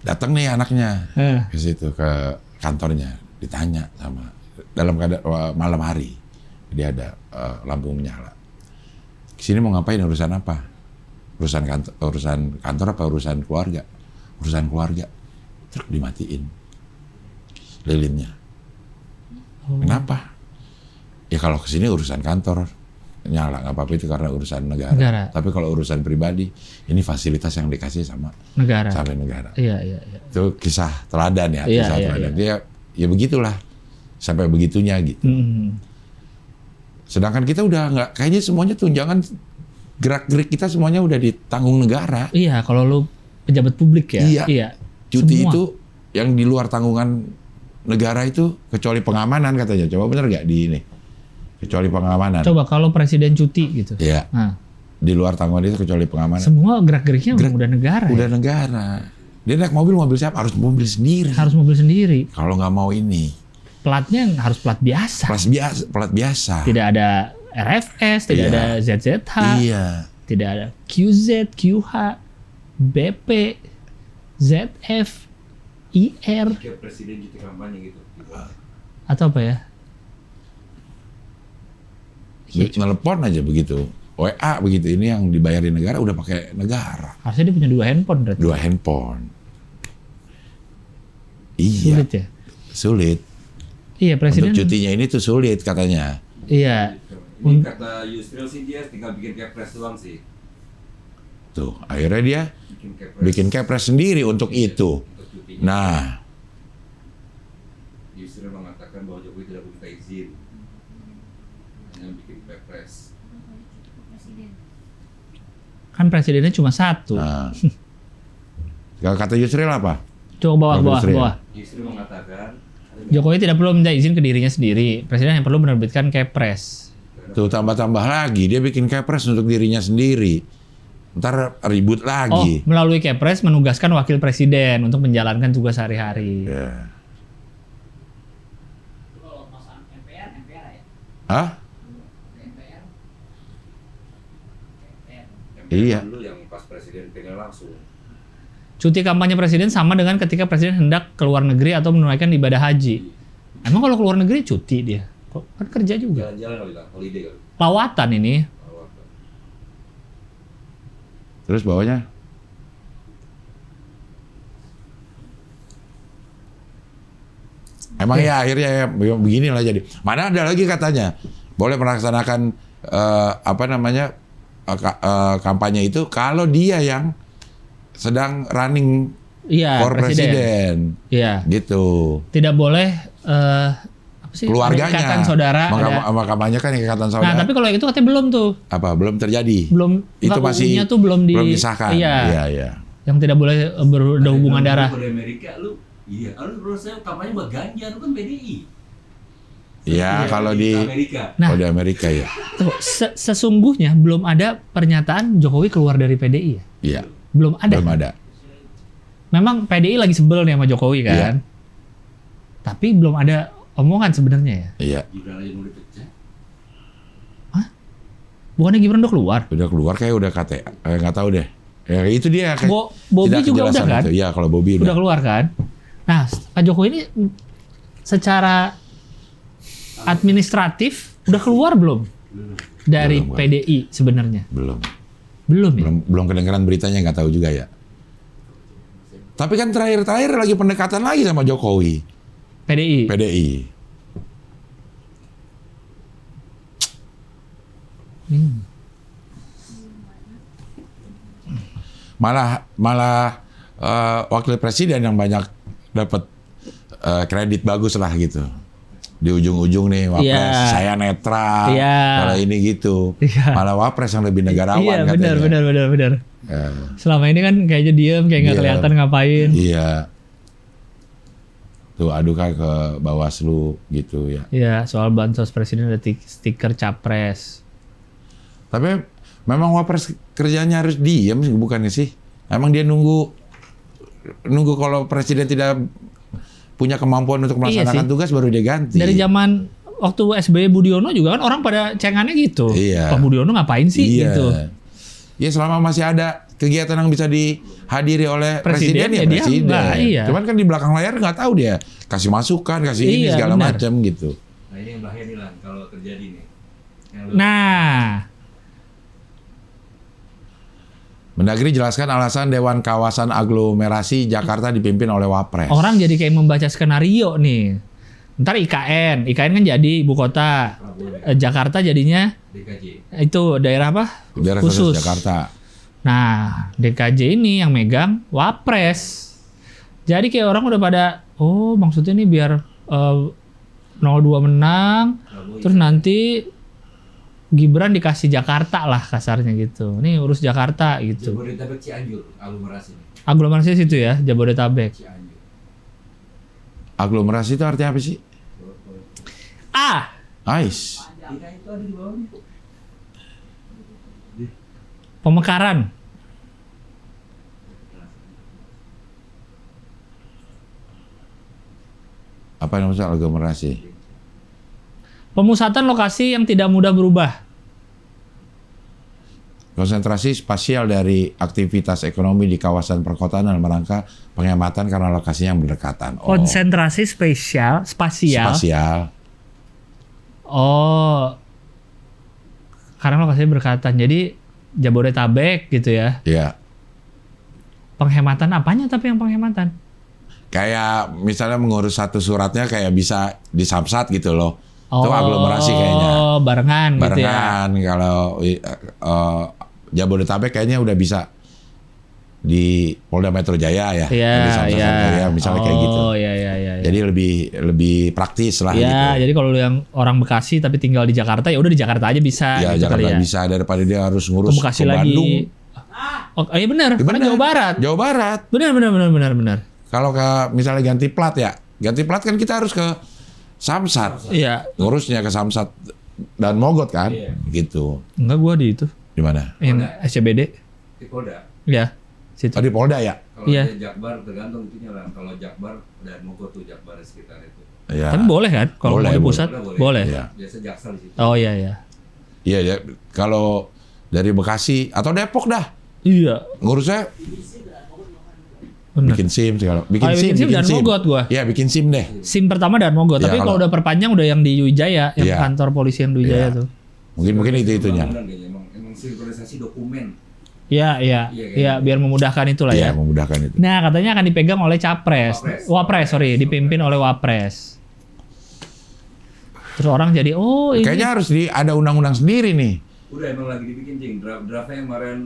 S1: Datang nih anaknya ke situ, ke kantornya. Ditanya sama, dalam keadaan malam hari. Dia ada lampu menyala. Kesini mau ngapain, urusan apa? Urusan kantor apa urusan keluarga? Urusan keluarga. Truk dimatiin lilinnya. Kenapa? Ya kalau kesini urusan kantor nyala nggak apa-apa, itu karena urusan negara. Tapi kalau urusan pribadi, ini fasilitas yang dikasih sama
S2: Negara.
S1: negara.
S2: Iya iya iya.
S1: Itu kisah teladan ya,
S2: Iya,
S1: kisah
S2: iya,
S1: teladan.
S2: iya.
S1: Dia ya begitulah sampai begitunya gitu. Sedangkan kita udah nggak, kayaknya semuanya tunjangan gerak-gerik kita semuanya udah ditanggung negara.
S2: Iya, kalau lu pejabat publik ya.
S1: Iya.
S2: Iya.
S1: Cuti
S2: Semua.
S1: itu yang di luar tanggungan negara itu kecuali pengamanan katanya. Coba bener nggak di ini? Kecuali pengamanan.
S2: Coba kalau presiden cuti gitu.
S1: Iya.
S2: Nah,
S1: Di luar tanggungan itu kecuali pengamanan.
S2: semua gerak-geriknya memang udah negara.
S1: Udah
S2: Ya?
S1: negara. Dia naik mobil siapa? Harus mobil sendiri.
S2: Harus mobil sendiri.
S1: Kalau nggak mau ini.
S2: Platnya harus plat biasa.
S1: Plat biasa.
S2: Tidak ada RFS, tidak
S1: Iya.
S2: ada ZZH,
S1: Iya.
S2: tidak ada QZ, QH, BP, ZF, IR,
S4: Kayak presiden gitu kampanye gitu.
S2: atau apa ya?
S1: Telepon aja begitu. WA begitu, ini yang dibayarin negara udah pakai negara.
S2: Harusnya dia punya 2 handphone berarti.
S1: 2 handphone. Iya.
S2: Sulit ya?
S1: Sulit.
S2: Iya, presiden.
S1: Untuk cutinya ini tuh sulit katanya.
S2: Iya.
S4: Ini kata Yusril sih dia tinggal bikin kepres doang sih.
S1: Tuh, akhirnya dia bikin kepres sendiri untuk itu.
S4: Untuk cutinya.
S1: Nah,
S4: Yusril mengatakan bahwa Jokowi tidak minta izin. Hanya bikin kepres.
S3: Presiden.
S2: Kan presidennya cuma 1.
S1: nah. Kalau kata Yusril apa?
S2: Coba bawah,
S1: Kalau
S2: bawah,
S1: Yusril.
S2: bawah.
S4: Yusril mengatakan
S2: Jokowi tidak perlu minta izin ke dirinya sendiri. Presiden yang perlu menerbitkan kepres.
S1: Tuh tambah-tambah lagi, dia bikin kepres untuk dirinya sendiri. Ntar ribut
S2: Oh,
S1: lagi.
S2: melalui kepres menugaskan wakil presiden untuk menjalankan tugas sehari-hari.
S1: Ya.
S2: Kalau masalah MPR ya?
S1: Hah?
S2: MPR.
S1: Iya.
S4: dulu yang pas presiden pengen langsung.
S2: Cuti kampanye presiden sama dengan ketika presiden hendak ke luar negeri atau menunaikan ibadah haji. Emang kalau ke luar negeri cuti dia? Kok kan kerja juga.
S4: Jalan-jalan kali lah, holiday kali.
S2: Lawatan ini.
S1: Terus bawahnya? Emang ya akhirnya ya beginilah jadi. Mana ada lagi katanya boleh melaksanakan kampanye itu kalau dia yang sedang running
S2: Iya,
S1: for presiden.
S2: Iya.
S1: Gitu.
S2: Tidak boleh apa sih?
S1: Keluarganya.
S2: Ikatan saudara. ada.
S1: Kampanye kan ikatan
S2: Nah,
S1: saudara.
S2: tapi kalau itu katanya belum tuh.
S1: Apa belum terjadi?
S2: Belum
S1: Itu
S2: enggak,
S1: masih
S2: UU-nya tuh belum
S1: disahkan.
S2: Iya.
S1: Iya, iya.
S2: Yang tidak boleh ada hubungan darah.
S4: Kalau di Amerika lu, iya, lu menurut saya kampanye buat Ganjar, lu kan PDI.
S1: Iya, kalau di
S4: Amerika.
S2: Nah,
S1: kalau di Amerika ya.
S2: tuh, sesungguhnya belum ada pernyataan Jokowi keluar dari PDI ya.
S1: Iya,
S2: Belum ada.
S1: belum ada.
S2: Memang PDI lagi sebel nih sama Jokowi kan.
S1: Iya.
S2: Tapi belum ada omongan sebenarnya ya.
S1: Iya,
S4: Gibran aja mau dipecah.
S2: Bukannya Gibran udah keluar?
S1: udah keluar kayak udah KTA. Nggak tahu deh. Ya itu dia kayak
S2: Bobby
S1: tidak
S2: juga udah
S1: kejelasan
S2: kan?
S1: itu. Iya, kalau Bobby
S2: Udah
S1: udah.
S2: keluar kan? Nah, Pak Jokowi ini secara administratif udah keluar belum? Dari
S1: Belum,
S2: PDI sebenarnya.
S1: Belum.
S2: Belum ya?
S1: Belum kedengeran beritanya, nggak tahu juga ya. Tapi kan terakhir-terakhir lagi pendekatan lagi sama Jokowi.
S2: PDI.
S1: PDI. Malah wakil presiden yang banyak dapat kredit bagus lah gitu. Di ujung-ujung nih wapres
S2: Iya.
S1: saya netral.
S2: Iya.
S1: Kalau ini gitu.
S2: Iya.
S1: Malah wapres yang lebih negarawan
S2: Iya,
S1: katanya.
S2: benar.
S1: Ya,
S2: Selama ini kan kayaknya diem, kayak nggak
S1: Diem.
S2: kelihatan ngapain.
S1: iya. Tuh adukan ke Bawaslu gitu ya.
S2: Iya, soal bansos presiden ada stiker capres.
S1: Tapi memang wapres kerjanya harus diem bukannya sih? Emang dia nunggu kalau presiden tidak punya kemampuan untuk
S2: Iya
S1: melaksanakan
S2: sih.
S1: tugas baru dia ganti.
S2: Dari zaman waktu SBY Budiono juga kan orang pada cengannya gitu.
S1: Iya.
S2: Pak Budiono ngapain sih
S1: Iya.
S2: gitu.
S1: Ya selama masih ada kegiatan yang bisa dihadiri oleh
S2: Presiden,
S1: presiden, ya
S2: ya dia
S1: presiden.
S2: enggak, iya.
S1: Cuman kan di belakang layar nggak tahu dia kasih masukan, kasih ini
S2: Iya,
S1: segala
S2: benar.
S1: macam gitu.
S4: Nah ini yang bahaya nih Lan, kalau terjadi nih. Yang lu-
S2: Nah,
S1: Mendagri jelaskan alasan Dewan Kawasan Aglomerasi Jakarta dipimpin oleh Wapres.
S2: orang jadi kayak membaca skenario nih. Ntar IKN kan jadi ibu kota. Jakarta jadinya
S4: DKJ.
S2: itu daerah apa?
S1: Daerah
S2: Khusus.
S1: khusus Jakarta.
S2: Nah, DKJ ini yang megang Wapres. Jadi kayak orang udah pada, oh maksudnya nih biar 02 menang, terus nanti Gibran dikasih Jakarta lah kasarnya gitu. Nih urus Jakarta gitu.
S4: Jabodetabek Cianjur, aglomerasi nih.
S2: Aglomerasi situ ya, Jabodetabek.
S4: Cianjur.
S1: Aglomerasi itu artinya apa sih?
S2: A.
S1: Ais.
S4: Kita itu ada di bawahnya.
S2: Pemekaran.
S1: Apa yang maksud aglomerasi?
S2: Pemusatan lokasi yang tidak mudah berubah.
S1: Konsentrasi spasial dari aktivitas ekonomi di kawasan perkotaan dalam rangka penghematan karena lokasinya yang berdekatan.
S2: Konsentrasi spasial.
S1: Spasial.
S2: Oh. Karena lokasinya berdekatan. Jadi Jabodetabek gitu ya.
S1: Iya.
S2: Penghematan apanya tapi yang penghematan?
S1: Kayak misalnya mengurus satu suratnya kayak bisa di Samsat gitu loh. Itu aglomerasi kayaknya.
S2: Oh, barengan gitu ya.
S1: Barengan kalau Jabodetabek kayaknya udah bisa di Polda Metro Jaya ya.
S2: Iya,
S1: Di Samsat
S2: iya.
S1: Jaya, misalnya kayak gitu.
S2: Oh, iya.
S1: Jadi lebih praktis lah
S2: Ya,
S1: gitu.
S2: jadi kalau lu yang orang Bekasi tapi tinggal di Jakarta ya udah di Jakarta aja bisa.
S1: Ya
S2: gitu
S1: Jakarta
S2: kali ya.
S1: bisa daripada dia harus ngurus
S2: Ke Bekasi
S1: ke Bandung.
S2: lagi. Oh, iya benar.
S1: Ya,
S2: Karena
S1: bener.
S2: Jawa Barat.
S1: Jawa Barat.
S2: Benar.
S1: Kalau misalnya ganti plat ya, ganti plat kan kita harus ke Samsat.
S2: Iya.
S1: Ngurusnya ke Samsat dan Mogot kan,
S4: Iya.
S1: gitu.
S2: Enggak, gua di itu.
S1: Di mana?
S2: Yang SCBD.
S4: Di Polda.
S2: Ya. Situ.
S1: Oh di Polda ya?
S4: Kalau
S2: Iya.
S4: dia Jakbar tergantung itunya lah. Kalau Jakbar dan Mogot tuh Jakbar di sekitar itu.
S1: Iya.
S2: Tapi boleh kan? Kalau
S1: Boleh,
S2: mau di
S1: boleh.
S2: pusat, boleh.
S1: Iya.
S4: Biasa Jaksel di situ.
S2: Oh iya.
S1: Iya ya. Kalau dari Bekasi atau Depok dah,
S2: Iya.
S1: ngurusnya
S2: Benar.
S1: bikin SIM segala. Bikin
S2: Oh, bikin SIM dan Mogot gua.
S1: Iya, bikin SIM deh.
S2: SIM pertama dan Mogot,
S1: Iya,
S2: tapi kalau
S1: kalau-
S2: udah perpanjang udah yang di Wijaya, yang
S1: Iya.
S2: kantor polisi yang di Wijaya
S1: Iya.
S2: tuh.
S1: Mungkin itu-itunya.
S4: Pembangunan kayaknya, emang sinkronisasi dokumen.
S2: Iya,
S4: Iya,
S2: biar memudahkan itulah
S1: Iya,
S2: ya.
S1: memudahkan itu.
S2: Nah, katanya akan dipegang oleh Capres.
S4: Wapres.
S2: Sorry, dipimpin oleh Wapres. Terus orang jadi, oh ini.
S1: Kayaknya harus ada undang-undang sendiri nih.
S4: Udah emang lagi dibikin Jing. Draftnya yang kemarin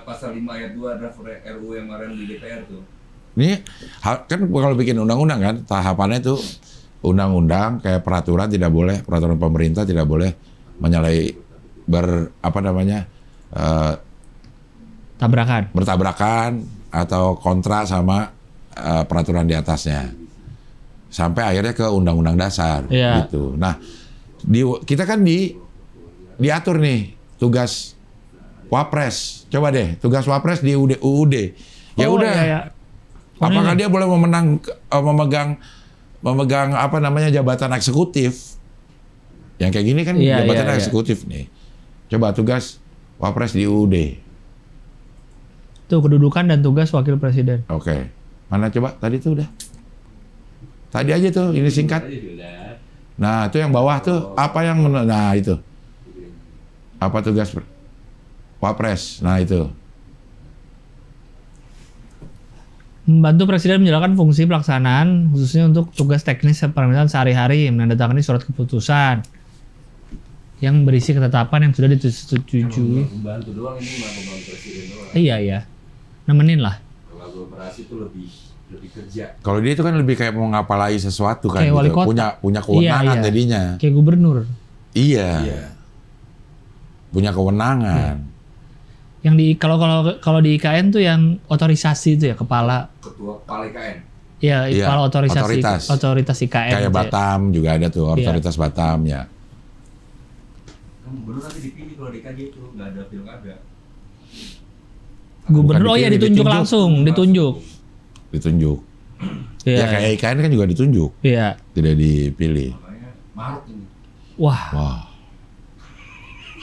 S4: pasal 5 ayat 2 draft RU yang kemarin di DPR tuh.
S1: Ini kan kalau bikin undang-undang kan tahapannya itu undang-undang kayak peraturan tidak boleh, peraturan pemerintah tidak boleh menyalahi
S2: Tabrakan.
S1: bertabrakan atau kontra sama peraturan di atasnya. Sampai akhirnya ke undang-undang dasar
S2: Iya.
S1: gitu. Nah, kita kan diatur nih tugas Wapres. Coba deh, tugas Wapres di UUD. Ya
S2: Oh,
S1: udah.
S2: iya.
S1: Apakah dia boleh memegang apa namanya jabatan eksekutif? Yang kayak gini kan
S2: Iya,
S1: jabatan
S2: iya.
S1: eksekutif nih. Coba tugas Wapres di UUD.
S2: Tuh kedudukan dan tugas wakil presiden.
S1: Oke. Mana coba? Tadi tuh udah. Tadi aja tuh, ini singkat. Nah, itu yang bawah tuh apa yang nah itu. Apa tugas Wapres? Nah, itu.
S2: Membantu presiden menjalankan fungsi pelaksanaan khususnya untuk tugas teknis pemerintahan sehari-hari, menandatangani surat keputusan yang berisi ketetapan yang sudah disetujui.
S4: Membantu doang ini mah pembantu presiden doang.
S2: Iya. Nemenin lah.
S4: Kalau aglomerasi itu lebih kerja.
S1: Kalau dia itu kan lebih kayak mau ngapalai sesuatu kan
S2: Kayak wali
S1: gitu.
S2: kota.
S1: Punya kewenangan
S2: Iya.
S1: jadinya.
S2: Kayak gubernur.
S1: Iya. Punya kewenangan.
S2: Yang kalau di IKN tuh yang otorisasi itu ya kepala.
S4: Ketua KPN.
S2: Ya,
S1: Iya,
S2: kepala
S1: otoritas.
S2: otoritas IKN.
S1: Kayak
S2: gitu ya.
S1: Batam juga ada tuh, otoritas Batam ya.
S4: Kan gubernur nanti dipilih kalau DKJ itu nggak ada pilkada.
S2: Gubernur, oh
S1: Bukan
S2: ya
S1: dipilih,
S2: ditunjuk
S1: ditunjuk.
S2: langsung, ditunjuk.
S1: Ditunjuk.
S2: Iya.
S1: Ya kayak IKN kan juga ditunjuk,
S2: Iya.
S1: tidak dipilih.
S4: Makanya Maruk ini.
S2: Wah.
S1: Wah.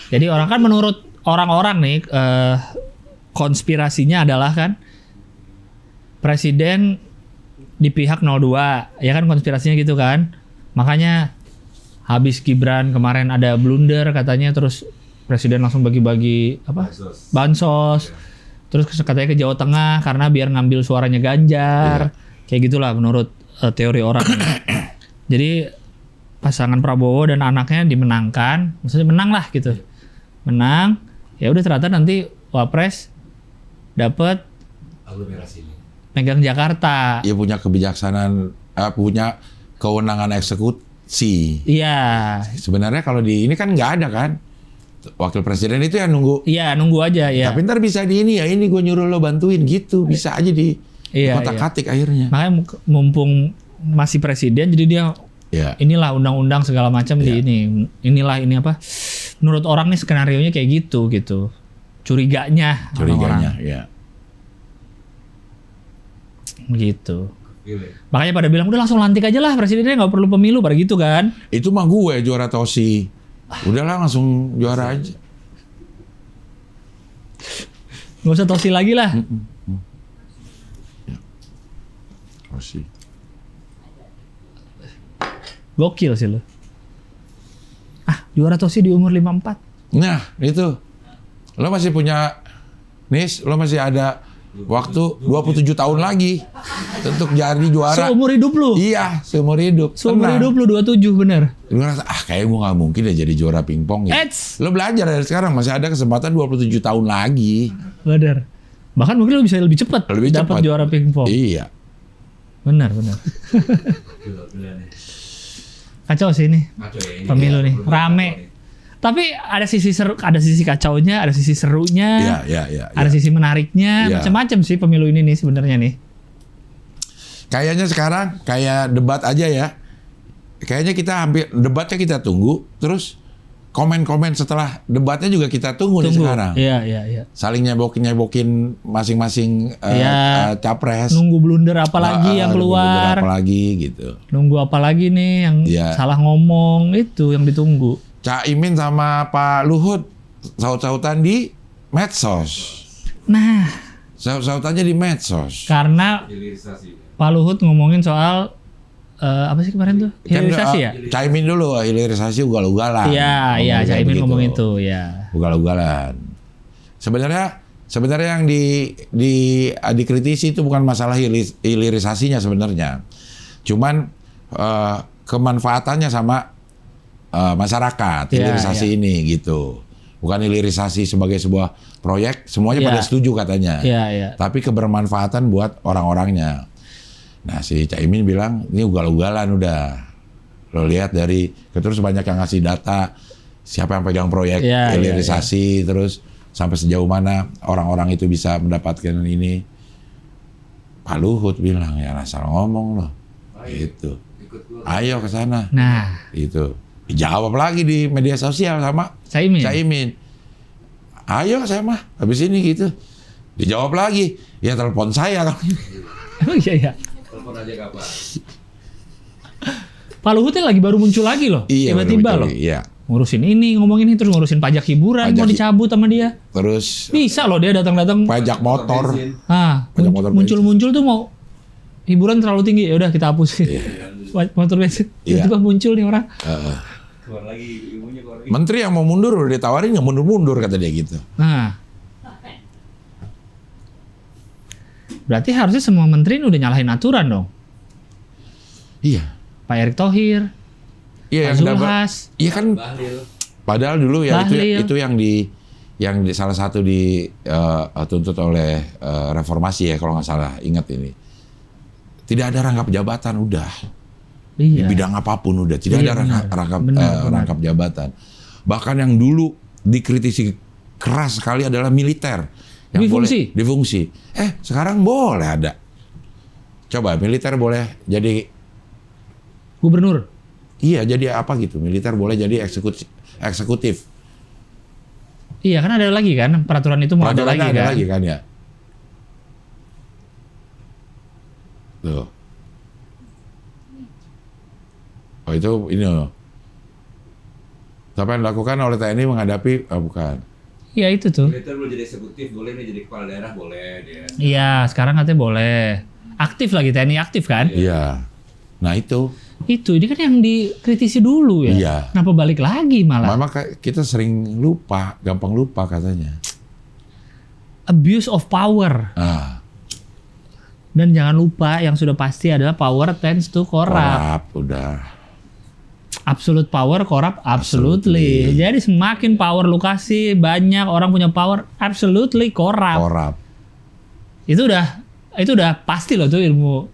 S2: Jadi orang kan menurut orang-orang nih konspirasinya adalah kan presiden di pihak 02, ya kan konspirasinya gitu kan. Makanya habis Gibran kemarin ada blunder katanya, terus presiden langsung bagi-bagi apa? Bansos. Terus katanya ke Jawa Tengah karena biar ngambil suaranya Ganjar. Kayak gitulah menurut teori orang. Jadi pasangan Prabowo dan anaknya dimenangkan, maksudnya menang lah gitu. Menang, ya udah ternyata nanti Wapres dapat
S4: Aglomerasi ini.
S2: megang Jakarta.
S1: Dia punya kebijaksanaan, punya kewenangan eksekusi.
S2: Iya.
S1: Sebenarnya kalau di ini kan nggak ada kan. Wakil presiden itu yang nunggu.
S2: Iya, nunggu aja ya.
S1: Tapi ntar bisa di ini ya, ini gue nyuruh lo bantuin gitu. Bisa aja di
S2: Iya,
S1: kotak-katik akhirnya.
S2: Makanya mumpung masih presiden jadi dia
S1: Ya.
S2: inilah undang-undang segala macam di ini. Inilah ini apa? Menurut orang nih skenarionya kayak gitu. Curiganya
S1: Curiganya,
S2: orang-orang.
S1: ya.
S2: Gitu.
S4: Gile.
S2: Makanya pada bilang udah langsung lantik aja lah presidennya, nggak perlu pemilu pada gitu kan.
S1: Itu mah gue juara Tosi. Udahlah langsung juara aja.
S2: Nggak usah tosi lagi lah.
S1: Tosi.
S2: Gokil sih lo. Juara tosi di umur 54.
S1: Nah, itu. Lo masih punya Nis, lo masih ada waktu 27 tahun lagi untuk jadi juara.
S2: Seumur hidup lu.
S1: Iya, seumur hidup.
S2: Seumur
S1: Tenang.
S2: hidup lu 27 bener.
S1: Lu ngerasa, kayak gue gak mungkin ya jadi juara pingpong ya.
S2: Eits.
S1: Lo belajar dari sekarang, masih ada kesempatan 27 tahun lagi.
S2: Bener. Bahkan mungkin lu bisa lebih cepat
S1: Lebih
S2: dapat
S1: cepat.
S2: juara pingpong.
S1: Iya.
S2: Bener.
S4: Gila nih.
S2: Kacau sih ini.
S4: Kacau ya ini.
S2: Pemilu
S4: Ya,
S2: nih,
S4: belum
S2: rame.
S4: kacau nih.
S2: Tapi ada sisi seru, ada sisi kacaunya, ada sisi serunya,
S1: Iya.
S2: ada sisi menariknya,
S1: Iya.
S2: macam-macam sih pemilu ini nih sebenarnya nih.
S1: Kayaknya sekarang kayak debat aja ya. Kayaknya kita hampir debatnya kita tunggu, terus komen-komen setelah debatnya juga kita tunggu nih sekarang.
S2: Iya.
S1: Saling nyebokin masing-masing
S2: Iya.
S1: capres.
S2: Nunggu blunder apa lagi yang keluar.
S1: Apa lagi gitu.
S2: Nunggu apa lagi nih yang
S1: Iya.
S2: salah ngomong, itu yang ditunggu.
S1: Caimin sama Pak Luhut saut-sautan di medsos.
S2: Nah,
S1: Saut-sautannya di medsos.
S2: karena
S4: Hilirisasi.
S2: Pak Luhut ngomongin soal apa sih kemarin tuh? Hilirisasi ya?
S1: Caimin dulu, hilirisasi ugal-ugalan.
S2: Iya,
S1: Ngomong kayak
S2: Caimin
S1: begitu.
S2: ngomong itu, ya.
S1: Ugal-ugalan. Sebenarnya yang dikritisi itu bukan masalah hilirisasinya sebenarnya. Cuman kemanfaatannya sama masyarakat,
S2: Iya,
S1: hilirisasi ini gitu. Bukan hilirisasi sebagai sebuah proyek, semuanya
S2: Iya.
S1: pada setuju katanya.
S2: Iya.
S1: Tapi kebermanfaatan buat orang-orangnya. Nah, si Caimin bilang, ini ugal-ugalan udah. Lo lihat dari, terus banyak yang ngasih data, siapa yang pegang proyek
S2: Iya,
S1: hilirisasi, terus sampai sejauh mana orang-orang itu bisa mendapatkan ini. Pak Luhut bilang, ya asal ngomong loh. Gitu.
S4: Ikut gua.
S1: Ayo ke sana.
S2: Nah,
S1: Gitu. Dijawab lagi di media sosial sama Caimin. Ayo saya mah, habis ini gitu. Dijawab lagi, ya telepon saya.
S2: emang iya.
S4: Telepon aja kapan.
S2: Pak Luhutnya lagi baru muncul lagi loh.
S1: Iya,
S2: Tiba-tiba
S1: betul,
S2: loh.
S1: Iya.
S2: Ngurusin ini, ngomongin ini, terus ngurusin pajak hiburan
S1: Pajak
S2: mau dicabut sama dia.
S1: Terus
S2: Bisa loh dia datang-datang.
S1: pajak motor.
S4: Bensin.
S1: Pajak motor
S2: Muncul-muncul tuh mau hiburan terlalu tinggi, ya udah kita hapusin. Motor bensin.
S1: Iya.
S2: Tiba-tiba muncul nih orang.
S4: Keluar lagi ilmunya keluar lagi.
S1: Menteri yang mau mundur udah ditawarin nggak mundur-mundur kata dia gitu.
S2: Nah. Berarti harusnya semua menteri ini udah nyalahin aturan dong.
S1: Iya.
S2: Pak Erick Thohir,
S1: Iya
S2: Pak
S1: yang dapat.
S2: Zulhas.
S1: Iya kan.
S4: Bahlil.
S1: Padahal dulu ya
S2: Bahlil.
S1: itu yang di salah satu dituntut oleh reformasi ya kalau nggak salah, ingat ini. Tidak ada rangkap jabatan udah. Di
S2: Iya.
S1: bidang apapun udah tidak
S2: Iya,
S1: ada
S2: benar. Benar.
S1: rangkap jabatan. Bahkan yang dulu dikritisi keras sekali adalah militer yang
S2: Difungsi.
S1: boleh difungsi. Sekarang boleh ada. Coba militer boleh jadi
S2: Gubernur.
S1: iya jadi apa gitu. Militer boleh jadi eksekutif.
S2: Iya kan ada lagi kan peraturan itu mau ada
S1: Peraturannya
S2: lagi kan.
S1: ya. Tuh. Oh itu ini loh. Apa yang dilakukan oleh TNI menghadapi bukan.
S2: Iya itu tuh.
S4: Militer boleh jadi eksekutif, boleh nih jadi kepala daerah, boleh dia.
S2: Iya sekarang katanya boleh. Aktif lagi TNI aktif kan?
S1: Iya. Nah itu.
S2: Itu ini kan yang dikritisi dulu ya.
S1: Iya.
S2: Kenapa balik lagi malah?
S1: Mama kita sering lupa, gampang lupa katanya.
S2: Abuse of power. Dan jangan lupa yang sudah pasti adalah power tends to corrupt.
S1: Korap udah.
S2: Absolute power corrupt absolutely.
S1: Absolutely.
S2: Jadi semakin power lu kasih, banyak orang punya power absolutely corrupt.
S1: Korap.
S2: Itu udah pasti loh tuh ilmu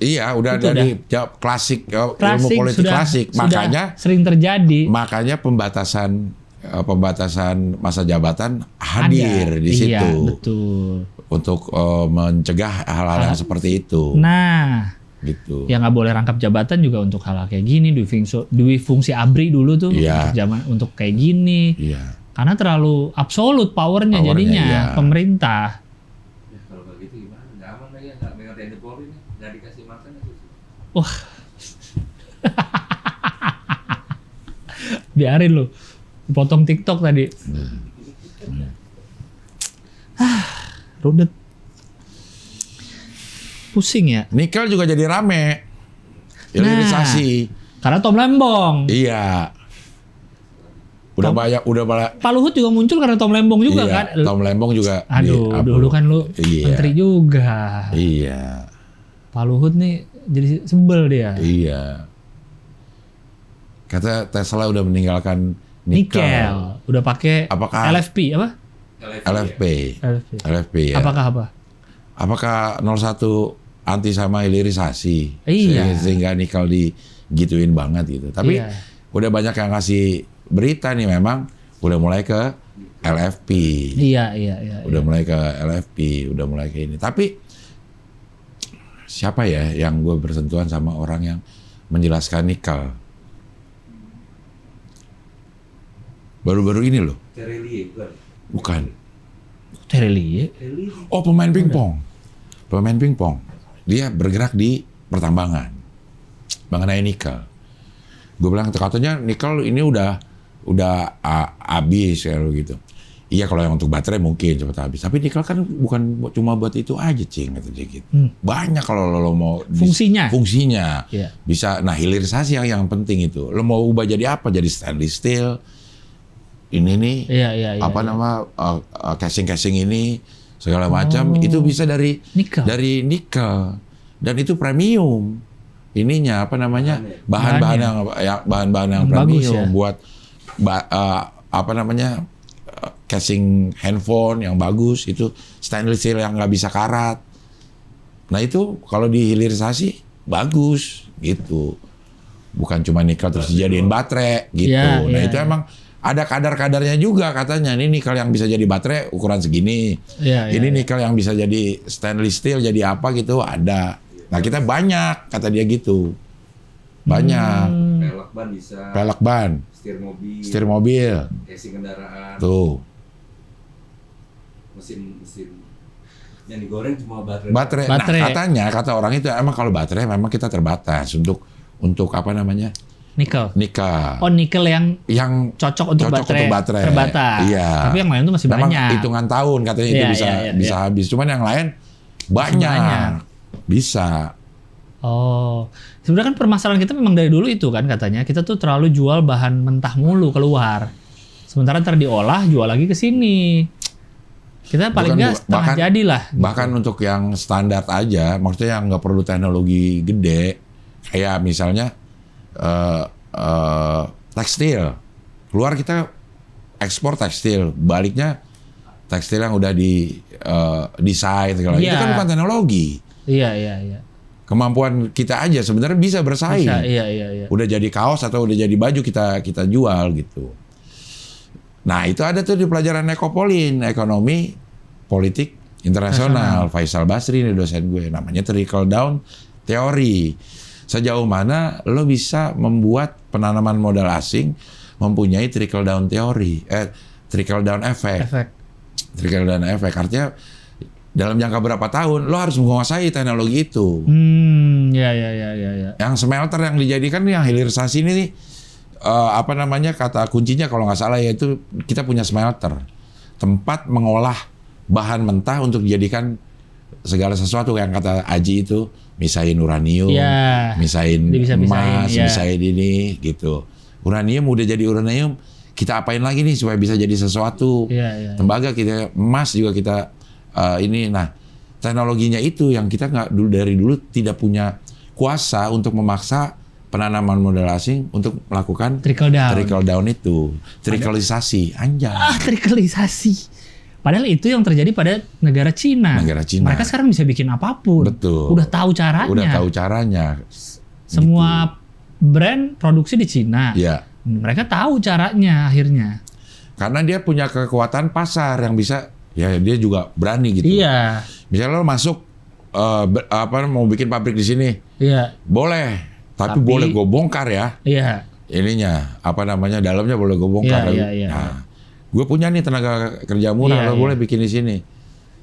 S1: Iya, udah
S2: Itu
S1: dari klasik, ilmu politik
S2: sudah,
S1: klasik.
S2: sudah sering terjadi.
S1: Makanya pembatasan masa jabatan hadir
S2: Ada.
S1: di situ.
S2: Iya, betul.
S1: Untuk mencegah hal-hal yang seperti itu.
S2: Nah,
S1: gitu.
S2: Ya nggak boleh rangkap jabatan juga untuk hal kayak gini. Dwi fungsi ABRI dulu tuh
S1: Iya.
S2: untuk kayak gini.
S1: Iya.
S2: Karena terlalu absolut powernya jadinya
S1: iya.
S2: pemerintah.
S4: Ya, kalau begitu gimana? Nggak aman lagi ya, nggak megang TNI Polri nih, nggak dikasih makan itu.
S2: Biarin lu. Potong TikTok tadi. Rudet. Pusing ya.
S1: Nikel juga jadi rame. Hilirisasi.
S2: Karena Tom Lembong.
S1: Iya. Udah banyak.
S2: Pak Luhut juga muncul karena Tom Lembong juga
S1: Iya,
S2: kan.
S1: Tom Lembong juga.
S2: Aduh, dulu kan lu
S1: Iya.
S2: menteri juga.
S1: Iya.
S2: Pak Luhut nih jadi sebel dia.
S1: Iya. Kata Tesla udah meninggalkan
S2: Nikel. Udah pakai
S1: Apakah-
S2: LFP apa?
S1: LFP. LFP ya.
S2: Apa?
S1: Apakah 01 anti sama hilirisasi?
S2: Iya.
S1: Sehingga nikel digituin banget gitu. Tapi
S2: Iya.
S1: udah banyak yang ngasih berita nih memang udah mulai ke LFP.
S2: Iya.
S1: Udah mulai ke LFP, udah mulai ke ini. Tapi siapa ya yang gue bersentuhan sama orang yang menjelaskan nikel? Baru-baru ini loh.
S4: Terelie bukan?
S1: Bukan.
S2: Terelie.
S4: Terelie.
S1: Oh, pemain pingpong. Pemain pingpong. Dia bergerak di pertambangan mengenai nikel. Gue bilang katanya nikel ini udah habis kayak gitu. Iya, kalau yang untuk baterai mungkin cepat habis. Tapi nikel kan bukan cuma buat itu aja, Cing, kata dia gitu. Banyak kalau lo mau
S2: Fungsinya.
S1: Fungsinya.
S2: Iya.
S1: Bisa hilirisasi yang penting itu. Lo mau ubah jadi apa? Jadi stainless steel. Ini nih
S2: Iya.
S1: casing ini segala macam itu bisa dari
S2: Nikel.
S1: Dan itu premium ininya bahan-bahan yang
S2: Bagus
S1: premium
S2: ya.
S1: buat casing handphone yang bagus itu stainless steel yang nggak bisa karat. Nah itu kalau dihilirisasi bagus gitu, bukan cuma nikel terus dijadiin baterai gitu.
S2: Iya,
S1: Itu emang ada kadar-kadarnya juga katanya. Ini nikel yang bisa jadi baterai ukuran segini.
S2: Iya.
S1: Ini nikel yang bisa jadi stainless steel jadi apa gitu ada. Nah kita banyak kata dia gitu. Banyak.
S4: Pelek ban bisa.
S1: Pelek ban, setir mobil.
S4: Casing kendaraan.
S1: Tuh.
S4: Mesin yang digoreng cuma baterai.
S1: Baterai. Nah katanya kata orang itu emang kalau baterai memang kita terbatas untuk
S2: Nikel.
S1: nikel.
S2: Oh, nikel yang cocok untuk baterai. Terbatas.
S1: Iya.
S2: Tapi yang lain tuh masih
S1: Memang
S2: banyak.
S1: hitungan tahun katanya itu bisa habis. Cuman yang lain banyak. Bisa.
S2: Oh, sebenarnya kan permasalahan kita memang dari dulu itu kan katanya kita tuh terlalu jual bahan mentah mulu keluar. Sementara ntar diolah jual lagi ke sini. Kita paling nggak setengah jadi lah.
S1: Bahkan untuk yang standar aja, maksudnya yang nggak perlu teknologi gede, kayak misalnya tekstil. Keluar kita ekspor tekstil, baliknya tekstil yang udah di desain segala itu kan bukan teknologi.
S2: Iya.
S1: Kemampuan kita aja sebenarnya bisa bersaing.
S2: Iya.
S1: Udah jadi kaos atau udah jadi baju kita jual gitu. Nah itu ada tuh di pelajaran Ekopolin, ekonomi politik internasional. Faisal Basri ini dosen gue, namanya trickle down teori. Sejauh mana lo bisa membuat penanaman modal asing mempunyai trickle down teori, trickle down effect. Trickle down effect artinya dalam jangka berapa tahun lo harus menguasai teknologi itu.
S2: Ya.
S1: Yang smelter yang dijadikan yang hilirisasi ini nih, kata kuncinya kalau nggak salah yaitu kita punya smelter, tempat mengolah bahan mentah untuk dijadikan segala sesuatu yang kata Aji itu, misain uranium, misain emas, misain ini gitu. Uranium udah jadi uranium, kita apain lagi nih supaya bisa jadi sesuatu. Tembaga kita, emas juga kita nah teknologinya itu yang kita nggak dari dulu tidak punya kuasa untuk memaksa penanaman modal asing untuk melakukan trickle down itu, trickleisasi,
S2: trickleisasi. Padahal itu yang terjadi pada negara Cina. Mereka sekarang bisa bikin apapun.
S1: Betul.
S2: Udah tahu caranya. Semua brand produksi di Cina.
S1: Iya.
S2: Mereka tahu caranya akhirnya.
S1: Karena dia punya kekuatan pasar yang bisa, ya dia juga berani gitu.
S2: Iya.
S1: Misalnya lo masuk mau bikin pabrik di sini,
S2: Iya.
S1: boleh. Tapi
S2: Tapi-
S1: boleh gue bongkar ya.
S2: Iya.
S1: Ininya, dalamnya boleh gue bongkar.
S2: Iya.
S1: Nah, gue punya nih tenaga kerja murah,
S2: Iya,
S1: lo
S2: iya.
S1: boleh bikin di sini.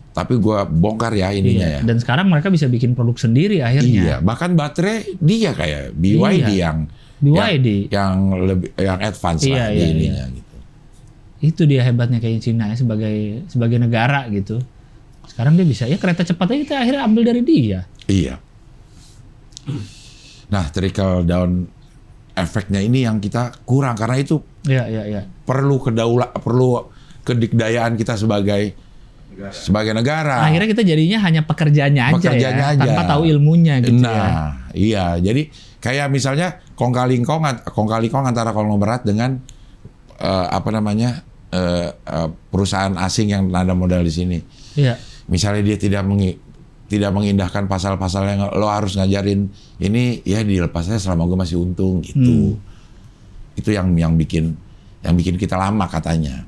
S1: Tapi gue bongkar ya ininya ya.
S2: Dan sekarang mereka bisa bikin produk sendiri
S1: Iya,
S2: akhirnya.
S1: bahkan baterai dia kayak BYD
S2: Iya.
S1: yang
S2: BYD.
S1: yang lebih yang advance lah di
S2: Iya,
S1: ininya gitu.
S2: Itu dia hebatnya kayak Cina ya, sebagai negara gitu. Sekarang dia bisa, ya kereta cepatnya kita akhirnya ambil dari dia.
S1: Iya. Nah, trickle down efeknya ini yang kita kurang karena itu
S2: Iya.
S1: perlu kedikdayaan kita sebagai negara.
S2: Akhirnya kita jadinya hanya pekerjaannya aja
S1: Pekerjaannya
S2: ya,
S1: aja.
S2: tanpa tahu ilmunya gitu ya.
S1: Nah, iya. Jadi kayak misalnya kong kali kong antara konglomerat dengan perusahaan asing yang ada modal di sini.
S2: Iya.
S1: Misalnya dia tidak mengindahkan pasal-pasal yang lo harus ngajarin ini, ya dilepas aja selama gue masih untung gitu. Itu yang bikin kita lama katanya.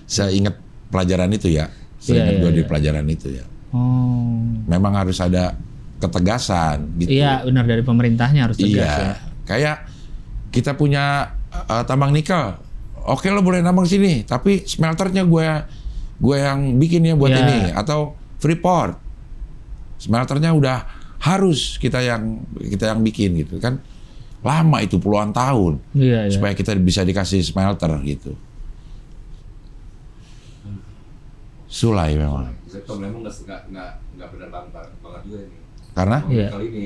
S1: Seingat pelajaran itu ya, seingat gue di pelajaran itu ya.
S2: Oh.
S1: Memang harus ada ketegasan gitu.
S2: Iya, benar, dari pemerintahnya harus tegas
S1: Iya.
S2: ya.
S1: Kayak kita punya tambang nikel. Oke, lo boleh nambang sini, tapi smelternya gue yang bikin ya buat
S2: Iya.
S1: ini, atau Freeport. Smelternya udah harus kita yang bikin gitu kan. Lama itu puluhan tahun
S2: Iya.
S1: supaya kita bisa dikasih smelter gitu. Sulai memang.
S4: Tom memang nggak benar banget juga ini.
S1: Karena
S2: Iya.
S4: Kali ini,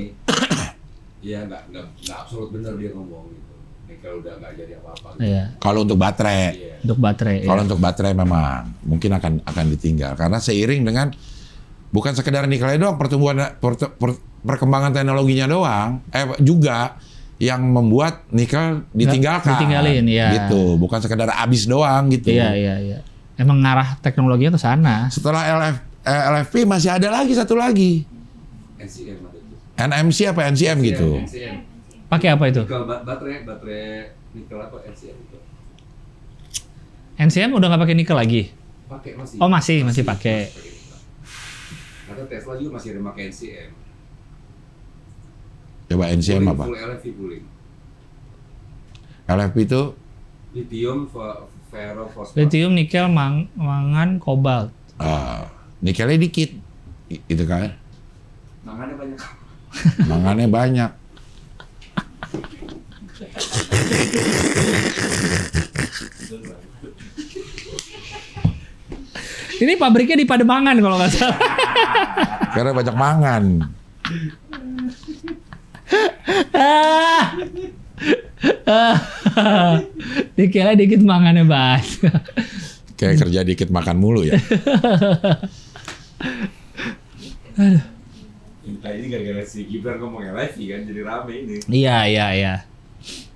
S4: ya nggak absolut benar dia ngomong gitu. Nikel udah nggak jadi apa-apa. Gitu.
S2: Iya.
S1: kalau untuk baterai,
S4: Iya.
S2: Untuk baterai.
S1: kalau
S2: Iya.
S1: untuk baterai memang mungkin akan ditinggal karena seiring dengan bukan sekedar nikelnya doang, perkembangan teknologinya doang, juga yang membuat nikel ditinggalkan.
S2: ditinggalin, iya.
S1: Gitu, bukan sekedar habis doang gitu.
S2: Iya. Emang ngarah teknologinya ke sana.
S1: Setelah LFP masih ada lagi satu lagi.
S4: NCM ada tuh.
S1: NMC apa NCM gitu.
S4: NCM.
S2: Pakai apa itu?
S4: Nikel baterai nikel apa NCM itu?
S2: NCM udah nggak pakai nikel lagi.
S4: Pakai masih.
S2: Oh, masih pakai.
S4: Kata Tesla juga masih ada pakai NCM.
S1: Coba NCM
S4: Pooling,
S1: apa?
S4: Full LFP pooling.
S1: LFP itu
S4: Lithium ferrofosfat.
S2: Lithium, nikel, mangan, kobalt.
S1: nikelnya dikit, gitu kan?
S4: Mangannya banyak.
S1: Mangannya banyak.
S2: Ini pabriknya di Pademangan kalau nggak salah.
S1: Karena banyak mangan.
S2: Nikelnya dikit, mangannya banyak.
S1: Kayak kerja dikit makan mulu ya.
S4: Nah, ini gara-gara si Gibran ngomong LFP kan jadi rame ini.
S2: Iya.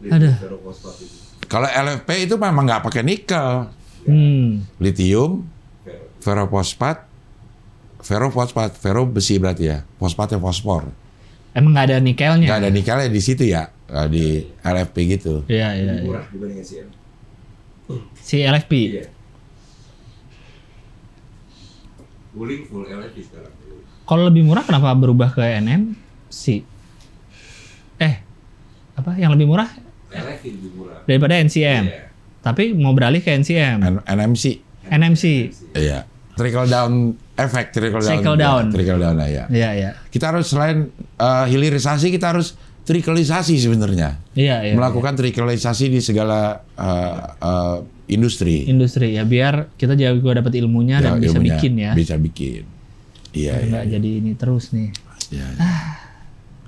S2: Aduh.
S4: Ferrofosfat itu.
S1: Kalau LFP itu memang nggak pakai nikel, lithium, ferrofosfat, ferro besi berarti ya, fosfatnya fosfor.
S2: Emang nggak ada nikelnya?
S1: Nggak ada nikelnya di situ ya, di LFP gitu.
S2: Iya.
S4: Murah dibanding NCM.
S2: Si LFP.
S4: Iya. Pooling full LFP sekarang.
S2: Kalau lebih murah kenapa berubah ke NMC? Apa yang lebih murah
S4: LFP lebih murah.
S2: daripada NCM?
S4: Iya.
S2: Tapi mau beralih ke NCM.
S1: NMC.
S2: NMC.
S1: Iya. Trickle down effect, trickle down lah ya.
S2: Iya.
S1: Kita harus selain hilirisasi, kita harus trickleisasi sebenarnya.
S2: Iya.
S1: Melakukan trickleisasi di segala industri.
S2: Industri ya, biar kita juga dapat ilmunya dan bisa
S1: ilmunya
S2: bikin ya.
S1: Bisa bikin. Iya.
S2: Biar nggak jadi ini terus nih.
S1: Ya,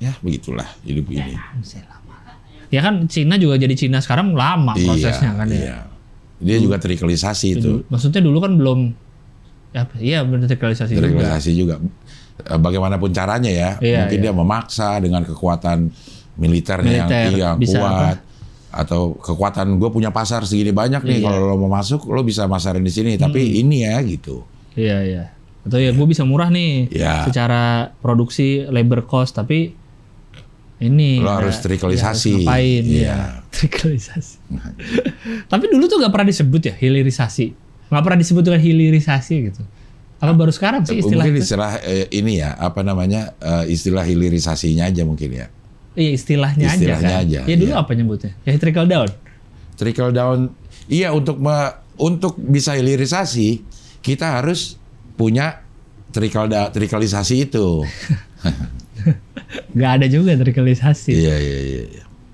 S1: ya begitulah hidup ini.
S2: Ya kan Cina juga jadi Cina sekarang lama prosesnya kan ya.
S1: Iya. Dia juga trickleisasi itu.
S2: Maksudnya dulu kan belum. Iya benar trickleisasi juga.
S1: Trickleisasi juga. Bagaimanapun caranya ya.
S2: Iya,
S1: Mungkin dia memaksa dengan kekuatan militernya yang
S2: bisa
S1: kuat. Atau kekuatan gue punya pasar segini banyak nih.
S2: Iya.
S1: Kalau lo mau masuk lo bisa masarin di sini. Tapi ini ya gitu.
S2: Iya. Atau ya gue bisa murah nih
S1: Iya.
S2: secara produksi labor cost, tapi ini
S1: Lo harus trickleisasi.
S2: ngapain
S1: Iya.
S2: ya trickleisasi. Tapi dulu tuh gak pernah disebut ya hilirisasi, nggak pernah disebut dengan hilirisasi gitu. Apa baru sekarang sih istilah
S1: Mungkin
S2: itu?
S1: istilah ini ya, apa namanya, istilah hilirisasinya aja mungkin ya.
S2: Iya istilahnya
S1: Istilahnya
S2: aja kan.
S1: aja,
S2: Ya dulu
S1: iya.
S2: apa nyebutnya? Ya trickle down.
S1: Trickle down, iya untuk bisa hilirisasi, kita harus punya trickleisasi itu.
S2: Gak ada juga trickleisasi.
S1: Iya.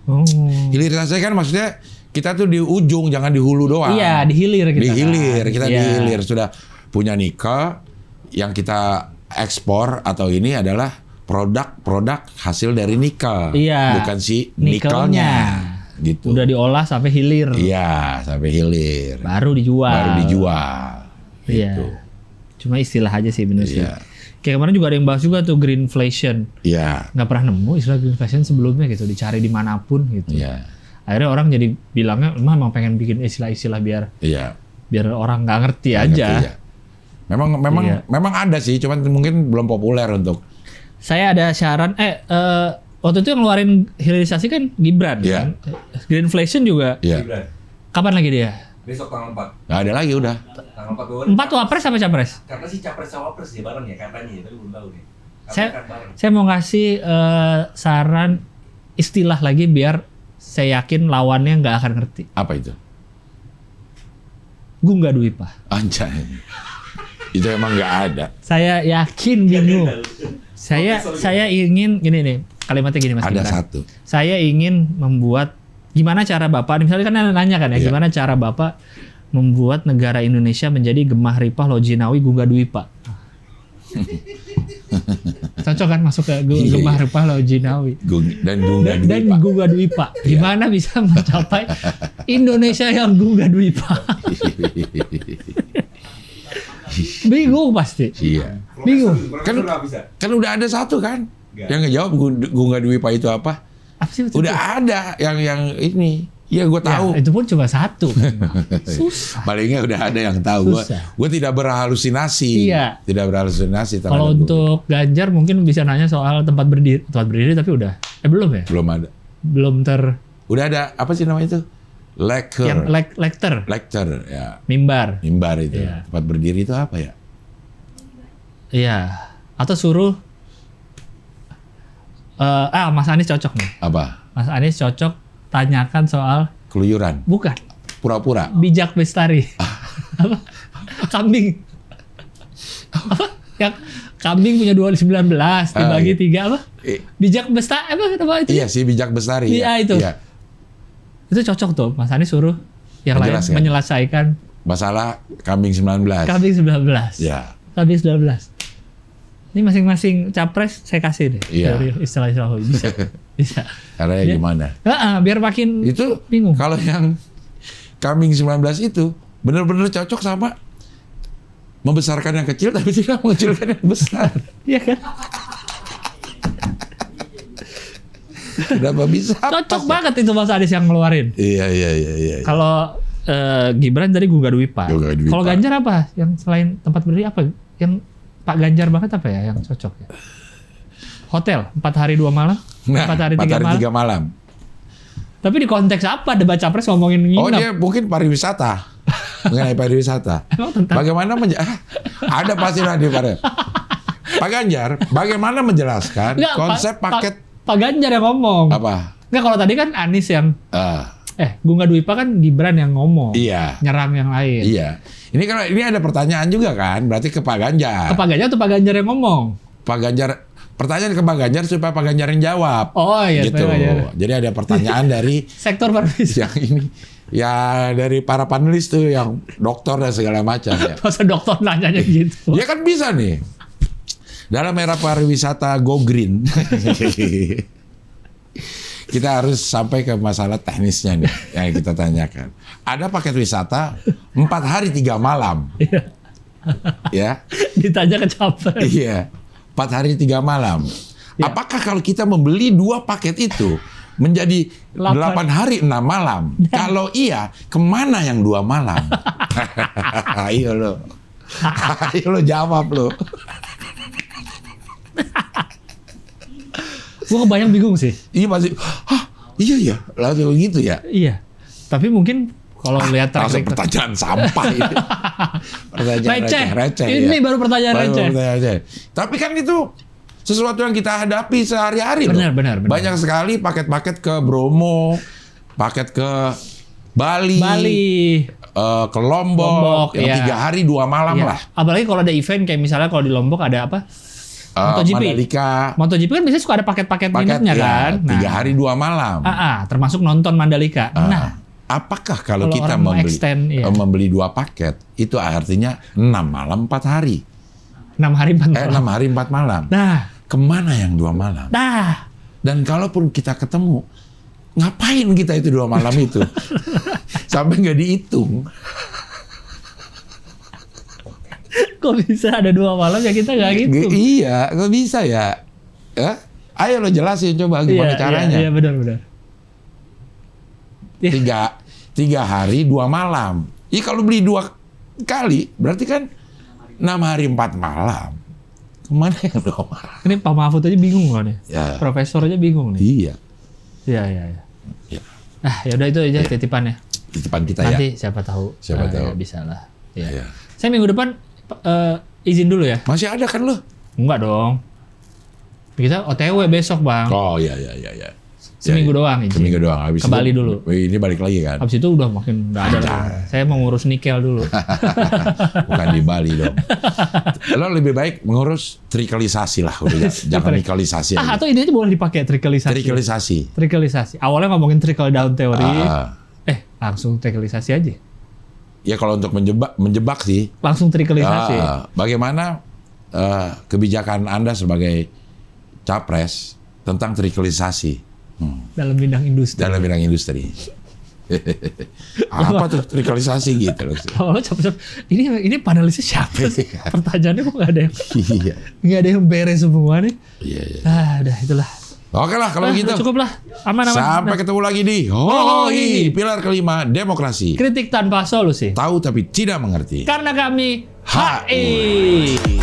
S2: Oh.
S1: Hilirisasi kan maksudnya kita tuh di ujung, jangan di hulu doang.
S2: Iya, dihilir kita.
S1: Dihilir,
S2: kan.
S1: kita
S2: Iya.
S1: dihilir. Sudah punya nikel, yang kita ekspor atau ini adalah produk hasil dari nikel.
S2: Iya.
S1: Bukan si
S2: Nikelnya.
S1: nikelnya. Gitu.
S2: Udah diolah sampai hilir.
S1: Iya, sampai hilir.
S2: Baru dijual. Iya.
S1: Gitu.
S2: Cuma istilah aja sih bener sih.
S1: Iya.
S2: Kayak kemarin juga ada yang bahas juga tuh greenflation.
S1: Iya.
S2: Nggak pernah nemu istilah greenflation sebelumnya gitu. Dicari dimanapun gitu.
S1: Iya.
S2: Akhirnya orang jadi bilangnya emang pengen bikin istilah-istilah biar
S1: Iya.
S2: orang nggak ngerti
S1: Nggak
S2: aja.
S1: ngerti, ya. Memang ada sih, cuman mungkin belum populer untuk.
S2: Saya ada saran, waktu itu yang ngeluarin hilirisasi kan Gibran
S1: Iya.
S2: kan? Greenflation juga.
S1: Iya.
S4: Gibran.
S2: Kapan lagi dia?
S4: Besok tanggal 4.
S1: Nggak ada lagi udah.
S4: Tanggal 4 Februari.
S2: 4 wapres sama capres?
S4: Karena si capres cawapres ya bareng ya katanya ya, tapi belum tahu nih.
S2: Saya-
S4: Katanya kan bareng.
S2: Saya mau ngasih saran istilah lagi biar saya yakin lawannya nggak akan ngerti.
S1: Apa itu?
S2: Gungga Dwipa.
S1: Anjay. Itu emang nggak ada.
S2: Saya yakin bingung. Saya ingin gini nih, kalimatnya gini Mas
S1: Ada
S2: Gibran.
S1: satu.
S2: Saya ingin membuat gimana cara Bapak, misalnya kan nanya kan ya,
S1: Iya.
S2: gimana cara Bapak membuat negara Indonesia menjadi Gemah Ripah Lojinawi Gungga Dwipa. Cocok kan masuk ke
S1: Iya,
S2: Gemah
S1: iya.
S2: Ripah Lojinawi.
S1: Dan Gungga
S2: Dan
S1: Dwipa.
S2: Gungga Dwipa. Gimana bisa mencapai Indonesia yang Gungga Dwipa? Bingung pasti.
S1: Iya.
S2: Bingung.
S1: Kan-
S4: Profesor nggak bisa.
S1: Kan udah ada satu kan?
S4: Nggak.
S1: Yang ngejawab Gungga Dwipa itu apa?
S2: Apa sih itu?
S1: Udah ada yang ini. Iya, gue tahu.
S2: Ya, itu pun cuma satu. Susah.
S1: Palingnya udah ada yang tahu.
S2: Susah.
S1: Gue tidak berhalusinasi.
S2: Iya.
S1: Tidak berhalusinasi. terhadap
S2: Kalau
S1: Gungga.
S2: untuk Ganjar mungkin bisa nanya soal tempat berdiri tapi udah. Belum ya?
S1: Belum ada.
S2: Belum
S1: Udah ada apa sih namanya itu?
S2: yang lecter,
S1: Lecture, ya.
S2: mimbar.
S1: Mimbar itu.
S2: Iya.
S1: Tempat berdiri itu apa ya?
S2: Iya. Atau suruh Mas Anies cocok nih.
S1: Apa?
S2: Mas Anies cocok tanyakan soal
S1: Keluyuran.
S2: bukan
S1: Pura-pura.
S2: bijak bestari. Apa? Kambing. Apa? Yang kambing punya 2019 dibagi
S1: iya.
S2: 3 apa?
S1: Eh,
S2: Bijak bestari apa itu?
S1: Iya, si bijak bestari.
S2: Iya, itu.
S1: Iya.
S2: Itu cocok tuh. Mas Anies suruh yang lain
S1: Menjelaskan.
S2: menyelesaikan
S1: Masalah kambing 19.
S2: kambing 19.
S1: Ya.
S2: Kambing 19. Ini masing-masing capres saya kasih deh.
S1: Iya.
S2: Dari istilah-istilah bisa. Bisa.
S1: Caranya
S2: Biar-
S1: gimana?
S2: Biar makin
S1: Itu
S2: bingung.
S1: kalau yang kambing 19 itu benar-benar cocok sama membesarkan yang kecil tapi tidak mengecilkan yang besar.
S2: Iya kan?
S1: Kenapa bisa?
S2: Cocok banget itu Mas Anies yang ngeluarin.
S1: Iya.
S2: Kalau Gibran tadi Gungga Dwipa.
S1: Gungga Dwipa.
S2: Kalau Ganjar apa? Yang selain tempat berdiri apa? Yang Pak Ganjar banget apa ya yang cocok ya? Hotel 4 hari 2 malam?
S1: Nah,
S2: 4 hari 3 malam?
S1: 3 malam.
S2: Tapi di konteks apa debat capres ngomongin nginep?
S1: Oh, dia mungkin pariwisata. Mengenai pariwisata.
S2: Emang tentang
S1: Bagaimana ada pasti lah di Pak Ganjar, bagaimana menjelaskan
S2: Nggak,
S1: konsep paket
S2: Pak Ganjar yang ngomong.
S1: apa?
S2: Nggak, kalau tadi kan Anies yang
S1: Ah,
S2: Gungga Dwipa kan Gibran yang ngomong.
S1: iya.
S2: Nyerang yang lain.
S1: Iya. Ini kalau ini ada pertanyaan juga kan, berarti ke Pak Ganjar.
S2: Ke Pak Ganjar atau Pak Ganjar yang ngomong?
S1: Pak Ganjar, pertanyaan ke Pak Ganjar supaya Pak Ganjar yang jawab.
S2: Oh iya,
S1: Gitu.
S2: Pak Ganjar.
S1: Jadi ada pertanyaan dari
S2: Sektor pariwisata.
S1: yang ini, ya dari para panelis tuh yang dokter dan segala macam ya.
S2: Masa dokter nanyanya gitu.
S1: Ya kan bisa nih. Dalam era pariwisata go green, kita harus sampai ke masalah teknisnya nih yang kita tanyakan. Ada paket wisata 4 hari 3 malam. Ya.
S2: Ditanya ke capres.
S1: Iya. 4 hari 3 malam.
S2: Ya.
S1: Apakah kalau kita membeli 2 paket itu menjadi 8 hari 6 malam? Kalau iya, kemana yang 2 malam? Ayo lo. Ayo lo jawab lo.
S2: Gue kebayang bingung sih.
S1: Iya pasti. Hah, iya ya. Langsung gitu ya.
S2: Iya. Tapi mungkin Kalau lihat track
S1: Langsung
S2: record.
S1: pertanyaan sampah ini. Pertanyaan
S2: Receh. Ini baru pertanyaan receh.
S1: receh. Tapi kan itu sesuatu yang kita hadapi sehari-hari loh.
S2: Benar.
S1: Banyak sekali paket-paket ke Bromo, paket ke Bali. Ke Lombok, yang 3 hari 2 malam
S2: Iya.
S1: lah.
S2: Apalagi kalau ada event kayak misalnya kalau di Lombok ada apa? MotoGP.
S1: Mandalika.
S2: MotoGP kan biasanya suka ada paket-paket nginepnya kan.
S1: 3 hari 2 malam.
S2: Termasuk nonton Mandalika. Nah,
S1: apakah kalau
S2: kalau
S1: kita
S2: orang mau extend,
S1: membeli 2 paket, itu artinya 6 malam 4 hari.
S2: 6 hari 4 malam.
S1: 6 hari 4 malam.
S2: Nah,
S1: Kemana yang 2 malam? Dan kalaupun kita ketemu, ngapain kita itu 2 malam itu? Sampai nggak dihitung.
S2: kok bisa ada 2 malam ya kita nggak gitu?
S1: Iya, kok bisa ya? Ayo lo jelasin coba gimana caranya.
S2: Iya, benar.
S1: 3 hari 2 malam. Iya kalau beli 2 kali, berarti kan 6 hari 4 malam. Kemana yang 2 malam?
S2: Ini Pak Mahfud aja bingung loh nih.
S1: Ya.
S2: Profesor aja bingung nih.
S1: Iya.
S2: Iya.
S1: Ya.
S2: Ya udah itu aja titipannya.
S1: Titipan kita ya.
S2: Nanti siapa tahu.
S1: Siapa tahu.
S2: Ya, bisa lah. Iya.
S1: Iya.
S2: Saya minggu depan izin dulu ya.
S1: Masih ada kan lo?
S2: Enggak dong. Kita OTW besok, Bang.
S1: Oh iya.
S2: Seminggu doang izin.
S1: Seminggu doang. Habis
S2: Ke Bali
S1: itu,
S2: dulu.
S1: Ini balik lagi kan?
S2: Habis itu udah makin nggak ada lagi. Saya mau ngurus nikel dulu.
S1: Bukan di Bali dong. Lo lebih baik mengurus trikelisasi lah. Udah, jangan nikelisasi aja.
S2: Atau ini aja boleh dipakai trikelisasi. Trikelisasi. Awalnya ngomongin trickle down teori. Langsung trikelisasi aja.
S1: Ya kalau untuk menjebak sih.
S2: Langsung trikelisasi.
S1: Bagaimana kebijakan Anda sebagai capres tentang trikelisasi?
S2: Dalam bidang industri.
S1: Dalam bidang industri. Apa tuh trikelisasi gitu loh.
S2: Ini panelisnya siapa sih? Pertanyaannya kok nggak ada yang
S1: Iya.
S2: nggak ada yang beres semua nih.
S1: Iya.
S2: Udah itulah.
S1: Oke lah kalau gitu.
S2: Cukup lah. Aman.
S1: Sampai ketemu lagi di
S2: Hoi.
S1: Pilar kelima demokrasi.
S2: Kritik tanpa solusi.
S1: Tahu tapi tidak mengerti.
S2: Karena kami
S1: HI.
S2: HI.